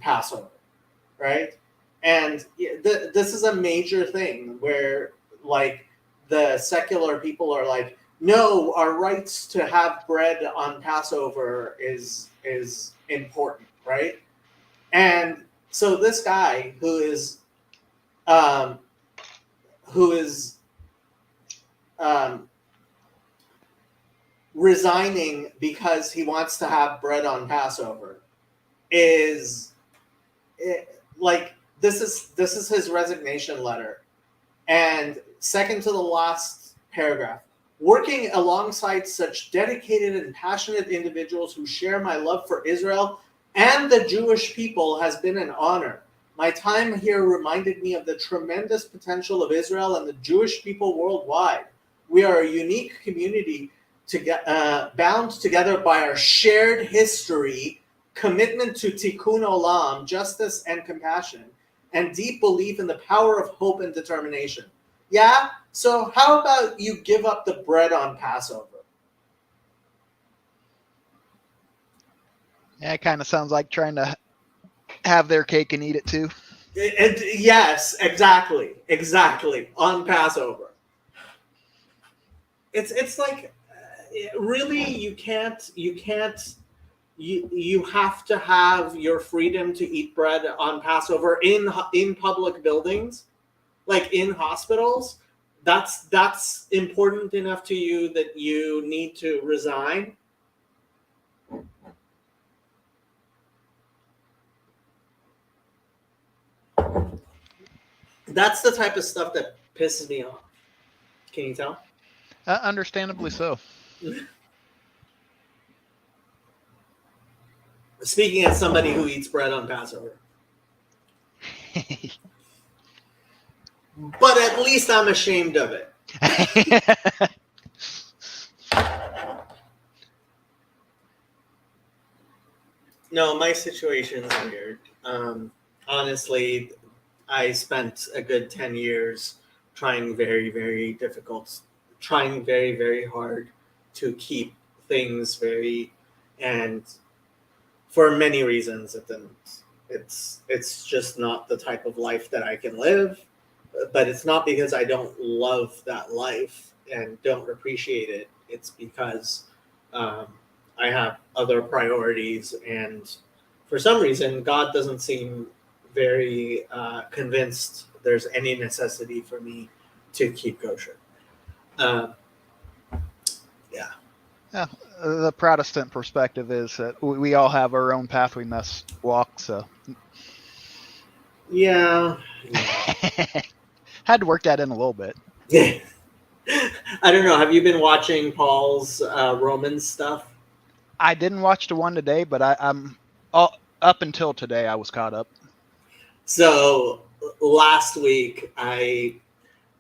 Passover, right? And this is a major thing where, like, the secular people are like, no, our rights to have bread on Passover is important, right? And so this guy who is resigning because he wants to have bread on Passover is like, this is his resignation letter. And second to the last paragraph, working alongside such dedicated and passionate individuals who share my love for Israel and the Jewish people has been an honor. My time here reminded me of the tremendous potential of Israel and the Jewish people worldwide. We are a unique community bound together by our shared history, commitment to tikkun olam, justice and compassion, and deep belief in the power of hope and determination. Yeah? So how about you give up the bread on Passover? Yeah, it kind of sounds like trying to have their cake and eat it too. Yes, exactly. On Passover. It's like, really, you have to have your freedom to eat bread on Passover in public buildings, like in hospitals. That's important enough to you that you need to resign. That's the type of stuff that pisses me off. Can you tell? Understandably so. Speaking as somebody who eats bread on Passover. But at least I'm ashamed of it. No, my situation is weird. Honestly, I spent a good 10 years trying very, very hard to keep things and for many reasons it didn't. It's just not the type of life that I can live, but it's not because I don't love that life and don't appreciate it. It's because I have other priorities, and for some reason, God doesn't seem very convinced there's any necessity for me to keep kosher. The Protestant perspective is that we all have our own path we must walk. So Yeah. had to work that in a little bit. I don't know. Have you been watching Paul's Romans stuff? I didn't watch the one today, but I'm up until today I was caught up. So last week,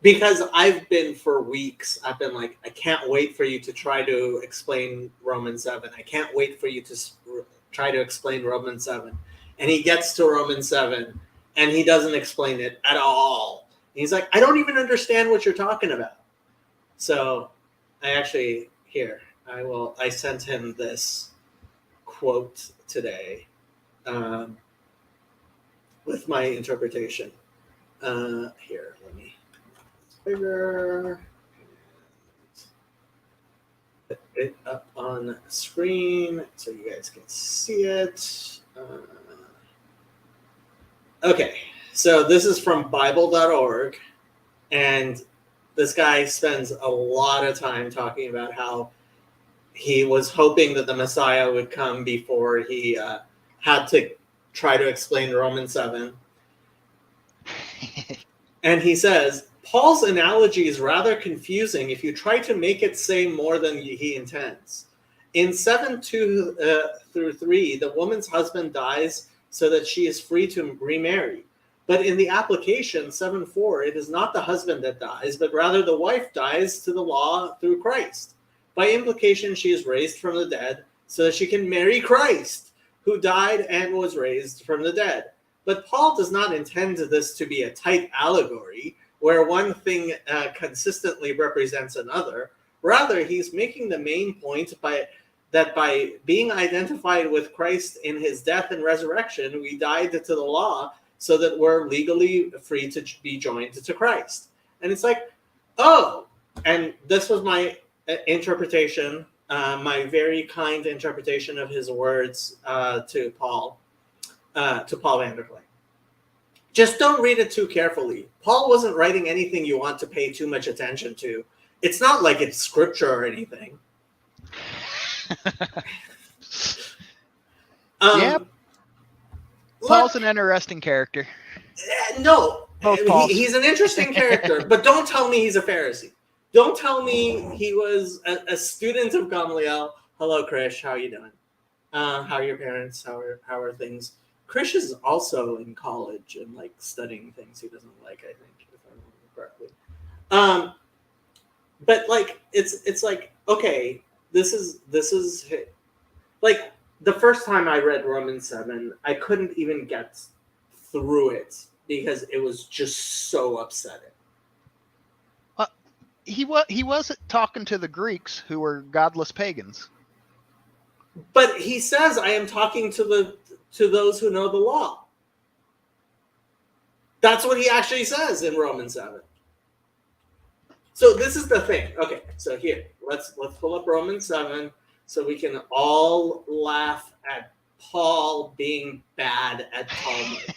because I've been for weeks, I've been like, I can't wait for you to try to explain Romans 7. I can't wait for you to try to explain Romans 7. And he gets to Romans 7 and he doesn't explain it at all. And he's like, I don't even understand what you're talking about. So I sent him this quote today with my interpretation. Here, let me bigger. Put it up on screen so you guys can see it. Okay, so this is from Bible.org, and this guy spends a lot of time talking about how he was hoping that the Messiah would come before he had to try to explain Romans 7. And he says, Paul's analogy is rather confusing if you try to make it say more than he intends. In 7:2 through 3, the woman's husband dies so that she is free to remarry. But in the application 7:4, it is not the husband that dies, but rather the wife dies to the law through Christ. By implication, she is raised from the dead so that she can marry Christ, who died and was raised from the dead. But Paul does not intend this to be a tight allegory where one thing consistently represents another. Rather, he's making the main point that by being identified with Christ in his death and resurrection, we died to the law so that we're legally free to be joined to Christ. And it's like, oh, and this was my interpretation, my very kind interpretation of his words to Paul Vanderklay. Just don't read it too carefully. Paul wasn't writing anything you want to pay too much attention to. It's not like it's scripture or anything. Yep. Paul's an interesting character. No, he's an interesting character, but don't tell me he's a Pharisee. Don't tell me he was a student of Gamaliel. Hello, Krish. How are you doing? How are your parents? How are things? Krish is also in college and like studying things he doesn't like, I think, if I remember correctly. But like it's like, okay, this is like the first time I read Romans 7, I couldn't even get through it because it was just so upsetting. He wasn't talking to the Greeks who were godless pagans. But he says, I am talking to those who know the law. That's what he actually says in Romans 7. So this is the thing. Okay, so here, let's pull up Romans 7 so we can all laugh at Paul being bad at Talmud.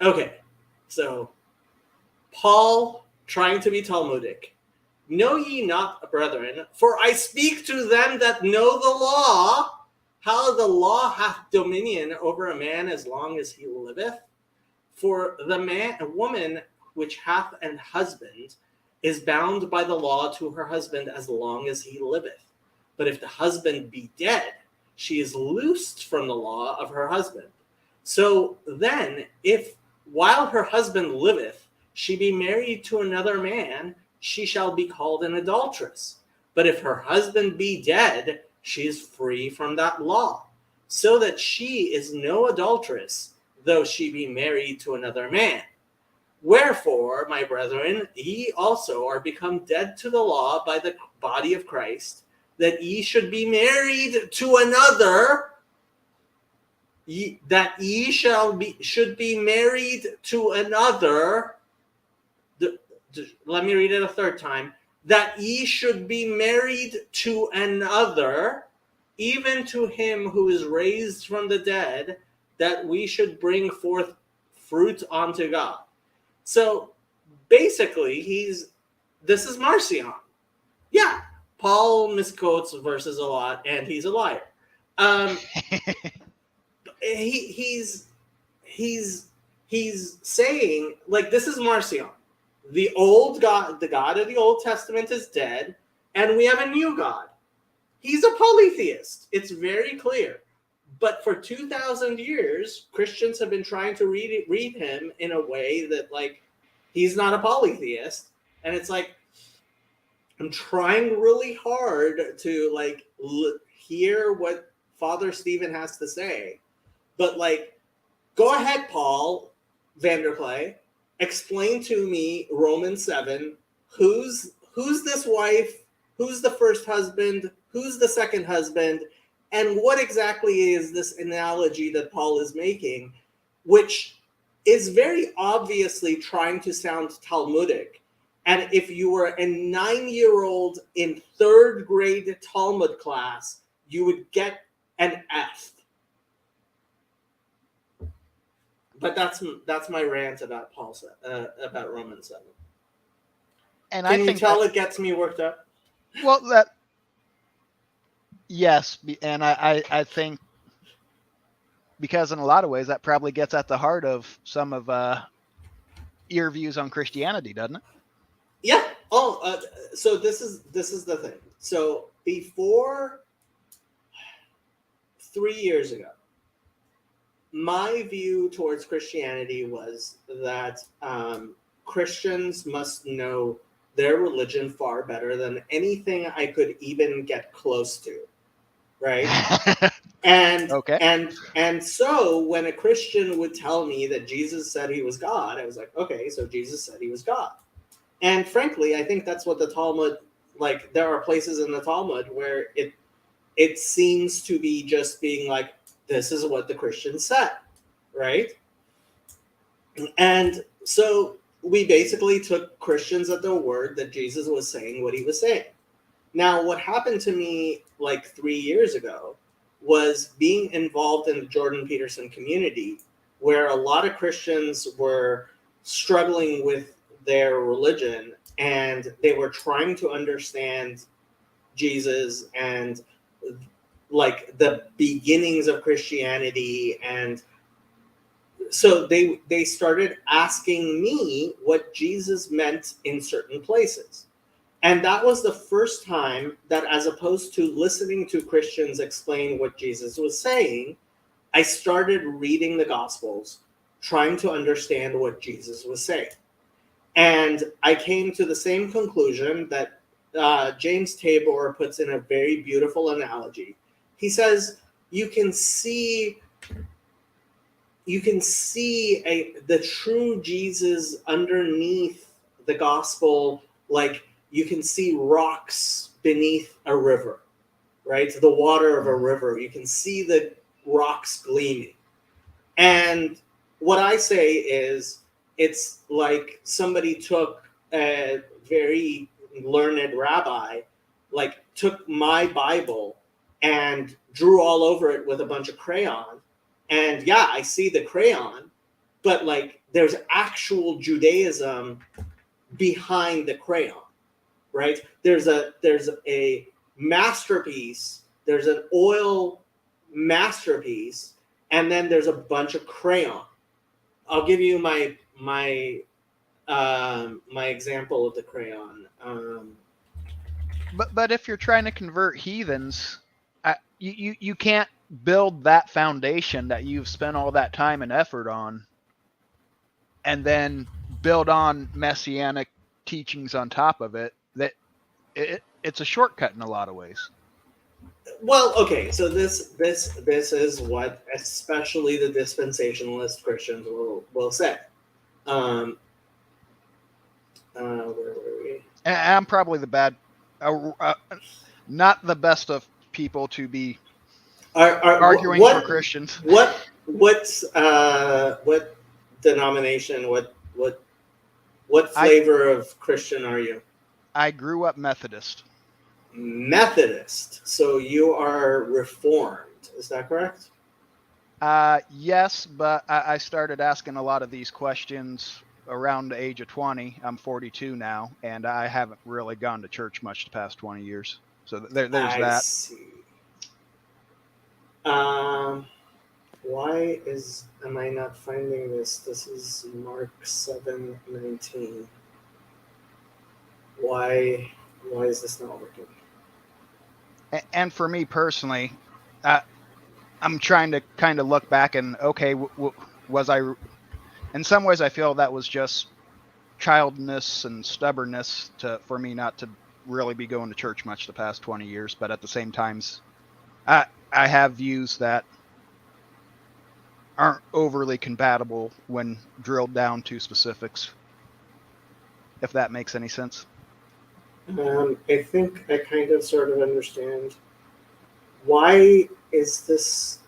Okay, so Paul trying to be Talmudic. Know ye not, brethren, for I speak to them that know the law, how the law hath dominion over a man as long as he liveth. For a woman which hath an husband is bound by the law to her husband as long as he liveth. But if the husband be dead, she is loosed from the law of her husband. So then, if while her husband liveth, she be married to another man, she shall be called an adulteress. But if her husband be dead, she is free from that law, so that she is no adulteress, though she be married to another man. Wherefore, my brethren, ye also are become dead to the law by the body of Christ, that ye should be married to another, that ye should be married to another. Let me read it a third time. That ye should be married to another, even to him who is raised from the dead, that we should bring forth fruit unto God. So basically this is Marcion. Yeah, Paul misquotes verses a lot, and he's a liar. He's saying, like, this is Marcion. The old God, the God of the Old Testament is dead, and we have a new God. He's a polytheist. It's very clear. But for 2,000 years, Christians have been trying to read him in a way that, like, he's not a polytheist. And it's like, I'm trying really hard to, like, hear what Father Stephen has to say. But, like, go ahead, Paul Vanderklay. Explain to me Romans 7. Who's this wife? Who's the first husband? Who's the second husband? And what exactly is this analogy that Paul is making, which is very obviously trying to sound Talmudic. And if you were a 9-year-old in 3rd grade Talmud class, you would get an F. But that's my rant about about Romans 7. And Can I you think tell it gets me worked up? well, yes, and I think because in a lot of ways that probably gets at the heart of some of your views on Christianity, doesn't it? Yeah. Oh, so this is the thing. So before 3 years ago, my view towards Christianity was that Christians must know their religion far better than anything I could even get close to, right? And Okay. and so when a Christian would tell me that Jesus said he was God, I was like, okay, so Jesus said he was God. And frankly, I think that's what the Talmud, like, there are places in the Talmud where it seems to be just being like, this is what the Christians said, right? And so we basically took Christians at their word that Jesus was saying what he was saying. Now, what happened to me like 3 years ago was being involved in the Jordan Peterson community, where a lot of Christians were struggling with their religion and they were trying to understand Jesus and, like, the beginnings of Christianity. And so they started asking me what Jesus meant in certain places. And that was the first time that, as opposed to listening to Christians explain what Jesus was saying, I started reading the Gospels, trying to understand what Jesus was saying. And I came to the same conclusion that James Tabor puts in a very beautiful analogy. He says, you can see the true Jesus underneath the gospel, like you can see rocks beneath a river, right? The water of a river. You can see the rocks gleaming. And what I say is, it's like somebody took a very learned rabbi, like took my Bible and drew all over it with a bunch of crayon. And yeah, I see the crayon, but like there's actual Judaism behind the crayon, right? There's a masterpiece, there's an oil masterpiece, and then there's a bunch of crayon. I'll give you my example of the crayon. But if you're trying to convert heathens, you can't build that foundation that you've spent all that time and effort on, and then build on messianic teachings on top of it. That it's a shortcut in a lot of ways. Well, okay, so this is what especially the dispensationalist Christians will say. Where were we? And I'm probably the bad, not the best of people to be arguing for Christians. What denomination? What flavor of Christian are you? I grew up Methodist. Methodist. So you are Reformed. Is that correct? Yes, but I started asking a lot of these questions around the age of 20. I'm 42 now, and I haven't really gone to church much the past 20 years. So there's I that. see. Why am I not finding this? This is Mark 7:19. Why is this not working? And for me personally, I'm trying to kind of look back and, okay, was I, in some ways I feel that was just childness and stubbornness for me not to really be going to church much the past 20 years. But at the same times, I have views that aren't overly compatible when drilled down to specifics, if that makes any sense. I think I kind of sort of understand. Why is this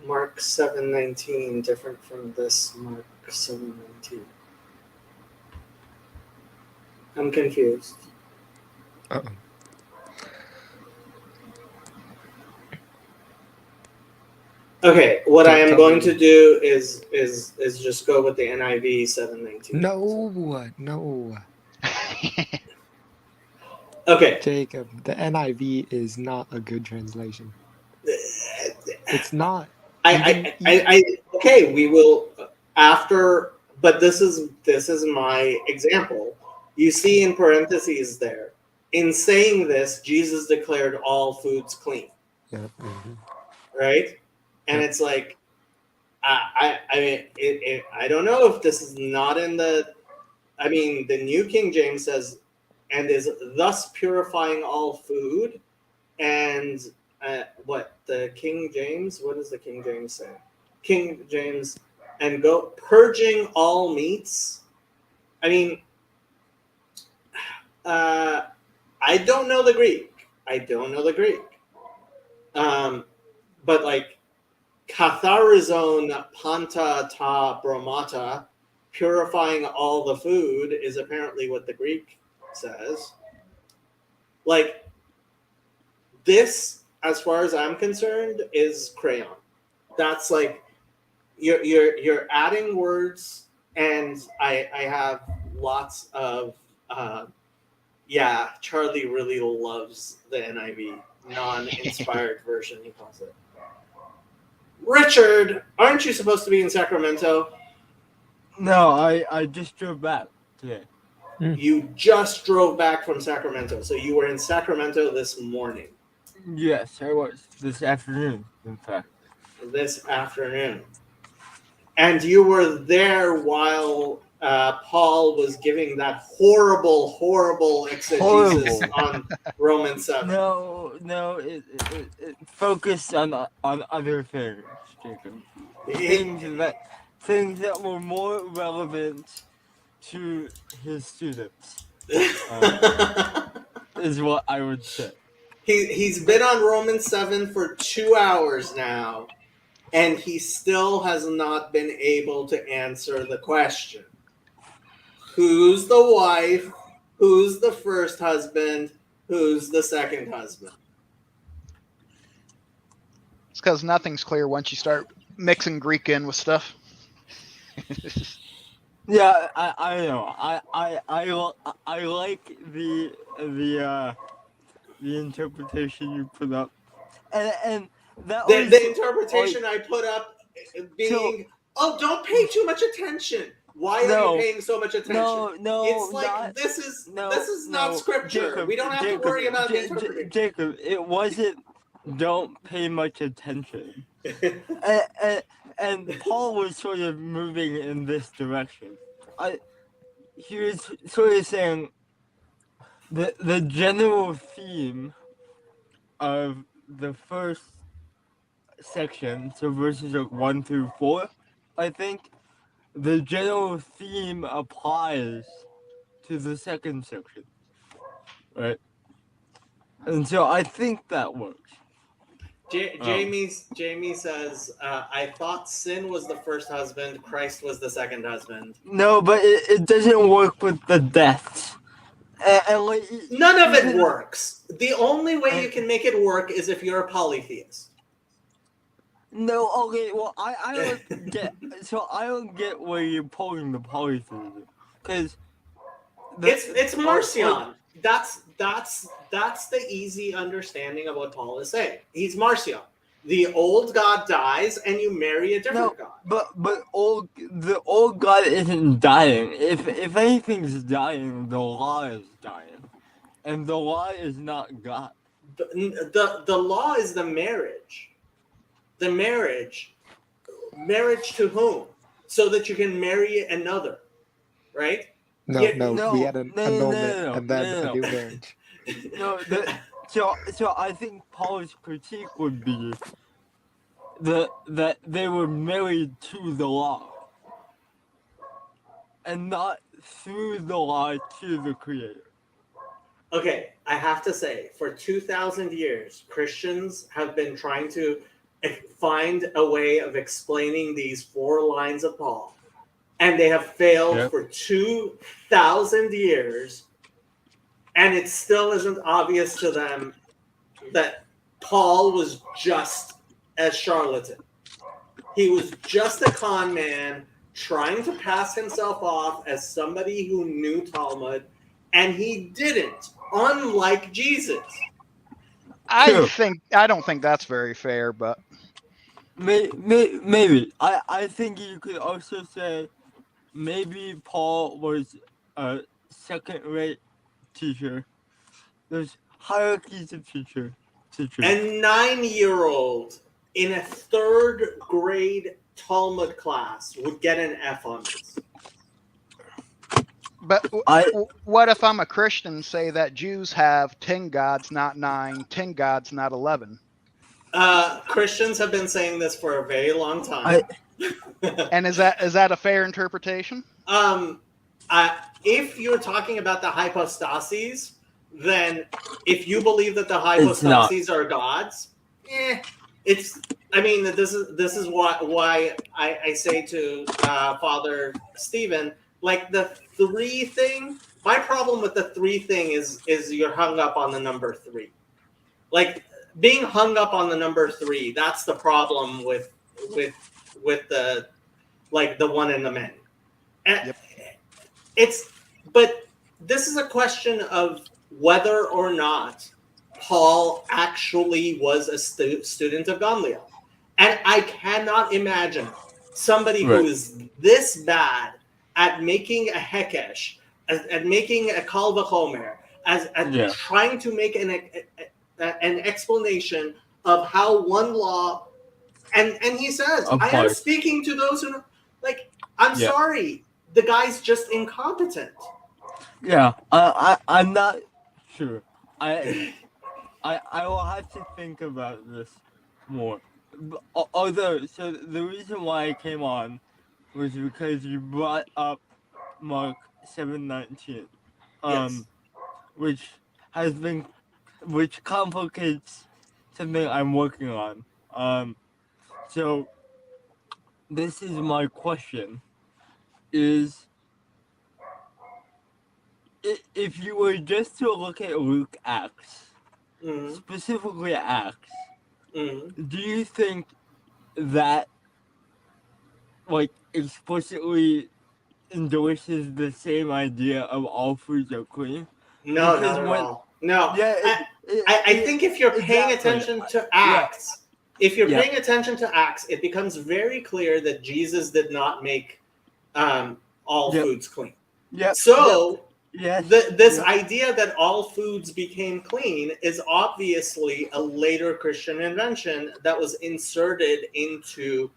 Mark 7:19 different from this Mark 7:19? I'm confused. Uh-oh. Okay, what I am Tell going me. to do is just go with the NIV 7:19. No. Okay. Jacob, the NIV is not a good translation. It's not. Okay, we will after, but this is my example. You see in parentheses there. In saying this, Jesus declared all foods clean. Yeah. Mm-hmm. Right? And Yep. it's like, I don't know if this is not in the. I mean, the New King James says, and is thus purifying all food, and what the King James? What does the King James say? King James, and go purging all meats. I mean, I don't know the Greek. But like, katharizon panta ta bromata, purifying all the food, is apparently what the Greek says. Like, this, as far as I'm concerned, is crayon. That's like, you're adding words, and I have lots of Charlie really loves the NIV non-inspired version, he calls it. Richard, aren't you supposed to be in Sacramento? No, I just drove back today. You just drove back from Sacramento, so you were in Sacramento this morning. Yes, I was. This afternoon, in fact. This afternoon. And you were there while Paul was giving that horrible exegesis on Romans 7. No, it focused on other things, Jacob. Things that were more relevant to his students. Is what I would say. He's been on Romans 7 for 2 hours now, and he still has not been able to answer the question. Who's the wife? Who's the first husband? Who's the second husband? It's because nothing's clear once you start mixing Greek in with stuff. Yeah, I know. I like the interpretation you put up, and that was The interpretation I put up being, don't pay too much attention. Why are you paying so much attention? No, it's like this is not scripture. Jacob, we don't have to worry about interpreting. Jacob, it wasn't. Don't pay much attention. and Paul was sort of moving in this direction. He was sort of saying the general theme of the first section, so verses 1 through 4, I think, the general theme applies to the second section, right? And so I think that works. Jamie says, I thought sin was the first husband, Christ was the second husband. No, but it doesn't work with the deaths. None of it works. The only way you can make it work is if you're a polytheist. No, okay. Well, I don't get. So I don't get where you're pulling the polytheism, because It's Marcion. That's the easy understanding of what Paul is saying. He's Marcion. The old God dies, and you marry a different God. But the old God isn't dying. If anything's dying, the law is dying, and the law is not God. The law is the marriage. The marriage to whom? So that you can marry another, right? No, Yeah, no, we had an annulment and then no. a new marriage. No, so I think Paul's critique would be that they were married to the law, and not through the law to the Creator. Okay, I have to say, for 2,000 years, Christians have been trying to find a way of explaining these 4 lines of Paul, and they have failed Yep. for 2,000 years, and it still isn't obvious to them that Paul was just a charlatan. He was just a con man trying to pass himself off as somebody who knew Talmud, and he didn't, unlike Jesus. True. I don't think that's very fair, but Maybe. I think you could also say maybe Paul was a second-rate teacher. There's hierarchies of teachers. A 9-year-old in a 3rd grade Talmud class would get an F on this. But what if I'm a Christian and say that Jews have 10 gods, not 9, 10 gods, not 11? Christians have been saying this for a very long time. And is that a fair interpretation? If you're talking about the hypostases, then if you believe that the hypostases are gods, it's. I mean, this is why I say to Father Stephen, like the 3 thing. My problem with the 3 thing is you're hung up on the number 3. Like being hung up on the number 3. That's the problem with the like the one and the many. And but this is a question of whether or not Paul actually was a student of Gamaliel. And I cannot imagine somebody who is this bad at making a hekesh, at making a kal v'chomer, at trying to make an explanation of how one law, and he says, I am speaking to those who, like, I'm sorry, the guy's just incompetent. Yeah, I'm not sure. I will have to think about this more. Although, so the reason why I came on was because you brought up Mark 7:19, which complicates something I'm working on. So this is my question: is if you were just to look at Luke Acts, specifically Acts, do you think that like explicitly endorses the same idea of all foods are clean? No, not at all. No. Yeah, I think if you're paying attention to Acts, paying attention to Acts, it becomes very clear that Jesus did not make all foods clean. Yeah. So this idea that all foods became clean is obviously a later Christian invention that was inserted into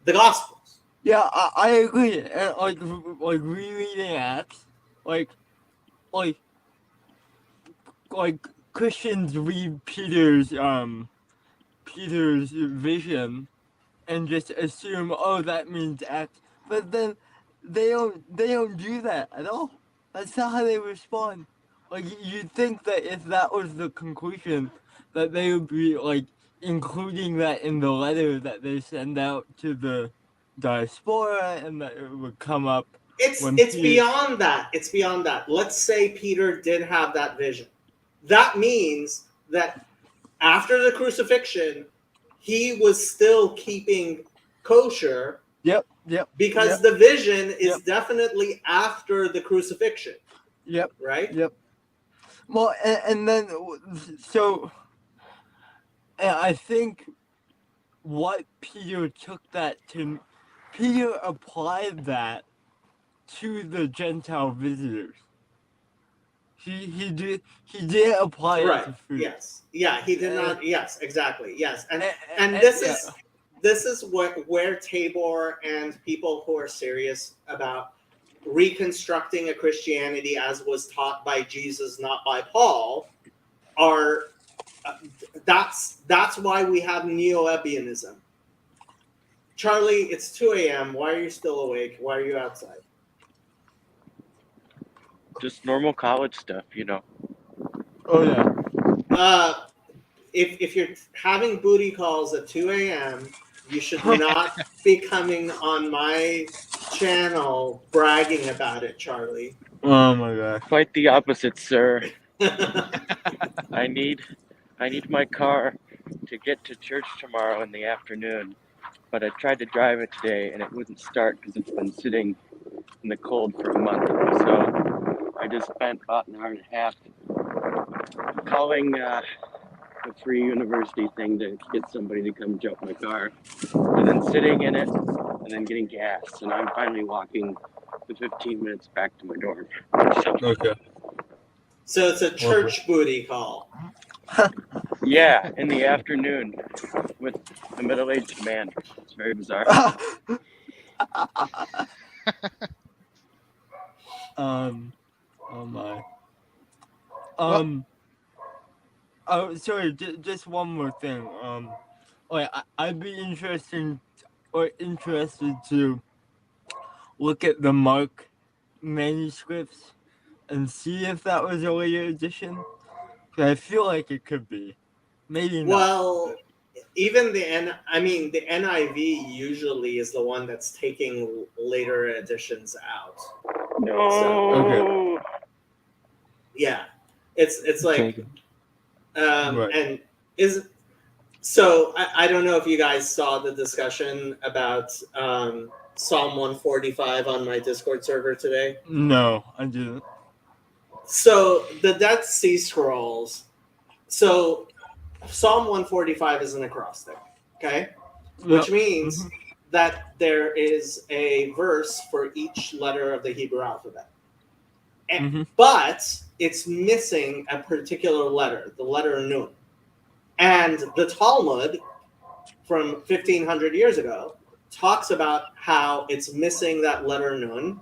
the Gospels. Yeah, I agree. And like rereading Acts, like Christians read Peter's vision and just assume, oh, that means Acts, but then they don't do that at all. That's not how they respond. Like, you'd think that if that was the conclusion, that they would be like including that in the letter that they send out to the diaspora, and that it would come up. It's beyond that. It's beyond that. Let's say Peter did have that vision. That means that after the crucifixion, he was still keeping kosher Yep. because Yep. the vision is Yep. definitely after the crucifixion, Yep. right? Yep. Well, and then so and I think what Peter took that to, Peter applied that to the Gentile visitors. He did apply it Right. to food. Yes. Yeah. He did Uh, not. Yes. Exactly. Yes. And And this yeah. is this is where Tabor and people who are serious about reconstructing a Christianity as was taught by Jesus, not by Paul, are. That's why we have Neo-Ebionism. Charlie, it's 2 a.m. Why are you still awake? Why are you outside? Just normal college stuff, you know. Oh yeah. If you're having booty calls at 2 a.m., you should not be coming on my channel bragging about it, Charlie. Oh my god. Quite the opposite, sir. I need my car to get to church tomorrow in the afternoon, but I tried to drive it today and it wouldn't start because it's been sitting in the cold for a month. So I just spent about an hour and a half calling the free university thing to get somebody to come jump my car, and then sitting in it, and then getting gas, and I'm finally walking the 15 minutes back to my dorm. So, Okay. So it's a church booty call. yeah, in the afternoon with a middle-aged man. It's very bizarre. Oh my. Oh, sorry. Just one more thing. I'd be interested to look at the Mark manuscripts and see if that was a later edition. 'Cause I feel like it could be. Maybe not. Well, even the NIV usually is the one that's taking later editions out. No. Yeah, it's like, Jacob. Right. and is so I don't know if you guys saw the discussion about Psalm 145 on my Discord server today. No, I didn't. So the Dead Sea Scrolls. So Psalm 145 is an acrostic, okay, which means that there is a verse for each letter of the Hebrew alphabet. But it's missing a particular letter, the letter Nun. And the Talmud from 1500 years ago talks about how it's missing that letter Nun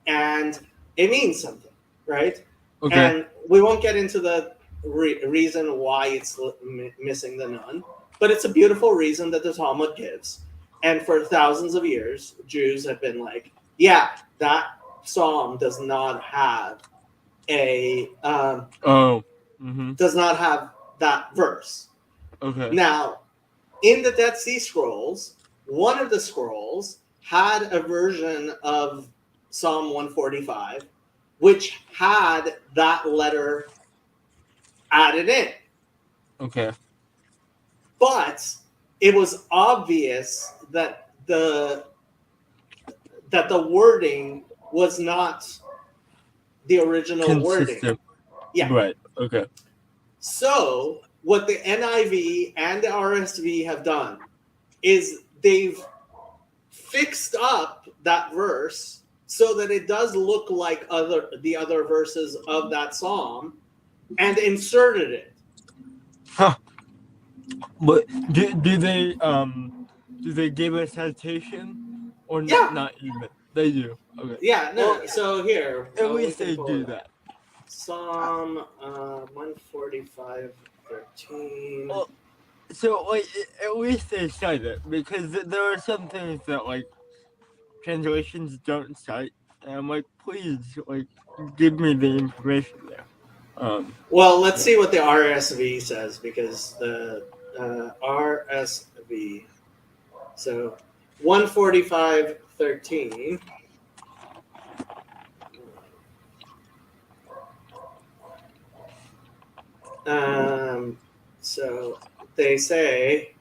and it means something, right? Okay. And we won't get into the reason why it's missing the Nun, but it's a beautiful reason that the Talmud gives. And for thousands of years, Jews have been like, yeah, that psalm does not have does not have that verse. Okay. Now, in the Dead Sea Scrolls, one of the scrolls had a version of Psalm 145, which had that letter added in. Okay. But it was obvious that the wording was not the original wording. Yeah. Right. Okay. So what the NIV and the RSV have done is they've fixed up that verse so that it does look like the other verses of that psalm and inserted it. Huh. But do they give a citation or Yeah. not even? They do. Okay. Yeah, no. Well, so here, At we least can they pull do it up. that. Psalm 145:13. Well, so like at least they cite it because there are some things that like translations don't cite, and I'm like, please, like, give me the information there. Well, let's see what the RSV says because the RSV. So 145:13. So they say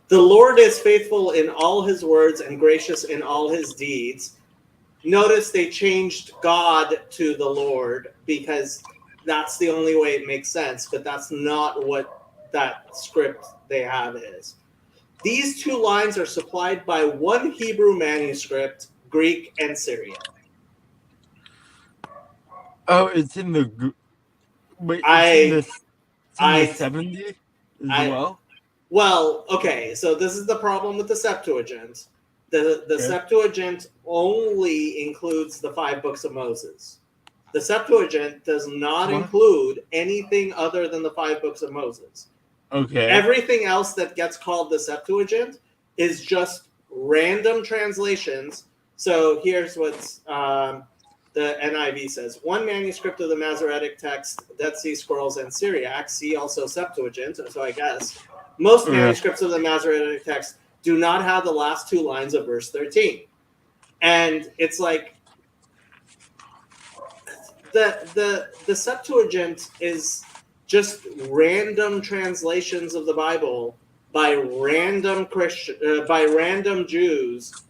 The Lord is faithful in all his words and gracious in all his deeds. Notice they changed God to the Lord because that's the only way it makes sense, but that's not what that script they have is. These two lines are supplied by one Hebrew manuscript, Greek and Syriac. Oh, it's in the. Wait, I 70 as I- well? Well, okay, so this is the problem with the Septuagint. The Okay. Septuagint only includes the 5 books of Moses. The Septuagint does not What? include anything other than the 5 books of Moses. Okay. Everything else that gets called the Septuagint is just random translations. So here's what the NIV says. One manuscript of the Masoretic text, Dead Sea Scrolls, and Syriac, see also Septuagint, so I guess. Most Yeah. manuscripts of the Masoretic text do not have the last 2 lines of verse 13. And it's like, the Septuagint is just random translations of the Bible by random random Jews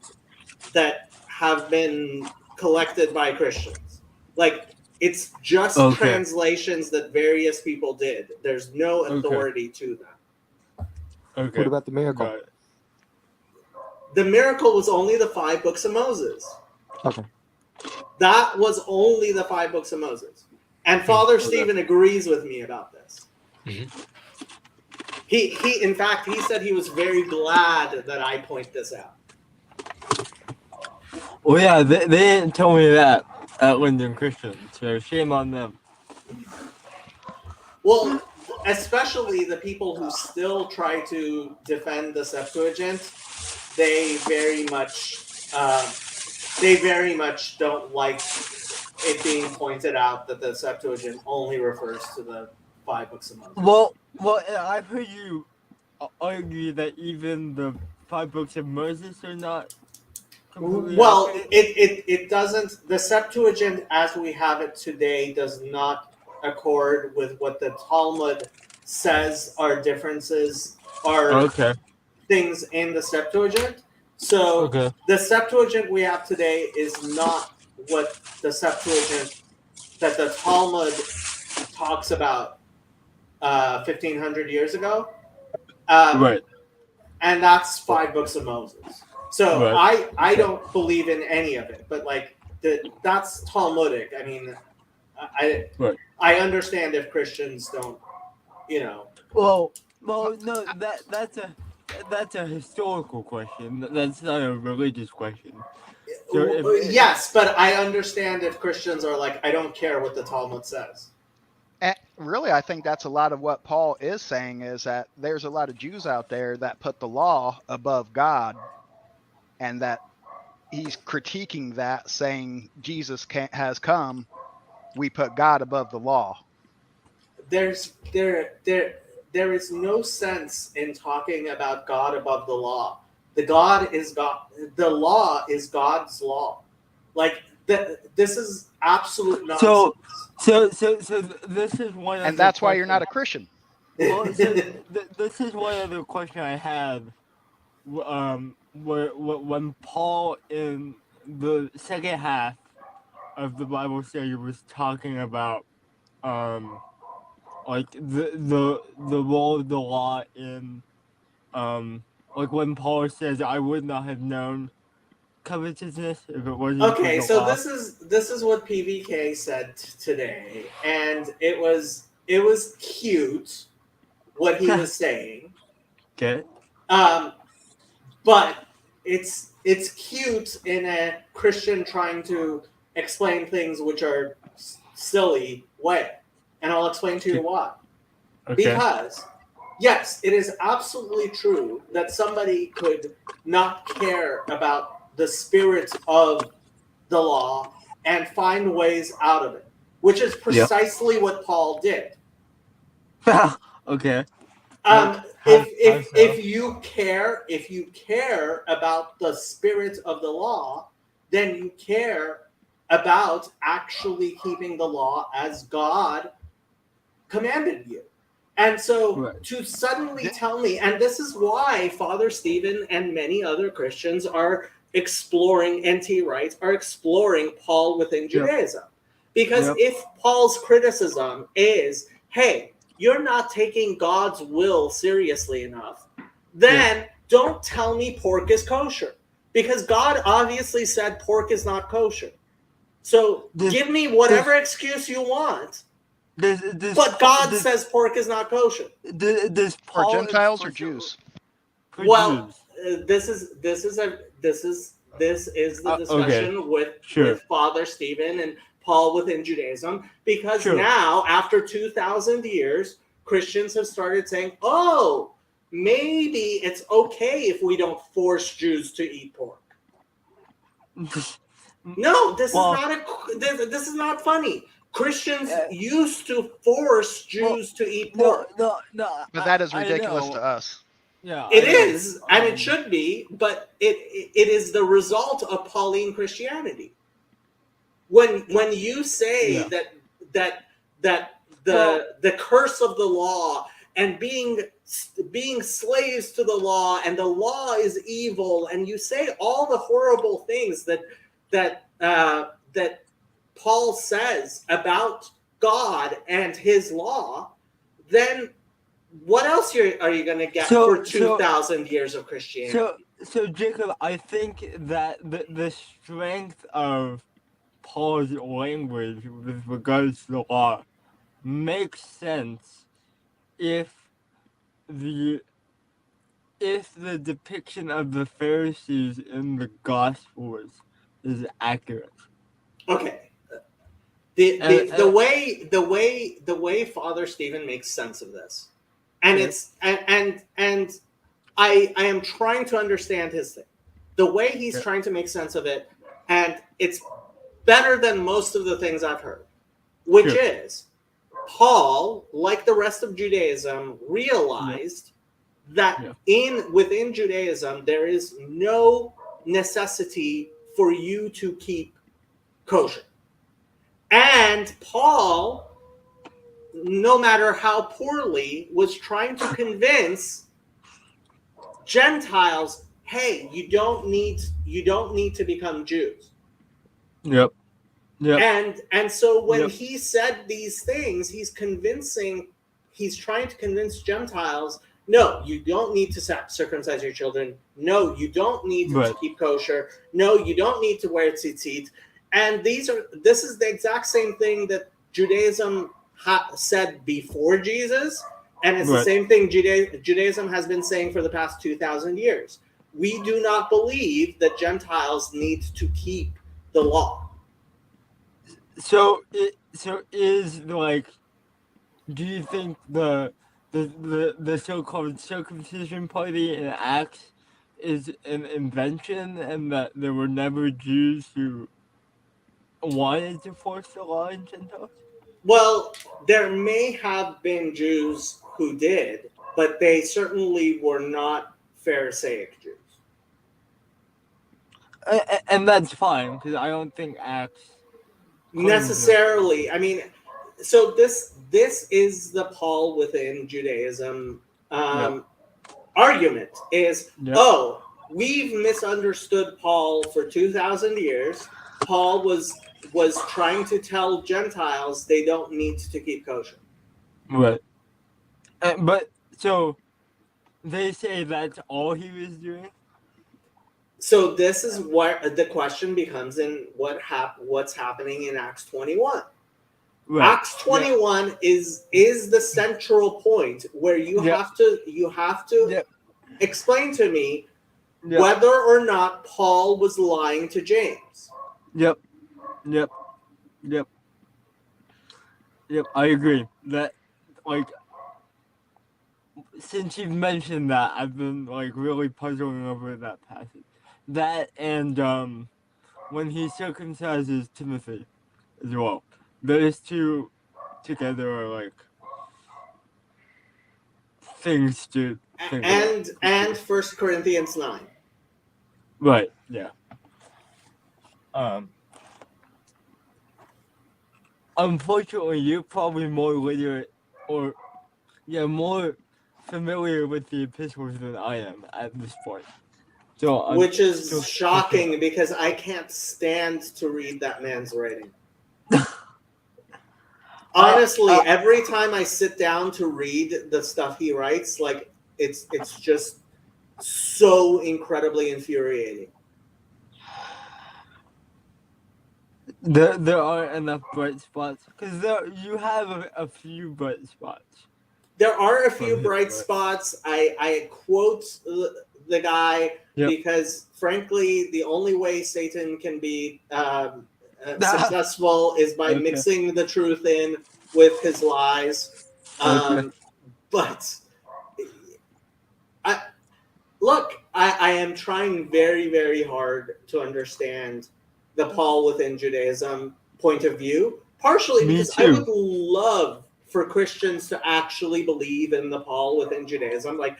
that have been collected by Christians. Like, it's just Okay. translations that various people did. There's no Okay. authority to them. Okay. What about the miracle? Got it. The miracle was only the 5 books of Moses. Okay. That was only the 5 books of Moses. And Father Okay. Stephen agrees with me about this. Mhm. He in fact, he said he was very glad that I point this out. Well, yeah, they didn't tell me that at Linden Christian, so shame on them. Well, especially the people who still try to defend the Septuagint, they very much don't like it being pointed out that the Septuagint only refers to the 5 books of Moses. Well, I've heard you argue that even the 5 books of Moses are not completely Well, accurate. it doesn't. The Septuagint, as we have it today, does not accord with what the Talmud says are differences, are Okay. things in the Septuagint. So Okay. the Septuagint we have today is not what the Septuagint that the Talmud talks about 1,500 years ago. Right. And that's 5 books of Moses. So Right. I don't believe in any of it, but like that's Talmudic. I mean, Right. I understand if Christians don't, you know. Well, no, that's a historical question. That's not a religious question. So Yes, but I understand if Christians are like, I don't care what the Talmud says. And really, I think that's a lot of what Paul is saying, is that there's a lot of Jews out there that put the law above God, and that he's critiquing that, saying Jesus has come, we put God above the law. There is no sense in talking about God above the law. The law is God's law. Like this is absolute nonsense. So this is one. And that's why you're not a Christian. Well, so this is one other question I had. When Paul in the second half of the Bible study was talking about, like the role of the law in, like when Paul says, "I would not have known covetousness if it wasn't Okay, for the so law." this is what PVK said today, and it was cute what he was saying. Okay. But it's cute in a Christian trying to explain things which are silly way, and I'll explain to you why. Okay. Because yes, it is absolutely true that somebody could not care about the spirit of the law and find ways out of it, which is precisely what Paul did. Okay. If you care about the spirit of the law, then you care about actually keeping the law as God commanded you. And so Right. to suddenly tell me, and this is why Father Stephen and many other Christians are exploring, N.T. Wright, are exploring Paul within Judaism. Because Yep. if Paul's criticism is, hey, you're not taking God's will seriously enough, then don't tell me pork is kosher. Because God obviously said pork is not kosher. So This- give me whatever excuse you want, This but God says pork is not kosher. This For Paul Gentiles or explicitly- Jews? For Well, Jews. this is the Okay, discussion sure. with Father Stephen and Paul within Judaism, because Sure. now after 2,000 years, Christians have started saying, "Oh, maybe it's okay if we don't force Jews to eat pork." No, this Well- is not funny. Christians Uh, used to force Jews to eat pork. No. But that is I ridiculous know. to us. Yeah, It I know. is, and it should be, but it is the result of Pauline Christianity. When you say Yeah. that the curse of the law and being slaves to the law, and the law is evil, and you say all the horrible things that Paul says about God and his law, then what else are you going to get for 2,000 years of Christianity? So Jacob, I think that the strength of Paul's language with regards to the law makes sense if the depiction of the Pharisees in the Gospels is accurate. Okay. And- The way Father Stephen makes sense of this, and Yeah. it's and I am trying to understand his thing. The way he's Yeah. trying to make sense of it, and it's better than most of the things I've heard, which Sure. is Paul, like the rest of Judaism, realized that within Judaism there is no necessity for you to keep kosher. And Paul, no matter how poorly, was trying to convince Gentiles, hey, you don't need to become Jews. Yep. And so when Yep. he said these things, he's trying to convince Gentiles, no, you don't need to circumcise your children. No, you don't need to Right. keep kosher. No, you don't need to wear tzitzit. And this is the exact same thing that Judaism said before Jesus, and it's the Right. same thing Judaism has been saying for the past 2,000 years. We do not believe that Gentiles need to keep the law. So is like, do you think the so-called circumcision party in Acts is an invention, and that there were never Jews who wanted to force the law in Gentiles? Well, there may have been Jews who did, but they certainly were not Pharisaic Jews. And that's fine, because I don't think Acts Necessarily. I mean, so this is the Paul within Judaism argument is, oh, we've misunderstood Paul for 2,000 years. Paul was trying to tell Gentiles they don't need to keep kosher. Right. But so they say that's all he was doing. So this is where the question becomes in what's happening in Acts 21. Right. Acts 21 is the central point where you have to explain to me whether or not Paul was lying to James. Yep. I agree that, like, since you've mentioned that, I've been like really puzzling over that passage. That and when he circumcises Timothy as well. Those two together are like things to think about. And 1 Corinthians 9. Right, yeah. Unfortunately, you're probably more literate, or more familiar with the epistles than I am at this point. So I'm Which is still- shocking because I can't stand to read that man's writing. Honestly, every time I sit down to read the stuff he writes, like it's just so incredibly infuriating. There aren't enough bright spots because you have a few bright spots. There are a few Right, bright right. spots. I quote the guy Yep. because, frankly, the only way Satan can be successful is by Okay. mixing the truth in with his lies. But I am trying very, very hard to understand the Paul within Judaism point of view, partially Me because too. I would love for Christians to actually believe in the Paul within Judaism. Like,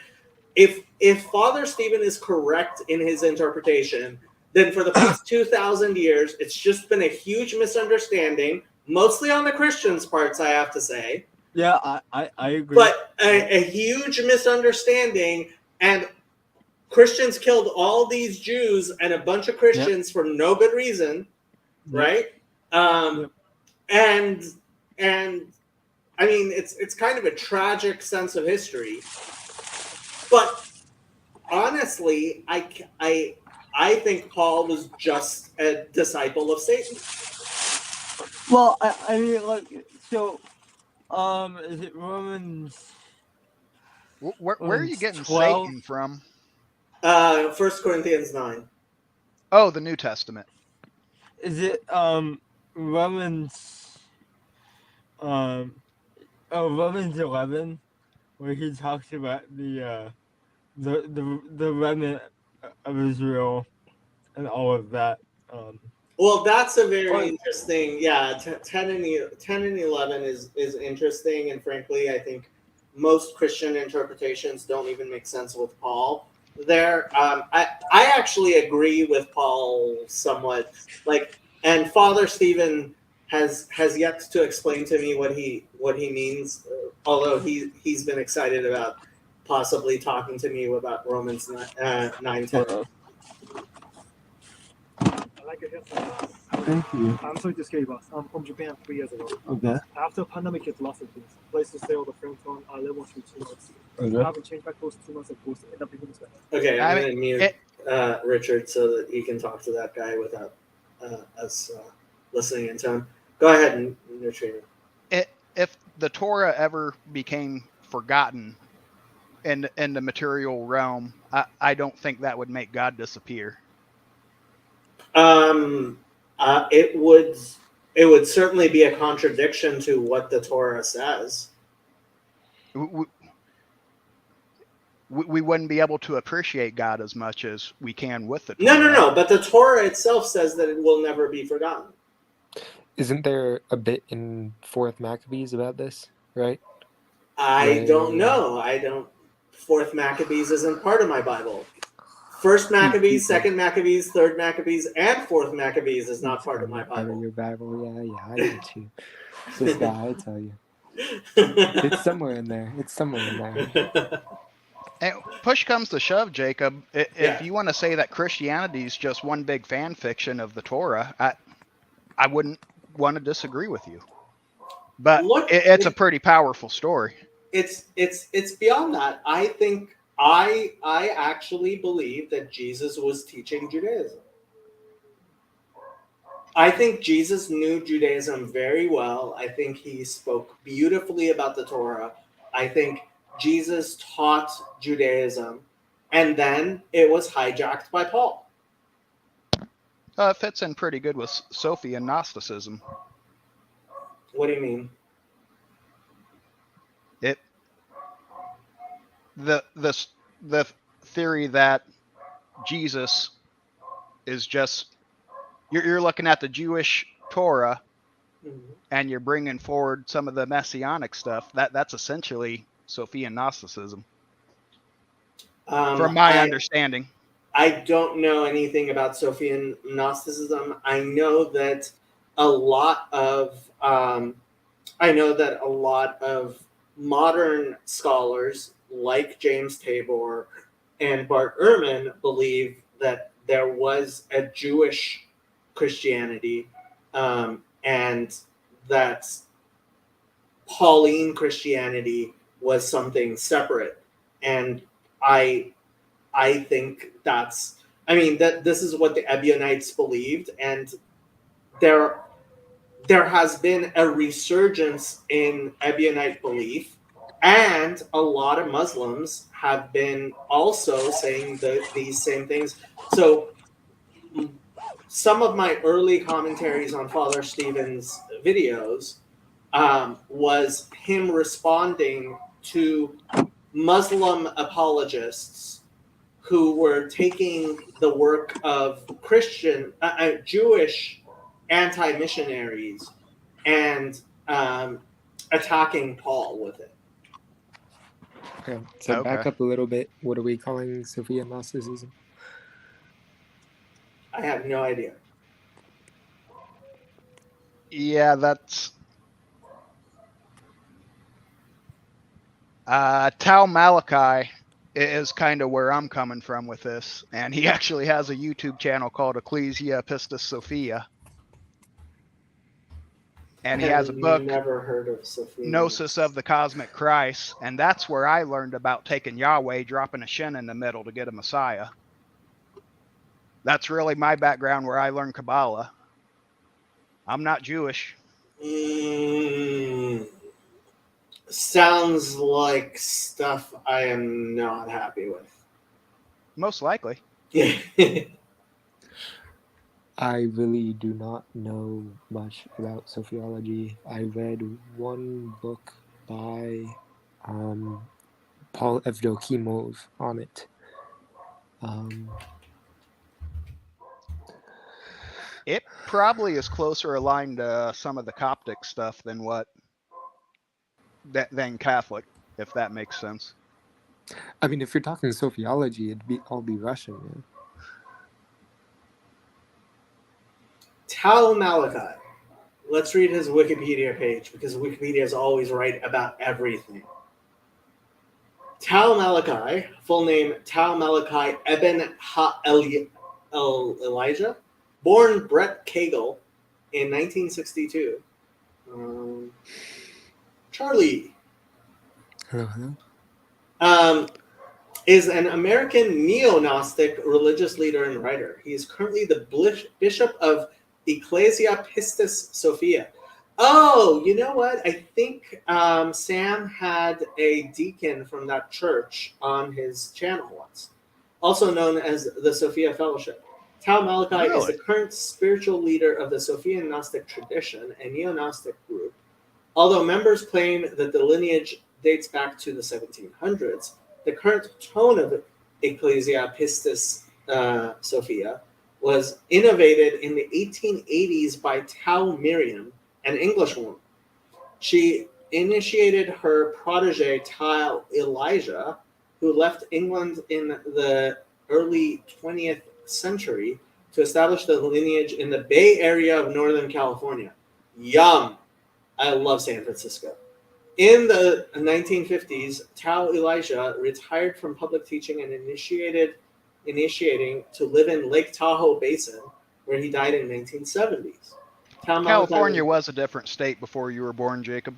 if Father Stephen is correct in his interpretation, then for the past 2,000 years, it's just been a huge misunderstanding, mostly on the Christians' parts, I have to say. Yeah, I agree. But a huge misunderstanding, and Christians killed all these Jews and a bunch of Christians for no good reason, right? Yep. And I mean, it's kind of a tragic sense of history. But honestly, I think Paul was just a disciple of Satan. Well, I mean, like, so, is it Romans? Where are you getting 12? Satan from? 1 Corinthians 9. Oh, the New Testament. Is it Romans? Romans 11, where he talks about the remnant of Israel and all of that. Well, that's a very Oh. interesting. Yeah, 10 and 11 is interesting, and frankly, I think most Christian interpretations don't even make sense with Paul. There, I actually agree with Paul somewhat. Like, and Father Stephen has yet to explain to me what he means. Although he's been excited about possibly talking to me about Romans 9:10. I like your hairstyle. Thank you. I'm sorry to scare you, boss. I'm from Japan 3 years ago. Okay. After pandemic hit, lots of things. Place to stay, all the friends on. I live on for 2 months. I Okay. haven't changed my clothes 2 months ago. End up being better. Okay, I I'm mean, going to mute Richard so that he can talk to that guy without us listening into him. Go ahead and Neutrino. If the Torah ever became forgotten in the material realm, I don't think that would make God disappear. It would certainly be a contradiction to what the Torah says. We wouldn't be able to appreciate God as much as we can with the Torah. No. But the Torah itself says that it will never be forgotten. Isn't there a bit in 4th Maccabees about this, right? I Right. don't know. I don't. 4th Maccabees isn't part of my Bible. 1st Maccabees, 2nd Maccabees, 3rd Maccabees, and 4th Maccabees is not part of my Part of Bible. your Bible, yeah, I get you. This guy, I tell you. It's somewhere in there. And push comes to shove, Jacob. If Yeah. you want to say that Christianity is just one big fan fiction of the Torah, I wouldn't want to disagree with you. But Look, it's a pretty powerful story. It's beyond that. I think I actually believe that Jesus was teaching Judaism. I think Jesus knew Judaism very well. I think he spoke beautifully about the Torah. I think Jesus taught Judaism, and then it was hijacked by Paul. It fits in pretty good with Sophie and Gnosticism. What do you mean? The theory that Jesus is just you're looking at the Jewish Torah and you're bringing forward some of the messianic stuff. That's essentially Sophian Gnosticism, from my understanding. I don't know anything about Sophian Gnosticism. I know that a lot of modern scholars like James Tabor and Bart Ehrman believe that there was a Jewish Christianity, and that Pauline Christianity was something separate. And I think that's, I mean, that this is what the Ebionites believed, and there has been a resurgence in Ebionite belief, and a lot of Muslims have been also saying these same things. So some of my early commentaries on Father Stephen's videos was him responding to Muslim apologists who were taking the work of Jewish anti-missionaries and attacking Paul with it. Okay, so back Okay. up a little bit. What are we calling Sophia Gnosticism? I have no idea. Yeah, that's Tal Malachi is kind of where I'm coming from with this, and he actually has a YouTube channel called Ecclesia Pistis Sophia, and he has a book, Never heard of Sophia. Gnosis of the Cosmic Christ, and that's where I learned about taking Yahweh, dropping a shin in the middle to get a Messiah. That's really my background where I learned Kabbalah. I'm not Jewish. Sounds like stuff I am not happy with. Most likely. I really do not know much about Sophiology. I read one book by Paul Evdokimov on it. It probably is closer aligned to some of the Coptic stuff than than Catholic, if that makes sense. I mean, if you're talking Sophiology, it'd all be Russian. Yeah? Tal Malachi. Let's read his Wikipedia page, because Wikipedia is always right about everything. Tal Malachi, full name Tal Malachi Eben Elijah, born Brett Kagel in 1962. Charlie. Hello. Is an American neo-Gnostic religious leader and writer. He is currently the bishop of Ecclesia Pistis Sophia. Oh, you know what? I think Sam had a deacon from that church on his channel once, also known as the Sophia Fellowship. Tal Malachi is the current spiritual leader of the Sophian Gnostic tradition, a neo-Gnostic group. Although members claim that the lineage dates back to the 1700s, the current tone of Ecclesia Pistis Sophia was innovated in the 1880s by Tao Miriam, an Englishwoman. She initiated her protege Tao Elijah, who left England in the early 20th century to establish the lineage in the Bay Area of Northern California. Yum! I love San Francisco. In the 1950s, Tao Elijah retired from public teaching and initiating to live in Lake Tahoe Basin, where he died in 1970s. California was a different state before you were born, Jacob.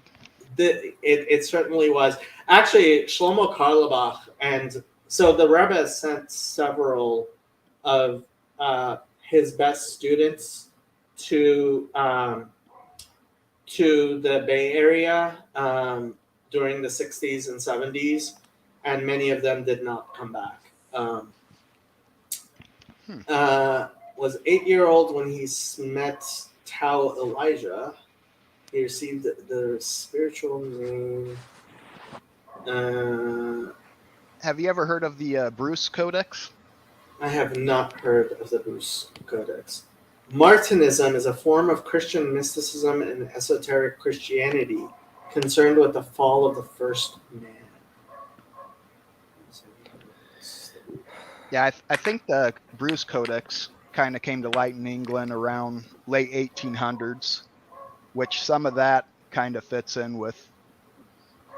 It certainly was. Actually, Shlomo Karlebach, and so the Rebbe sent several of his best students to the Bay Area during the 60s and 70s, and many of them did not come back. Was 8-year-old when he met Tao Elijah. He received the spiritual name. Have you ever heard of the Bruce Codex? I have not heard of the Bruce Codex. Martinism is a form of Christian mysticism and esoteric Christianity concerned with the fall of the first man. Yeah, I think the Bruce Codex kind of came to light in England around late 1800s, which some of that kind of fits in with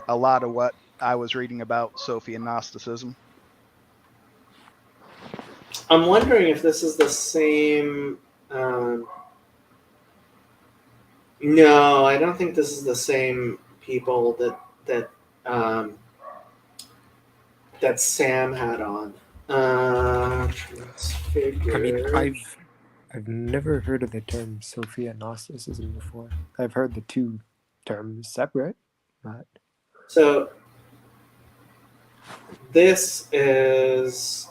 a lot of what I was reading about Sophian Gnosticism. I'm wondering if this is the same. No, I don't think this is the same people that Sam had on. Transfigured. I mean, I've never heard of the term Sophia Gnosticism before. I've heard the two terms separate, but So this is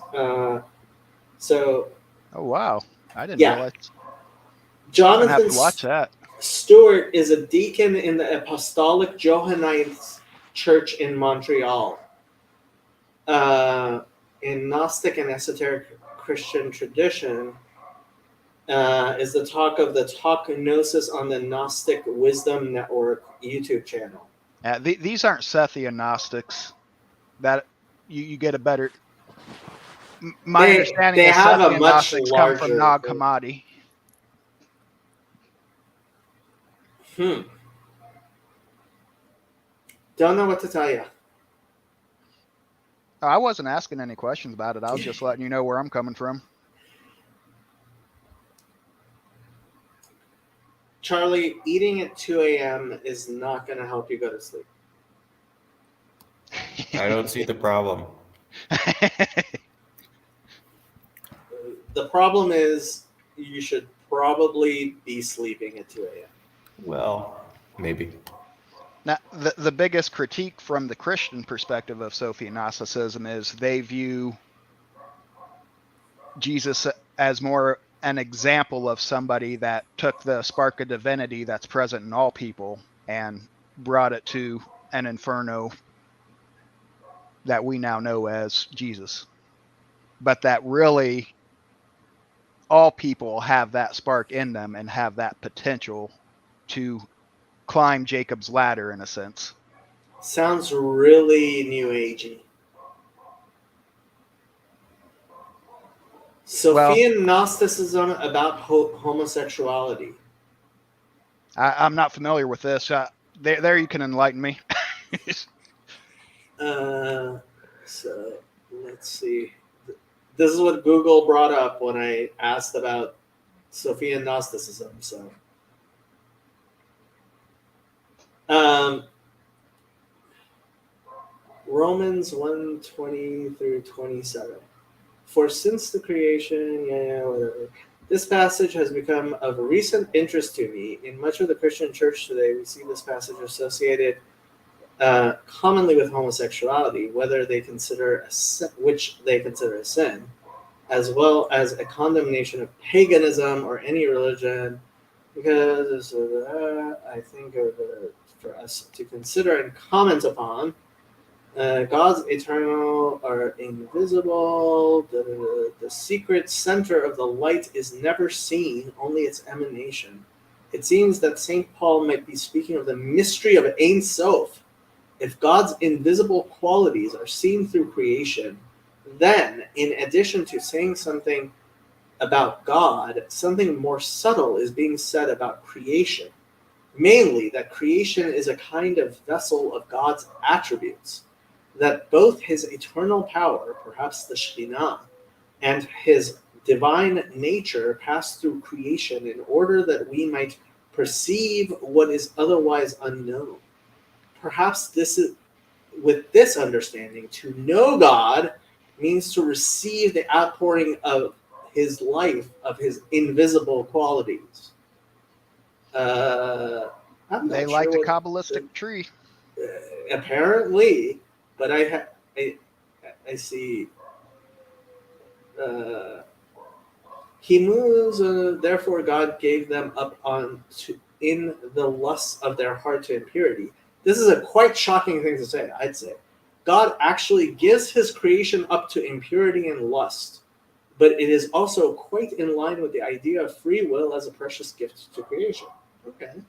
so Oh wow, I didn't Yeah. realize. I'm gonna have Jonathan to watch that. Stewart is a deacon in the Apostolic Johannite Church in Montreal. In Gnostic and esoteric Christian tradition, is the talk of the Talk Gnosis on the Gnostic Wisdom Network YouTube channel. These aren't Sethian Gnostics. That you get a better. My understanding they is have a Sethian much Gnostics come from larger Nag group. Hammadi. Don't know what to tell you. I wasn't asking any questions about it. I was just letting you know where I'm coming from. Charlie, eating at 2 a.m. is not going to help you go to sleep. I don't see the problem. The problem is you should probably be sleeping at 2 a.m. Well, maybe. Now, the biggest critique from the Christian perspective of Sophian Gnosticism is they view Jesus as more an example of somebody that took the spark of divinity that's present in all people and brought it to an inferno that we now know as Jesus. But that really all people have that spark in them and have that potential to climb Jacob's ladder in a sense. Sounds really new agey. Sophian Gnosticism about homosexuality. I'm not familiar with this. There you can enlighten me. So let's see. This is what Google brought up when I asked about Sophian Gnosticism. So, Romans 1:20 through 27. For since the creation, whatever. This passage has become of recent interest to me. In much of the Christian church today, we see this passage associated commonly with homosexuality, whether they consider which they consider a sin, as well as a condemnation of paganism or any religion, because I think for us to consider and comment upon. God's eternal or invisible. The secret center of the light is never seen, only its emanation. It seems that St. Paul might be speaking of the mystery of Ein Sof. If God's invisible qualities are seen through creation, then, in addition to saying something about God, something more subtle is being said about creation. Mainly, that creation is a kind of vessel of God's attributes. That both his eternal power, perhaps the Shekhinah, and his divine nature pass through creation in order that we might perceive what is otherwise unknown. Perhaps with this understanding, to know God means to receive the outpouring of his life, of his invisible qualities. They like the Kabbalistic tree. Apparently. But I see. He moves. Therefore, God gave them up in the lusts of their heart to impurity. This is a quite shocking thing to say. I'd say, God actually gives His creation up to impurity and lust, but it is also quite in line with the idea of free will as a precious gift to creation. Okay.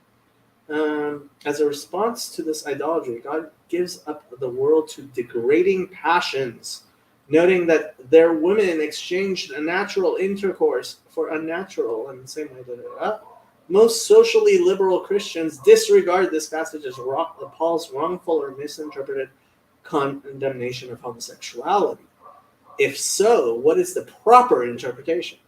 As a response to this idolatry, God gives up the world to degrading passions, noting that their women exchanged a natural intercourse for unnatural, and the same way. Most socially liberal Christians disregard this passage as Paul's wrongful or misinterpreted condemnation of homosexuality. If so, what is the proper interpretation?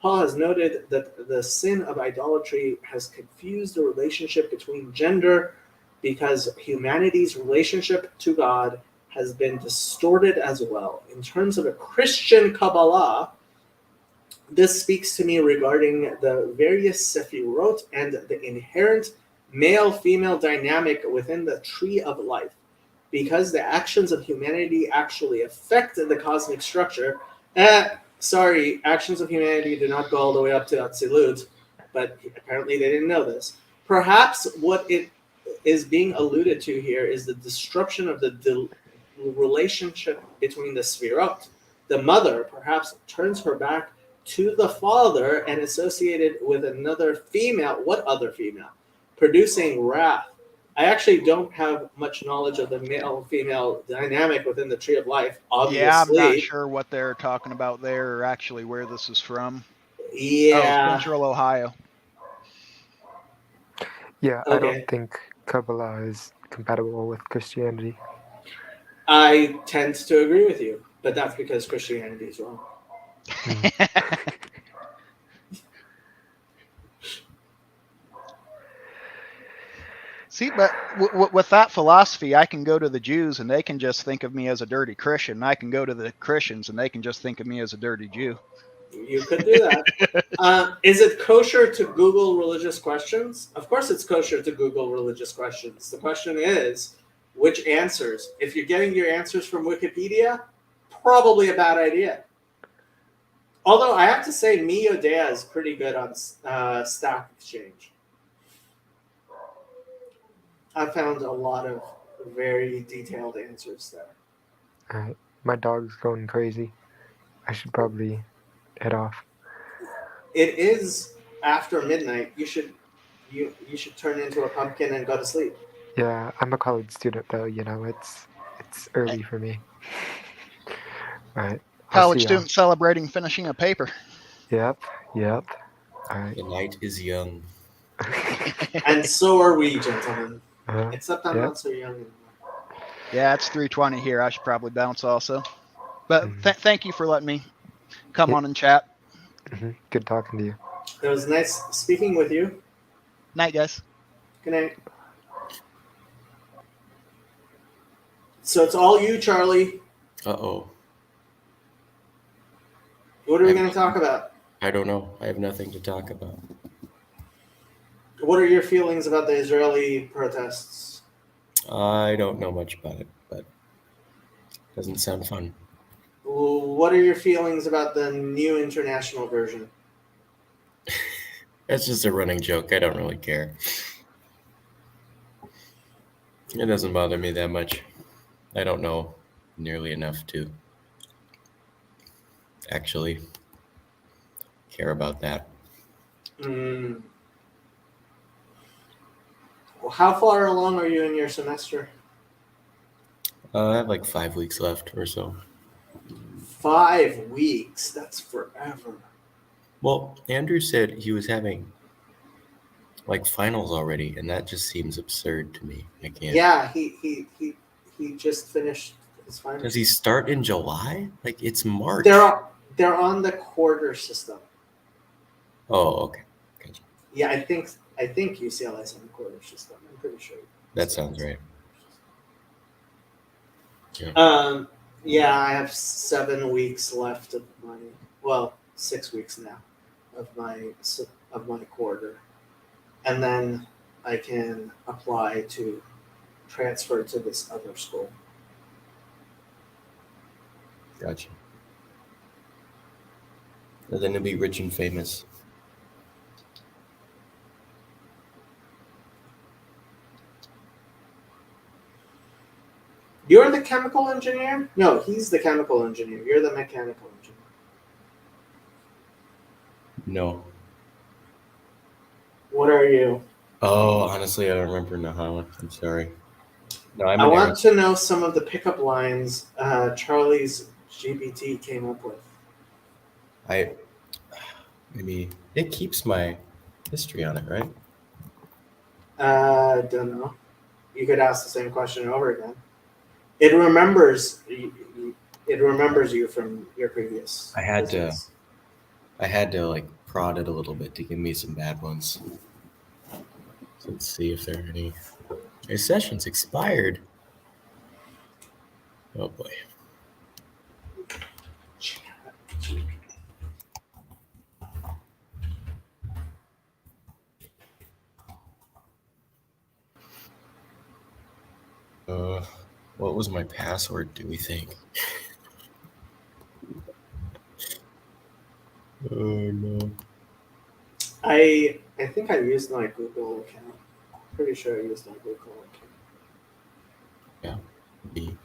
Paul has noted that the sin of idolatry has confused the relationship between gender because humanity's relationship to God has been distorted as well. In terms of a Christian Kabbalah, this speaks to me regarding the various Sefirot and the inherent male-female dynamic within the tree of life. Because the actions of humanity actually affect the cosmic structure. Actions of humanity do not go all the way up to Atzilut, but apparently they didn't know this. Perhaps what it is being alluded to here is the disruption of the relationship between the Sefirot. The mother perhaps turns her back to the father and associated with another female. What other female? Producing wrath. I actually don't have much knowledge of the male-female dynamic within the Tree of Life, obviously. Yeah, I'm not sure what they're talking about there or actually where this is from. Yeah. Oh, Central Ohio. Yeah, I Okay. don't think Kabbalah is compatible with Christianity. I tend to agree with you, but that's because Christianity is wrong. See, but with that philosophy, I can go to the Jews and they can just think of me as a dirty Christian. I can go to the Christians and they can just think of me as a dirty Jew. You could do that. Is it kosher to Google religious questions? Of course it's kosher to Google religious questions. The question is, which answers? If you're getting your answers from Wikipedia, probably a bad idea. Although I have to say, MeOdea is pretty good on Stack Exchange. I found a lot of very detailed answers there. All right, my dog's going crazy. I should probably head off. It is after midnight. You should turn into a pumpkin and go to sleep. Yeah, I'm a college student though. You know, it's early for me. All right. I'll College see y'all. student celebrating finishing a paper. Yep. All right. The night is young. And so are we, gentlemen. Uh-huh. Except I'm Yeah. not so young anymore. Yeah, it's 3:20 here. I should probably bounce also. But Mhm. thank you for letting me come Yeah. on and chat. Good talking to you. It was nice speaking with you. Night, guys. Good night. So it's all you, Charlie. Uh-oh. What are we going to talk about? I don't know. I have nothing to talk about. What are your feelings about the Israeli protests? I don't know much about it, but it doesn't sound fun. What are your feelings about the new international version? That's just a running joke. I don't really care. It doesn't bother me that much. I don't know nearly enough to actually care about that. Well, how far along are you in your semester? I have like 5 weeks left or so. 5 weeks. That's forever. Well, Andrew said he was having like finals already, and that just seems absurd to me. I can't. Yeah, he just finished his final. Does he start in July? Like it's March. They're on the quarter system. Oh, okay. Gotcha. Yeah, I think UCLA's on the quarter system. I'm pretty sure. That sounds right. Yeah, I have 7 weeks left of my 6 weeks now of my quarter, and then I can apply to transfer to this other school. Gotcha. And then to be rich and famous. You're the chemical engineer? No, he's the chemical engineer. You're the mechanical engineer. No. What are you? Oh, honestly, I don't remember Nahawan. I'm sorry. No, I'm I an want to know some of the pickup lines Charlie's GPT came up with. I mean, it keeps my history on it, right? Don't know. You could ask the same question over again. It remembers. It remembers you from your previous. I had to- visits. I had to like prod it a little bit to give me some bad ones. So let's see if there are any. Your session's expired. Oh boy. What was my password, do we think? Oh no. I think I used my Google account. Pretty sure I used my Google account. B.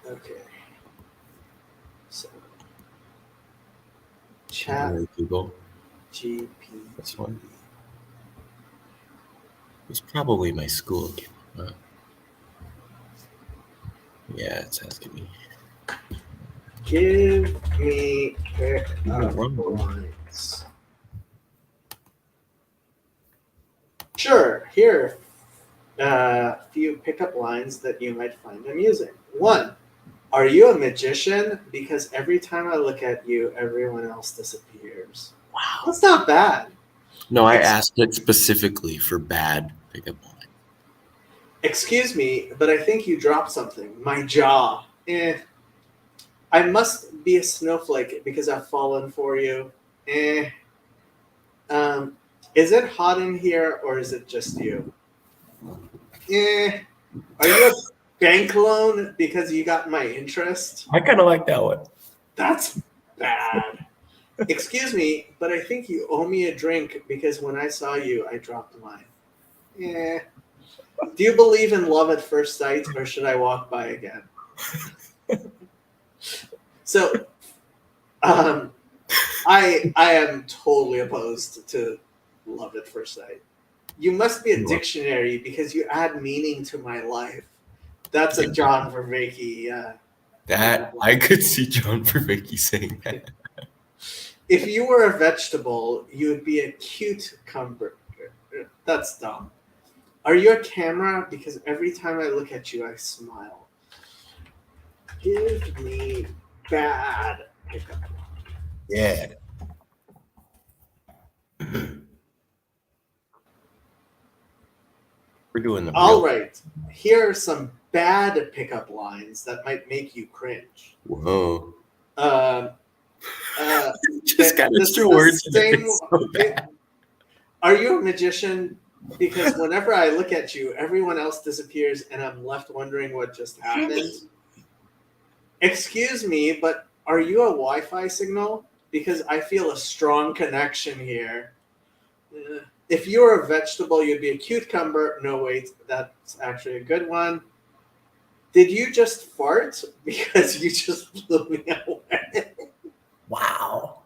Okay. So chat Google. GP. This one. It's probably my school account. Huh? Yeah, it's asking me. Give me pick up Wrong. lines. Sure. Here are a few pickup lines that you might find amusing. 1. Are you a magician? Because every time I look at you, everyone else disappears. Wow. That's not bad. No, I asked it specifically for bad pickup line. Excuse me, but I think you dropped something. My jaw. I must be a snowflake because I've fallen for you. Is it hot in here or is it just you? Are you a bank loan because you got my interest? I kind of like that one. That's bad. Excuse me, but I think you owe me a drink because when I saw you, I dropped mine. Do you believe in love at first sight or should I walk by again? So, I am totally opposed to love at first sight. You must be a dictionary because you add meaning to my life. That's a John Vervaeke. That I could see John Vervaeke saying that. If you were a vegetable, you would be a cute cucumber. That's dumb. Are you a camera? Because every time I look at you, I smile. Give me bad pickup line. Yeah. We're doing the All real. right. Here are some bad pickup lines that might make you cringe. Whoa. Just Just got extra words in it. It's so bad. Are you a magician? Because whenever I look at you, everyone else disappears and I'm left wondering what just happened. Excuse me, but are you a Wi-Fi signal? Because I feel a strong connection here. If you were a vegetable, you'd be a cucumber. No, wait, that's actually a good one. Did you just fart? Because you just blew me away. Wow.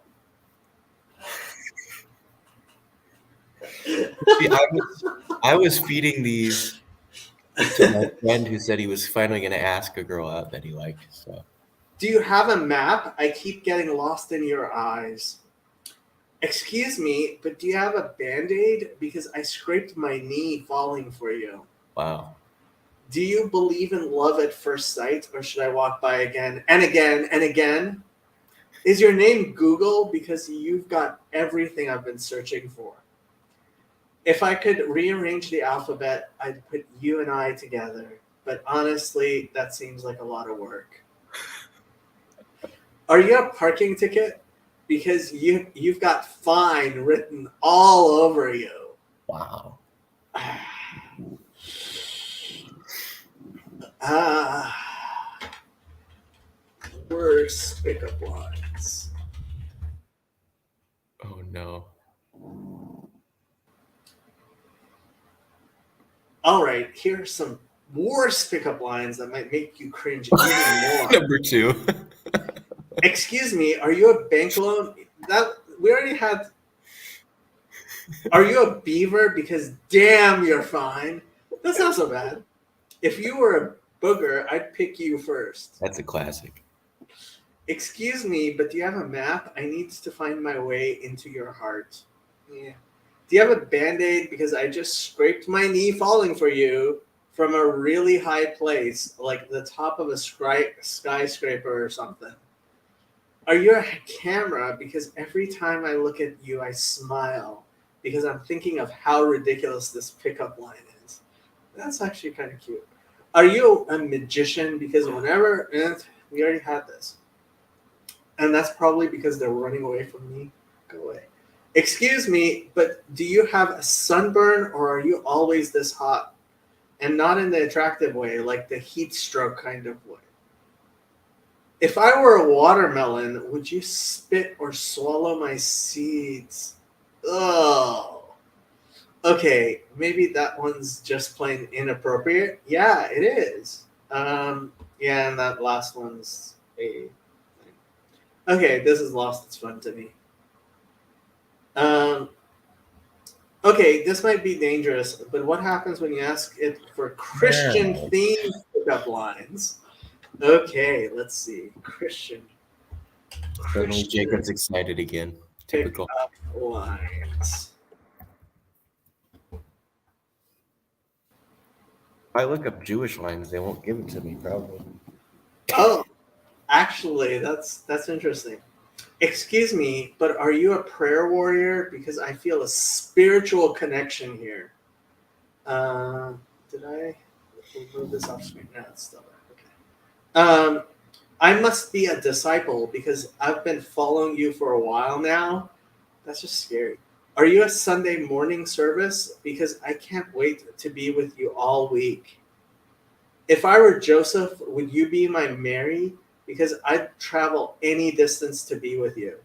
See, I was feeding these to my friend who said he was finally going to ask a girl out that he liked. So, Do you have a map? I keep getting lost in your eyes. Excuse me, but do you have a Band-Aid? Because I scraped my knee falling for you. wow. Do you believe in love at first sight, or should I walk by again and again and again? Is your name Google? Because you've got everything I've been searching for. If I could rearrange the alphabet, I'd put you and I together. But honestly, that seems like a lot of work. Are you a parking ticket? Because you've got fine written all over you. Wow. Worst pickup lines. Oh, no. All right, here are some worst pickup lines that might make you cringe even more. Number 2. Excuse me, are you a bank loan? That we already had. Are you a beaver? Because damn, you're fine. That's not so bad. If you were a booger, I'd pick you first. That's a classic. Excuse me, but do you have a map? I need to find my way into your heart. Yeah. Do you have a band-aid? Because I just scraped my knee falling for you from a really high place, like the top of a skyscraper or something. Are you a camera? Because every time I look at you, I smile because I'm thinking of how ridiculous this pickup line is. That's actually kind of cute. Are you a magician? Because whenever, we already had this. And that's probably because they're running away from me. Go away. Excuse me, but do you have a sunburn or are you always this hot? And not in the attractive way, like the heat stroke kind of way. If I were a watermelon, would you spit or swallow my seeds? Oh. Okay, maybe that one's just plain inappropriate. Yeah, it is. Yeah, and that last one's a... Okay, this has lost its fun to me. Okay, this might be dangerous, but what happens when you ask it for Christian-themed pickup lines? Okay, let's see. Suddenly Jacob's excited again. Typical. Pickup lines. If I look up Jewish lines, they won't give it to me, probably. Oh, actually, that's interesting. Excuse me, but are you a prayer warrior? Because I feel a spiritual connection here. Did I move this off screen? No, it's still there. Okay. I must be a disciple because I've been following you for a while now. That's just scary. Are you a Sunday morning service? Because I can't wait to be with you all week. If I were Joseph, would you be my Mary? Because I'd travel any distance to be with you.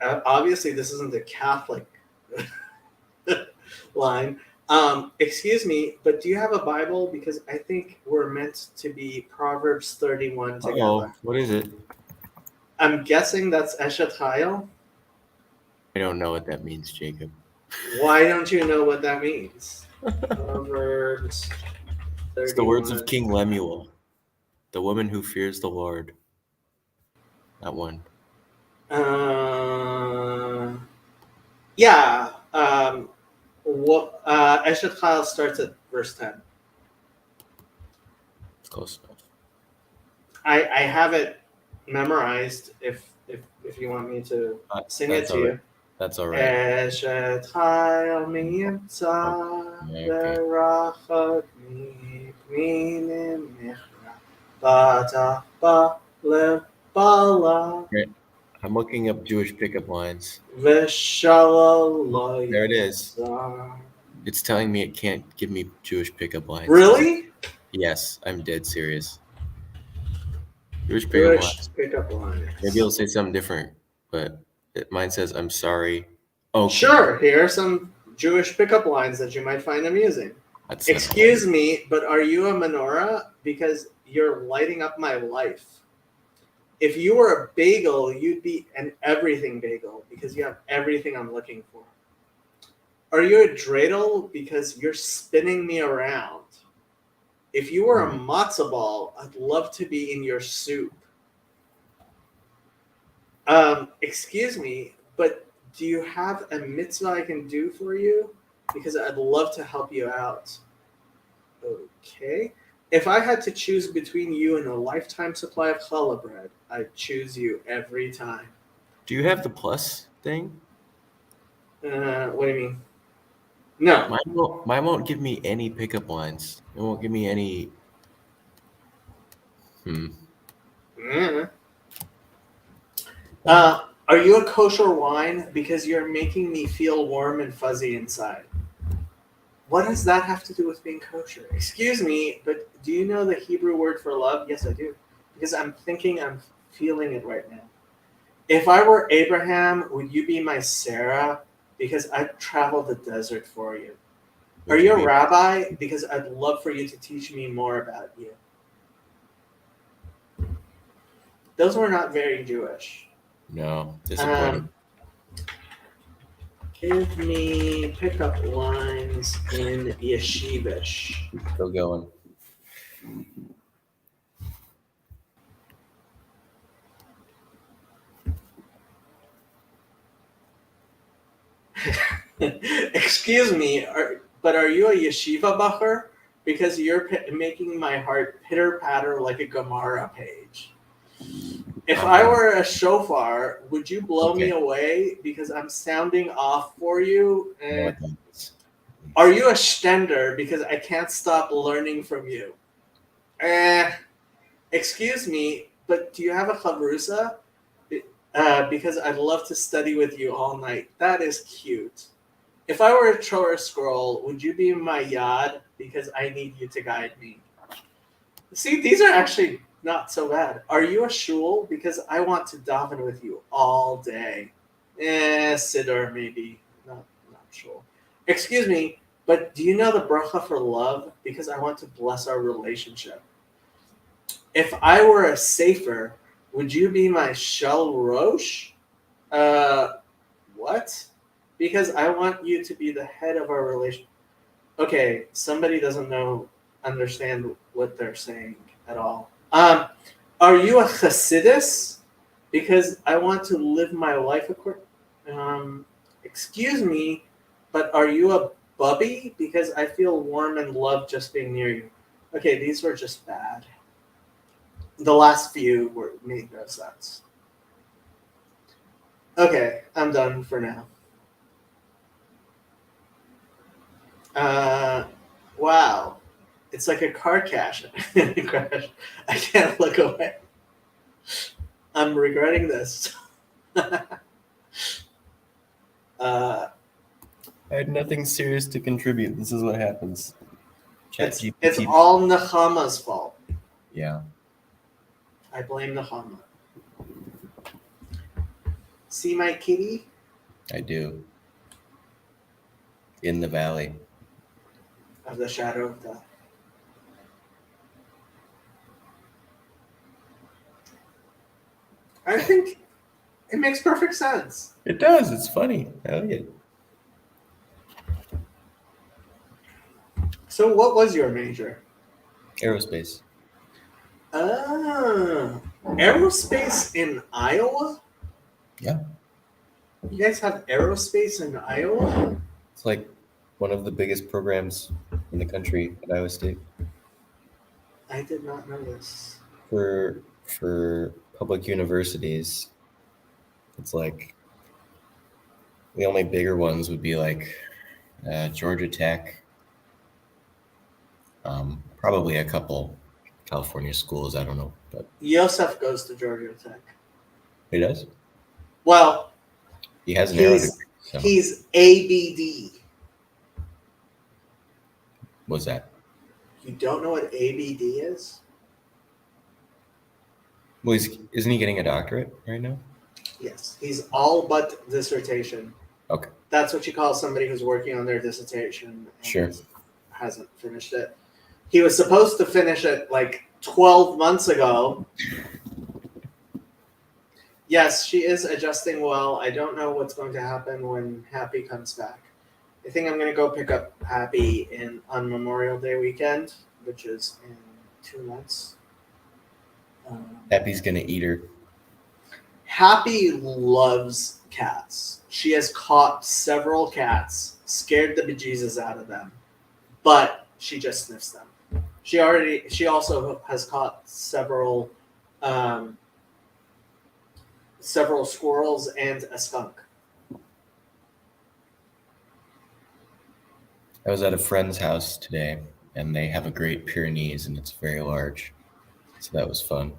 Obviously, this isn't a Catholic line. Excuse me, but do you have a Bible? Because I think we're meant to be Proverbs 31 together. Oh, what is it? I'm guessing that's Eshet Chayil. I don't know what that means, Jacob. Why don't you know what that means? Proverbs 31. It's the words of King Lemuel, the woman who fears the Lord. That one. Yeah. Eshet Chayil starts at verse 10. It's close enough. I have it memorized if you want me to sing it to you. That's all right. Eshet Chayil miyimtza berachot mipni nimichra batach ba lebala I'm looking up Jewish pickup lines. v'shalom There it is. yisar. It's telling me it can't give me Jewish pickup lines. Really? Yes, I'm dead serious. Jewish pickup lines. Jewish pickup lines. Maybe it'll say something different, but mine says, I'm sorry. Oh, Sure, here are some Jewish pickup lines that you might find amusing. That's Excuse me, but are you a menorah? Because you're lighting up my life. If you were a bagel, you'd be an everything bagel because you have everything I'm looking for. Are you a dreidel? Because you're spinning me around. If you were a matzo ball, I'd love to be in your soup. Excuse me, but do you have a mitzvah I can do for you? Because I'd love to help you out. Okay. If I had to choose between you and a lifetime supply of challah bread, I'd choose you every time. Do you have the plus thing? What do you mean? No. Mine won't give me any pickup lines. It won't give me any. Yeah. Are you a kosher wine? Because you're making me feel warm and fuzzy inside. What does that have to do with being kosher? Excuse me, but do you know the Hebrew word for love? Yes, I do. Because I'm feeling it right now. If I were Abraham, would you be my Sarah? Because I'd travel the desert for you. Are you a rabbi? Because I'd love for you to teach me more about you. Those were not very Jewish. No, disappointing. Give me pickup lines in Yeshivish. Still going. Excuse me, but are you a yeshiva bacher? Because you're making my heart pitter patter like a Gemara page. If I were a shofar, would you blow me away because I'm sounding off for you? I know what that is. Are you a stender because I can't stop learning from you? Excuse me, but do you have a chavrusa? Because I'd love to study with you all night. That is cute. If I were a Torah scroll, would you be my yad? Because I need you to guide me. See, these are actually not so bad. Are you a shul? Because I want to daven with you all day. Siddur maybe. Not shul. Excuse me, but do you know the bracha for love? Because I want to bless our relationship. If I were a sefer, would you be my shel rosh? What? Because I want you to be the head of our relationship. Okay, somebody doesn't understand what they're saying at all. Are you a chassidus? Because I want to live my life according. Excuse me, but are you a bubby? Because I feel warm and love just being near you. Okay, these were just bad. The last few made no sense. Okay, I'm done for now. Wow. It's like a car crash. I can't look away. I'm regretting this. I had nothing serious to contribute. This is what happens. It's all Nechama's fault. Yeah. I blame Nechama. See my kitty? I do. In the valley. Of the shadow of death. I think it makes perfect sense. It does. It's funny. I like it. So what was your major? Aerospace. Aerospace in Iowa? Yeah. You guys have aerospace in Iowa? It's like one of the biggest programs in the country at Iowa State. I did not know this. For public universities, it's like the only bigger ones would be like Georgia Tech, probably a couple California schools. I don't know, but Yosef goes to Georgia Tech. he does. Well, He has an aero he's, degree. So. he's ABD. What's that? You don't know what ABD is? Well, isn't he getting a doctorate right now? Yes. He's all but dissertation. Okay. That's what you call somebody who's working on their dissertation and Sure. hasn't finished it. He was supposed to finish it like 12 months ago. Yes, she is adjusting well. I don't know what's going to happen when Happy comes back. I think I'm going to go pick up Happy on Memorial Day weekend, which is in 2 months. Happy's gonna eat her. Happy loves cats. She has caught several cats, scared the bejesus out of them, but she just sniffs them. She also has caught several squirrels and a skunk. I was at a friend's house today, and they have a Great Pyrenees, and it's very large. So that was fun.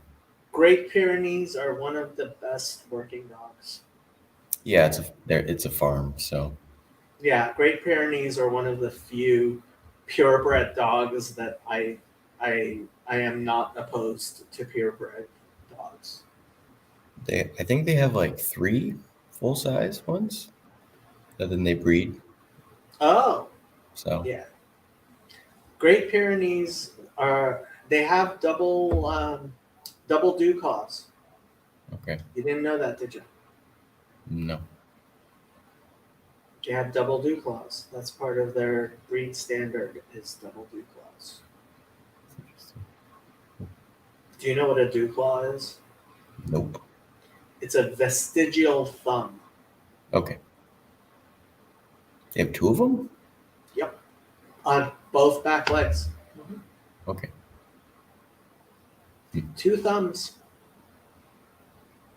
Great Pyrenees are one of the best working dogs. Yeah, it's a farm, so Yeah, Great Pyrenees are one of the few purebred dogs that I am not opposed to purebred dogs. I think they have like 3 full-size ones, and then they breed. Oh, So yeah. Great Pyrenees they have double dew claws. okay, You didn't know that, did you? no, They have double dew claws. That's part of their breed standard is double dew claws. Do you know what a dew claw is? nope. It's a vestigial thumb. Okay, They have two of them? On both back legs. Okay. 2 thumbs.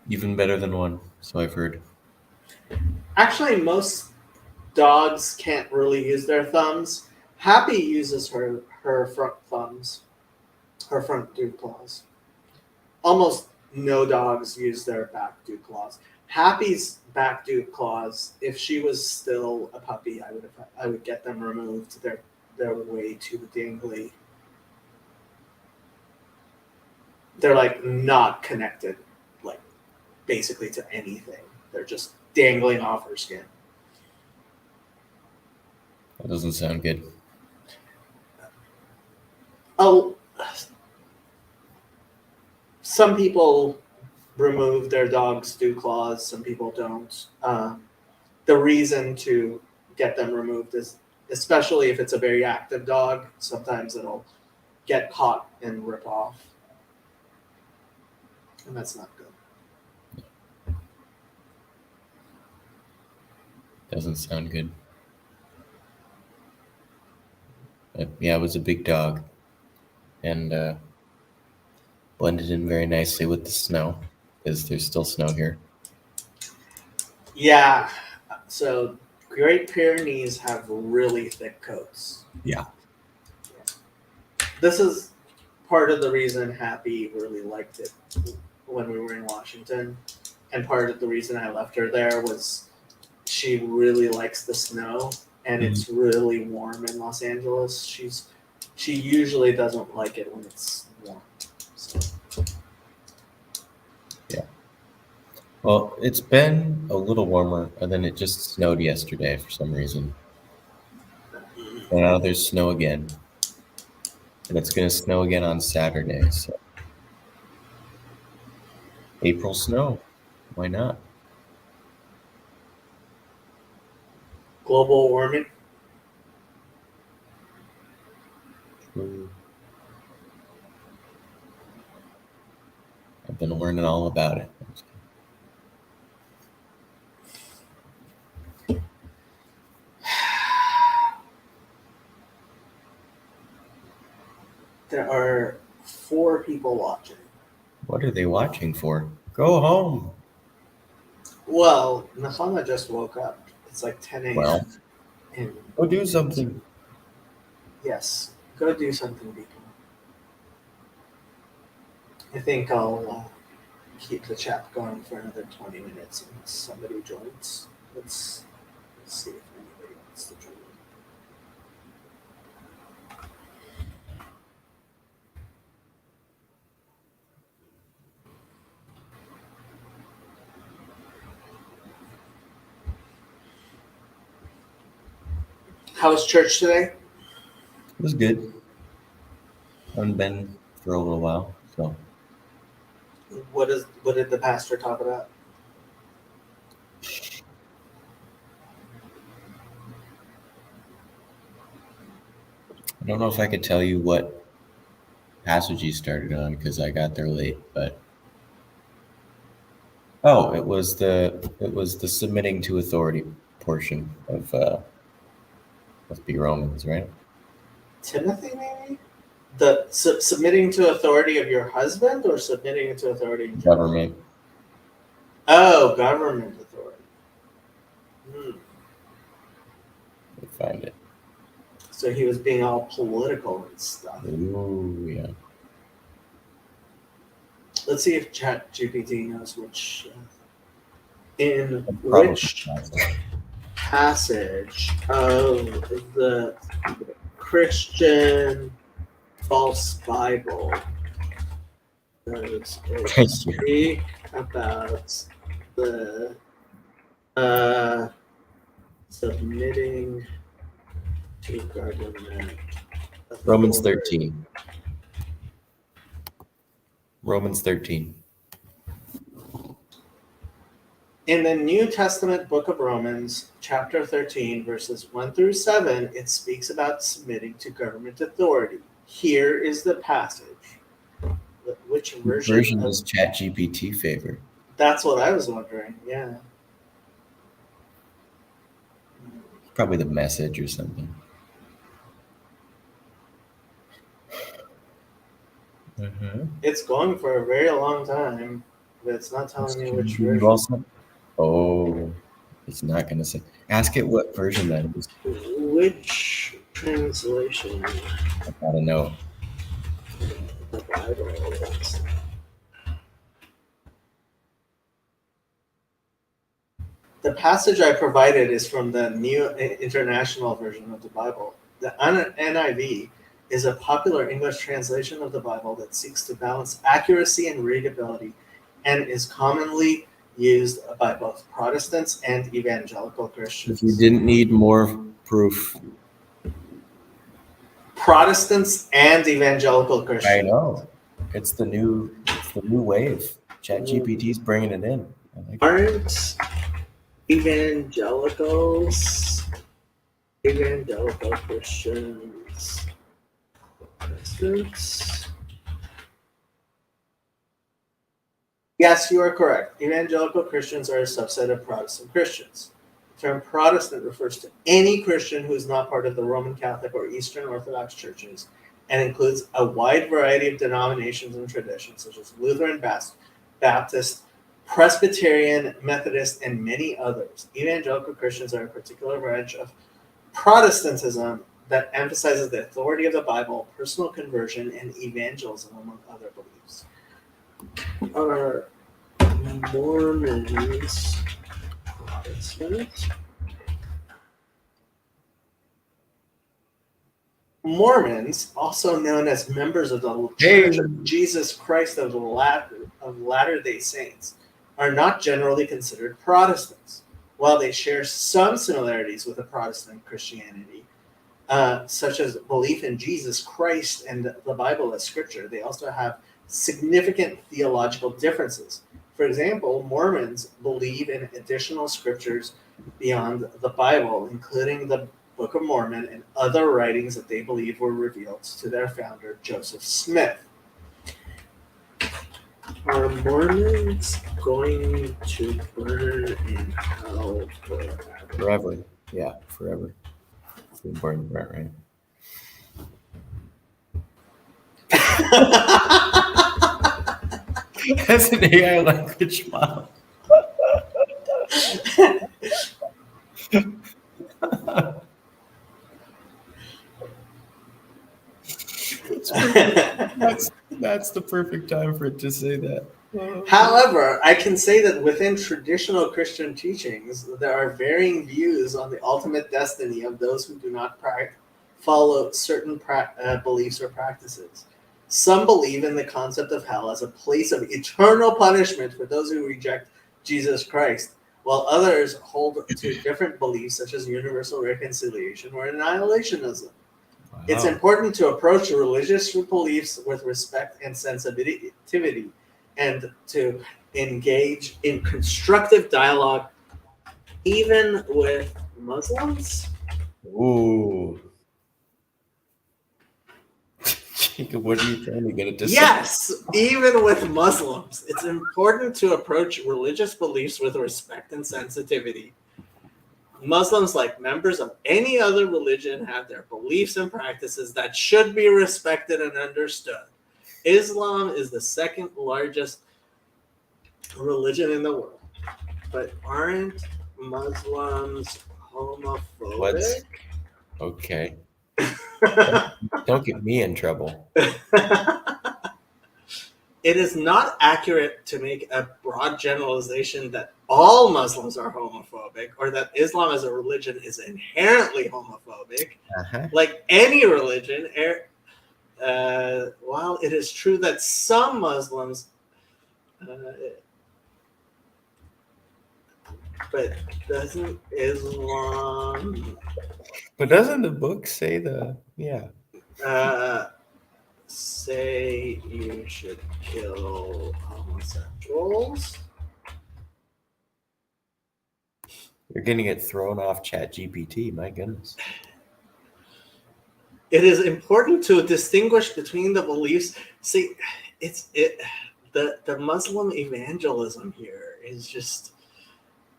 Even better than one, so I've heard. Actually, most dogs can't really use their thumbs. Happy uses her front thumbs, her front dew claws. Almost no dogs use their back dew claws. Happy's back dew claws, if she was still a puppy, I would get them removed. They're way too dangly. They're like not connected, like basically to anything. They're just dangling off her skin. That doesn't sound good. Oh, some people remove their dog's dew claws. Some people don't. The reason to get them removed is, especially if it's a very active dog, sometimes it'll get caught and rip off, and that's not good. Doesn't sound good. But yeah, it was a big dog. And blended in very nicely with the snow, because there's still snow here. Yeah. So Great Pyrenees have really thick coats. Yeah. This is part of the reason Happy really liked it when we were in Washington. And part of the reason I left her there was she really likes the snow, and it's really warm in Los Angeles. She usually doesn't like it when it's warm. So. Yeah. Well, it's been a little warmer, and then it just snowed yesterday for some reason. And now there's snow again. And it's going to snow again on Saturday, so. April snow. Why not? Global warming. I've been learning all about it. There are 4 people watching. What are they watching for? Go home. Well, Nahama just woke up. It's like 10 a.m. Well, and go do something. yes, go do something, people. I think I'll keep the chat going for another 20 minutes unless somebody joins. Let's see if anybody wants to join. How was church today? It was good. Haven't been for a little while, so. What did the pastor talk about? I don't know if I could tell you what passage he started on because I got there late, but it was the submitting to authority portion of must be Romans, right? Timothy, maybe? The submitting to authority of your husband or submitting to authority in general? Government. Oh, government authority. Let me find it. So he was being all political and stuff. Ooh, yeah. Let's see if ChatGPT knows which in Probably which not. passage of the Christian false Bible does it speak about the submitting to government? Romans authority? 13. Romans 13. In the New Testament book of Romans, chapter 13, verses 1 through 7, it speaks about submitting to government authority. Here is the passage. Which version does ChatGPT favor? That's what I was wondering, yeah. Probably the message or something. It's going for a very long time, but it's not telling me which You've version. also. Oh, it's not gonna say. Ask it what version that is. Which translation I gotta know. the Bible is? The passage I provided is from the New International Version of the Bible. The NIV is a popular English translation of the Bible that seeks to balance accuracy and readability and is commonly used by both Protestants and evangelical Christians. If you didn't need more proof, Protestants and evangelical I Christians. know. It's the new wave. ChatGPT's bringing it in. I like it. Aren't evangelical Christians Protestants? Yes, you are correct. Evangelical Christians are a subset of Protestant Christians. The term Protestant refers to any Christian who is not part of the Roman Catholic or Eastern Orthodox churches and includes a wide variety of denominations and traditions, such as Lutheran, Baptist, Presbyterian, Methodist, and many others. Evangelical Christians are a particular branch of Protestantism that emphasizes the authority of the Bible, personal conversion, and evangelism, among other beliefs. Are Mormons Protestants? Mormons, also known as members of the Church of Jesus Christ of Latter-day Saints, are not generally considered Protestants. While they share some similarities with the Protestant Christianity, such as belief in Jesus Christ and the Bible as scripture, they also have significant theological differences. For example, Mormons believe in additional scriptures beyond the Bible, including the Book of Mormon and other writings that they believe were revealed to their founder, Joseph Smith. Are Mormons going to burn in hell forever? Forever. Yeah, forever. It's the important part, right? That's an AI language model. That's the perfect time for it to say that. However, I can say that within traditional Christian teachings, there are varying views on the ultimate destiny of those who do not follow certain beliefs or practices. Some believe in the concept of hell as a place of eternal punishment for those who reject Jesus Christ, while others hold to different beliefs such as universal reconciliation or annihilationism. Wow. It's important to approach religious beliefs with respect and sensitivity, and to engage in constructive dialogue, even with Muslims. Ooh. Jacob, what are you trying to get it to say? Yes, even with Muslims. It's important to approach religious beliefs with respect and sensitivity. Muslims, like members of any other religion, have their beliefs and practices that should be respected and understood. Islam is the second largest religion in the world, but aren't Muslims homophobic? What's okay? Don't get me in trouble. It is not accurate to make a broad generalization that all Muslims are homophobic or that Islam as a religion is inherently homophobic. Uh-huh. Like any religion, while it is true that some Muslims, but doesn't Islam But doesn't the book say say you should kill homosexuals? You're getting it thrown off ChatGPT, my goodness. It is important to distinguish between the beliefs. See, the Muslim evangelism here is just.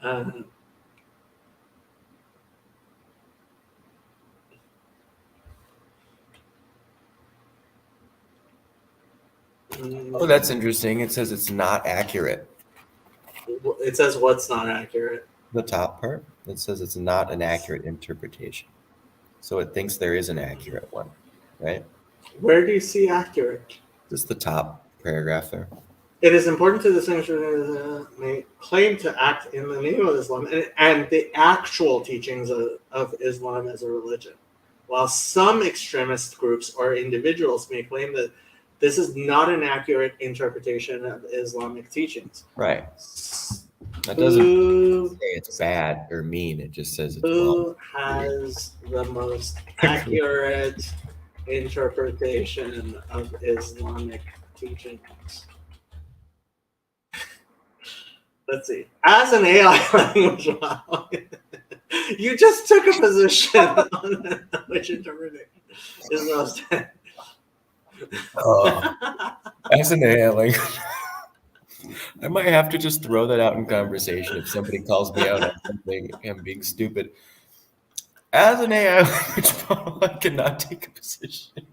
It is important to distinguish between the beliefs. See, the Muslim evangelism here is just. Oh, that's interesting. It says it's not accurate. It says what's not accurate. The top part, it says it's not an accurate interpretation. So it thinks there is an accurate one, right? Where do you see accurate? Just the top paragraph there. It is important to distinguish may claim to act in the name of Islam and the actual teachings of Islam as a religion. While some extremist groups or individuals may claim that this is not an accurate interpretation of Islamic teachings. Right. That doesn't say it's bad or mean. It just says it's wrong. Who has the most accurate interpretation of Islamic teachings? Let's see. As an AI language model, you just took a position on which interpretation is most. As an AI language, I might have to just throw that out in conversation if somebody calls me out on something and being stupid. As an AI language model, I cannot take a position.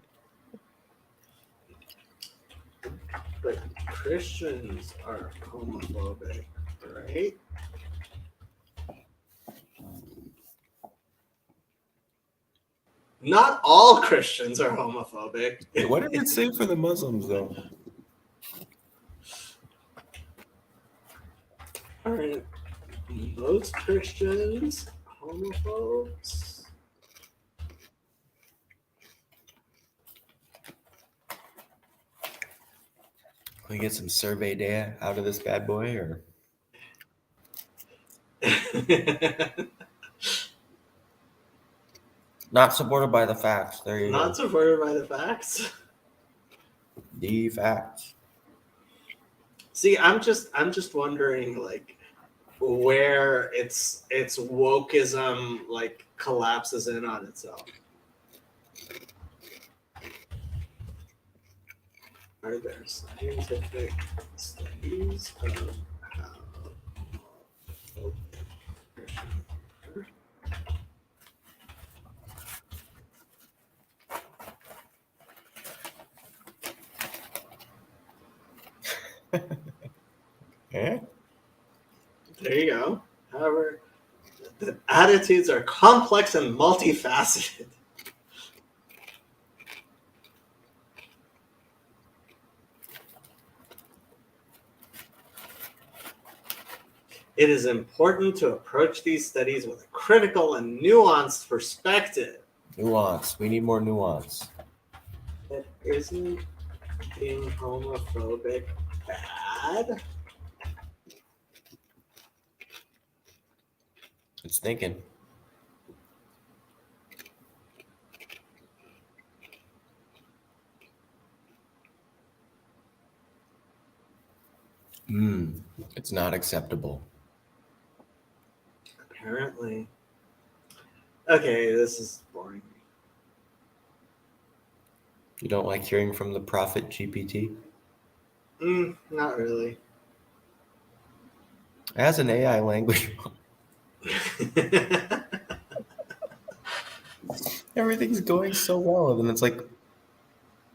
But Christians are homophobic, right? Not all Christians are homophobic. What did it say for the Muslims, though? Aren't most Christians homophobes? Can we get some survey data out of this bad boy, or not supported by the facts? There you Not go. supported by the facts. The facts. See, I'm just wondering, like, where its wokeism like collapses in on itself. Are there scientific studies of how Eh? There you go. However, the attitudes are complex and multifaceted. It is important to approach these studies with a critical and nuanced perspective. Nuance. We need more nuance. It isn't being homophobic bad. It's thinking. It's not acceptable. Apparently. Okay, this is boring. You don't like hearing from the prophet GPT? Not really. As an AI language, everything's going so well, and then it's like,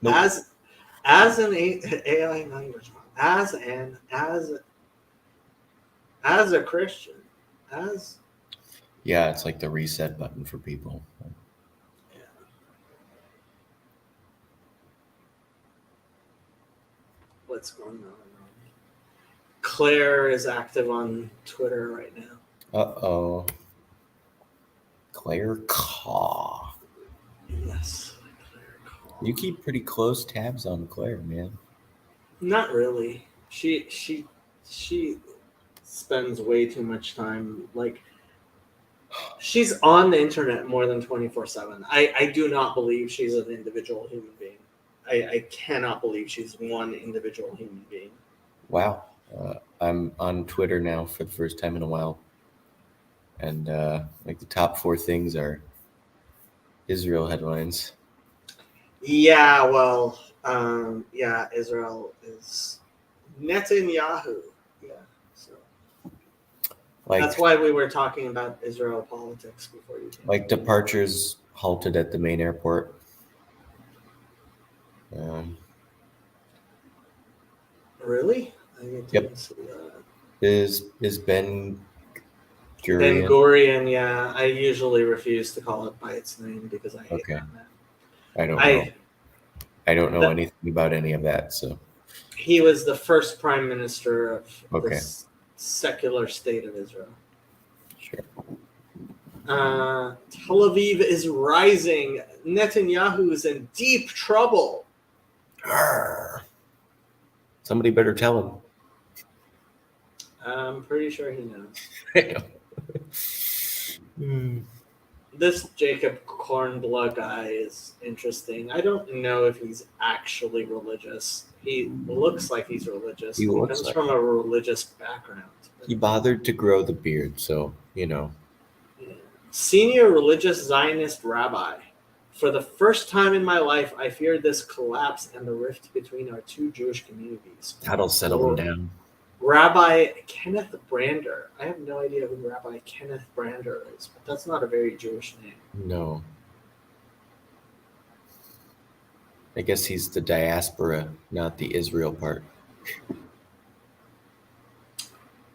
nope. As an AI language model, as a Christian, Yeah, it's like the reset button for people. what's going on? Claire is active on Twitter right now. Uh-oh. Claire Caw. Yes, Claire Caw. You keep pretty close tabs on Claire, man. Not really. She spends way too much time. Like, she's on the internet more than 24/7. I do not believe she's an individual human being. I cannot believe she's one individual human being. Wow. I'm on Twitter now for the first time in a while. And like the top 4 things are Israel headlines. Yeah, well, Israel is Netanyahu. Yeah, so Like, that's why we were talking about Israel politics before you came. like departures halted at the main airport. Really? I didn't Yep. see that. Is Ben Ben Gurion? Gurion, yeah. I usually refuse to call it by its name because I hate Okay. that man. I don't know. I I don't know the- anything about any of that. So he was the first prime minister of Okay. this secular state of Israel. sure. Tel Aviv is rising. Netanyahu is in deep trouble. Arr. Somebody better tell him. I'm pretty sure he knows. I know. Hmm. This Jacob Kornbluh guy is interesting. I don't know if he's actually religious. He looks like he's religious. He He looks comes like from a religious background. He bothered to grow the beard, so Senior religious Zionist rabbi. For the first time in my life, I feared this collapse and the rift between our two Jewish communities. that'll settle him down. Rabbi Kenneth Brander. I have no idea who Rabbi Kenneth Brander is, but that's not a very Jewish name. No. I guess he's the diaspora, not the Israel part.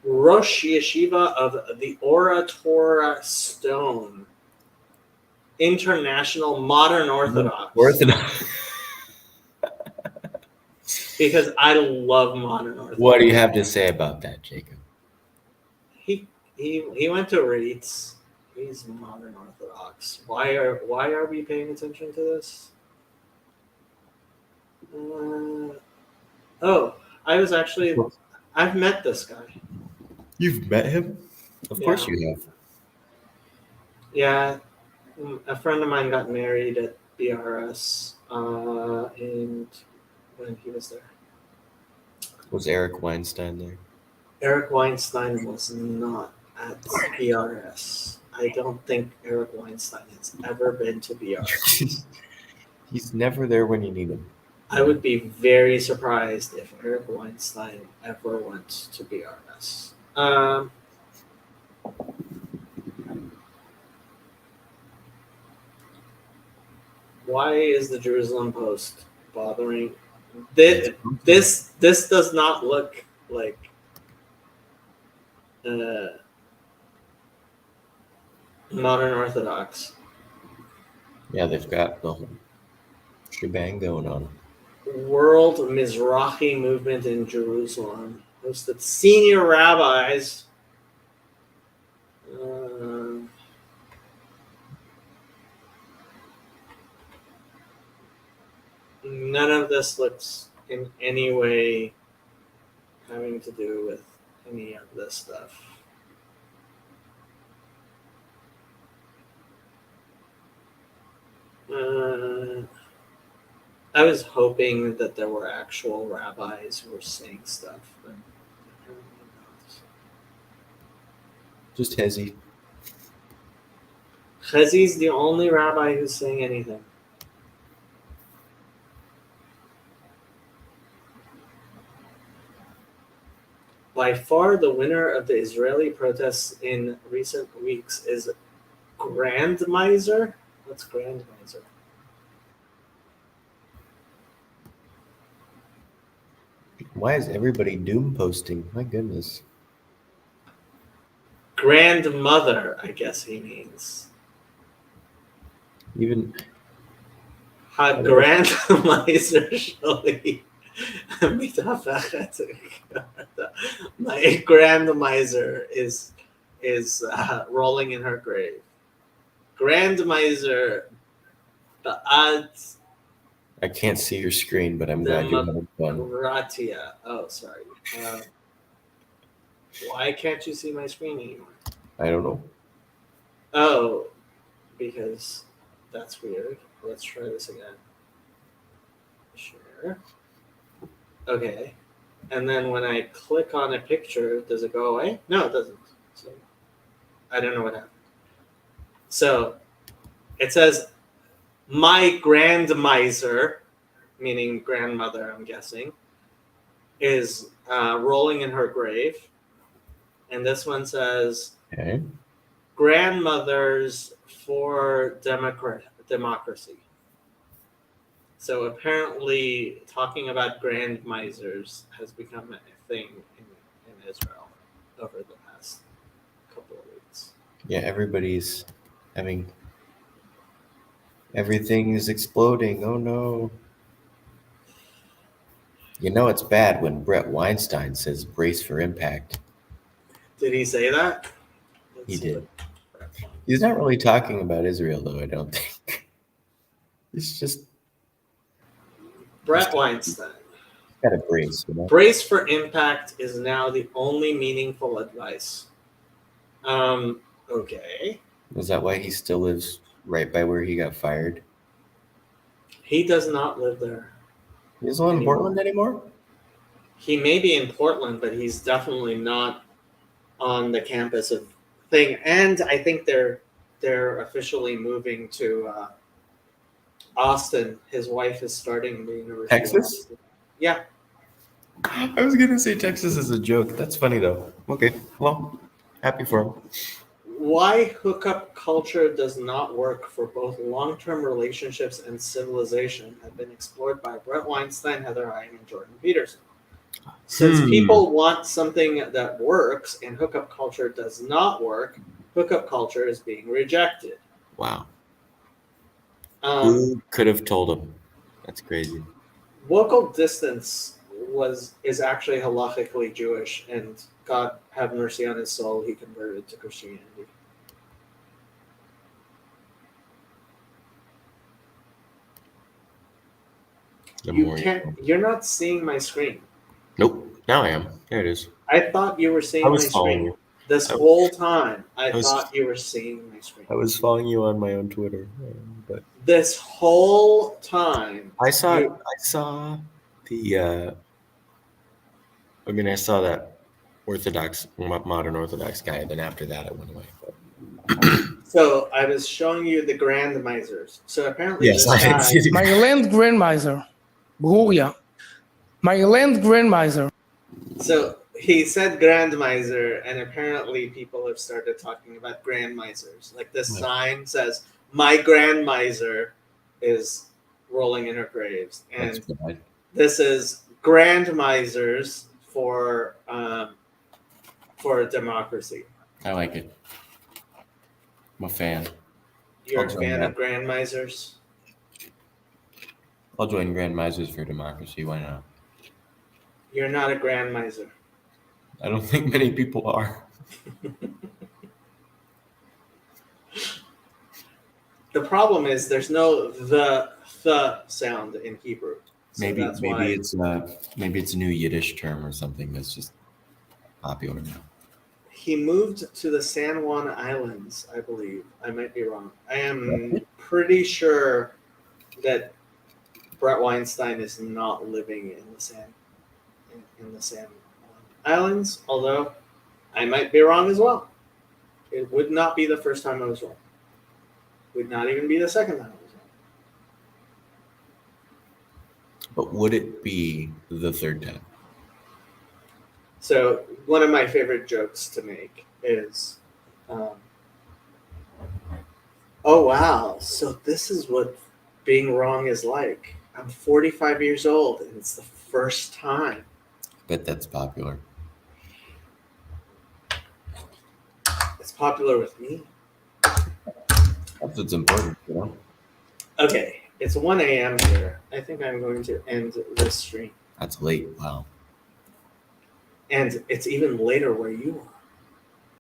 Rosh Yeshiva of the Ora Torah Stone. International Modern Orthodox. Orthodox. Because I love Modern Orthodox. What do you have to say about that, Jacob? He went to Reitz. He's Modern Orthodox. Why are we paying attention to this? I've met this guy. You've met him? Of course Yeah. you have. Yeah, a friend of mine got married at BRS, and when he was there. Was Eric Weinstein there? Eric Weinstein was not at BRS. I don't think Eric Weinstein has ever been to BRS. He's never there when you need him. I would be very surprised if Eric Weinstein ever went to BRS. Why is the Jerusalem Post bothering? This does not look like modern Orthodox. Yeah, they've got the whole shebang going on. World Mizrahi movement in Jerusalem hosted senior rabbis. None of this looks in any way having to do with any of this stuff. I was hoping that there were actual rabbis who were saying stuff, but apparently not. Just Hezi. Chezi's the only rabbi who's saying anything. By far, the winner of the Israeli protests in recent weeks is Grand Miser. What's Grand Miser? Why is everybody doom posting? My goodness. Grandmother, I guess he means. Even Grand Miser Shali. My Grand Miser is rolling in her grave. Grand Miser, the odds. I can't see your screen, but I'm glad you're having fun. Ratia. Oh, sorry. Why can't you see my screen anymore? I don't know. Oh, because that's weird. Let's try this again. Share. Okay. And then when I click on a picture, does it go away? No, it doesn't. So I don't know what happened. So it says, my grandmiser, meaning grandmother, I'm guessing, is rolling in her grave. And this one says, Okay. grandmothers for democracy. So apparently, talking about grand misers has become a thing in Israel over the past couple of weeks. Yeah, everybody's having. Everything is exploding. Oh no. You know it's bad when Brett Weinstein says brace for impact. Did he say that? Let's He see did. what Brett Weinstein- He's not really talking about Israel, though, I don't think. It's just Brett Weinstein. got a brace, you know? Brace for impact is now the only meaningful advice. Okay. Is that why he still lives right by where he got fired? He does not live there. He doesn't live in Anymore. Portland anymore? He may be in Portland, but he's definitely not on the campus of thing. And I think they're officially moving to Austin. His wife is starting the University of Texas? Austin. Yeah. I was going to say Texas is a joke. That's funny, though. Okay, well, happy for him. Why hookup culture does not work for both long-term relationships and civilization have been explored by Brett Weinstein, Heather Heine, and Jordan Peterson. Since people want something that works and hookup culture does not work, hookup culture is being rejected. Wow. Who could have told him? That's crazy. Vocal distance is actually halachically Jewish, and God have mercy on his soul, he converted to Christianity. You're not seeing my screen. Nope. Now I am. There it is. I thought you were seeing I my was following screen. you. This whole time, I was- thought you were seeing my screen. I was following you on my own Twitter, but This whole time, I saw You- the. I mean, I saw that modern Orthodox guy. Then after that, it went away. But so I was showing you the Grand Misers. So apparently, yes, this I did guy, see the My land Grand Miser. Bruria. My land Grand Miser. so he said Grand Miser, and apparently people have started talking about Grand Misers. Like this Right. sign says, "My Grand Miser is rolling in her graves," That's and bad. this is Grand Misers for democracy. I like it. I'm a fan. You're I'll a join fan that. of Grand Misers? I'll join Grand Misers for Democracy. Why not? You're not a Grand Miser. I don't think many people are. The problem is there's no the sound in Hebrew. So Maybe that's why maybe it's a new Yiddish term or something that's just popular now. he moved to the San Juan Islands, I believe. I might be wrong. I am pretty sure that Brett Weinstein is not living in the San Juan Islands, although I might be wrong as well. It would not be the first time I was wrong. Would not even be the second time I was wrong. But would it be the third time? So one of my favorite jokes to make is, oh wow, so this is what being wrong is like. I'm 45 years old and it's the first time. Bet that's popular. It's popular with me. That's what's important, you know? Okay, it's 1 a.m. here. I think I'm going to end this stream. That's late. Wow. And it's even later where you are.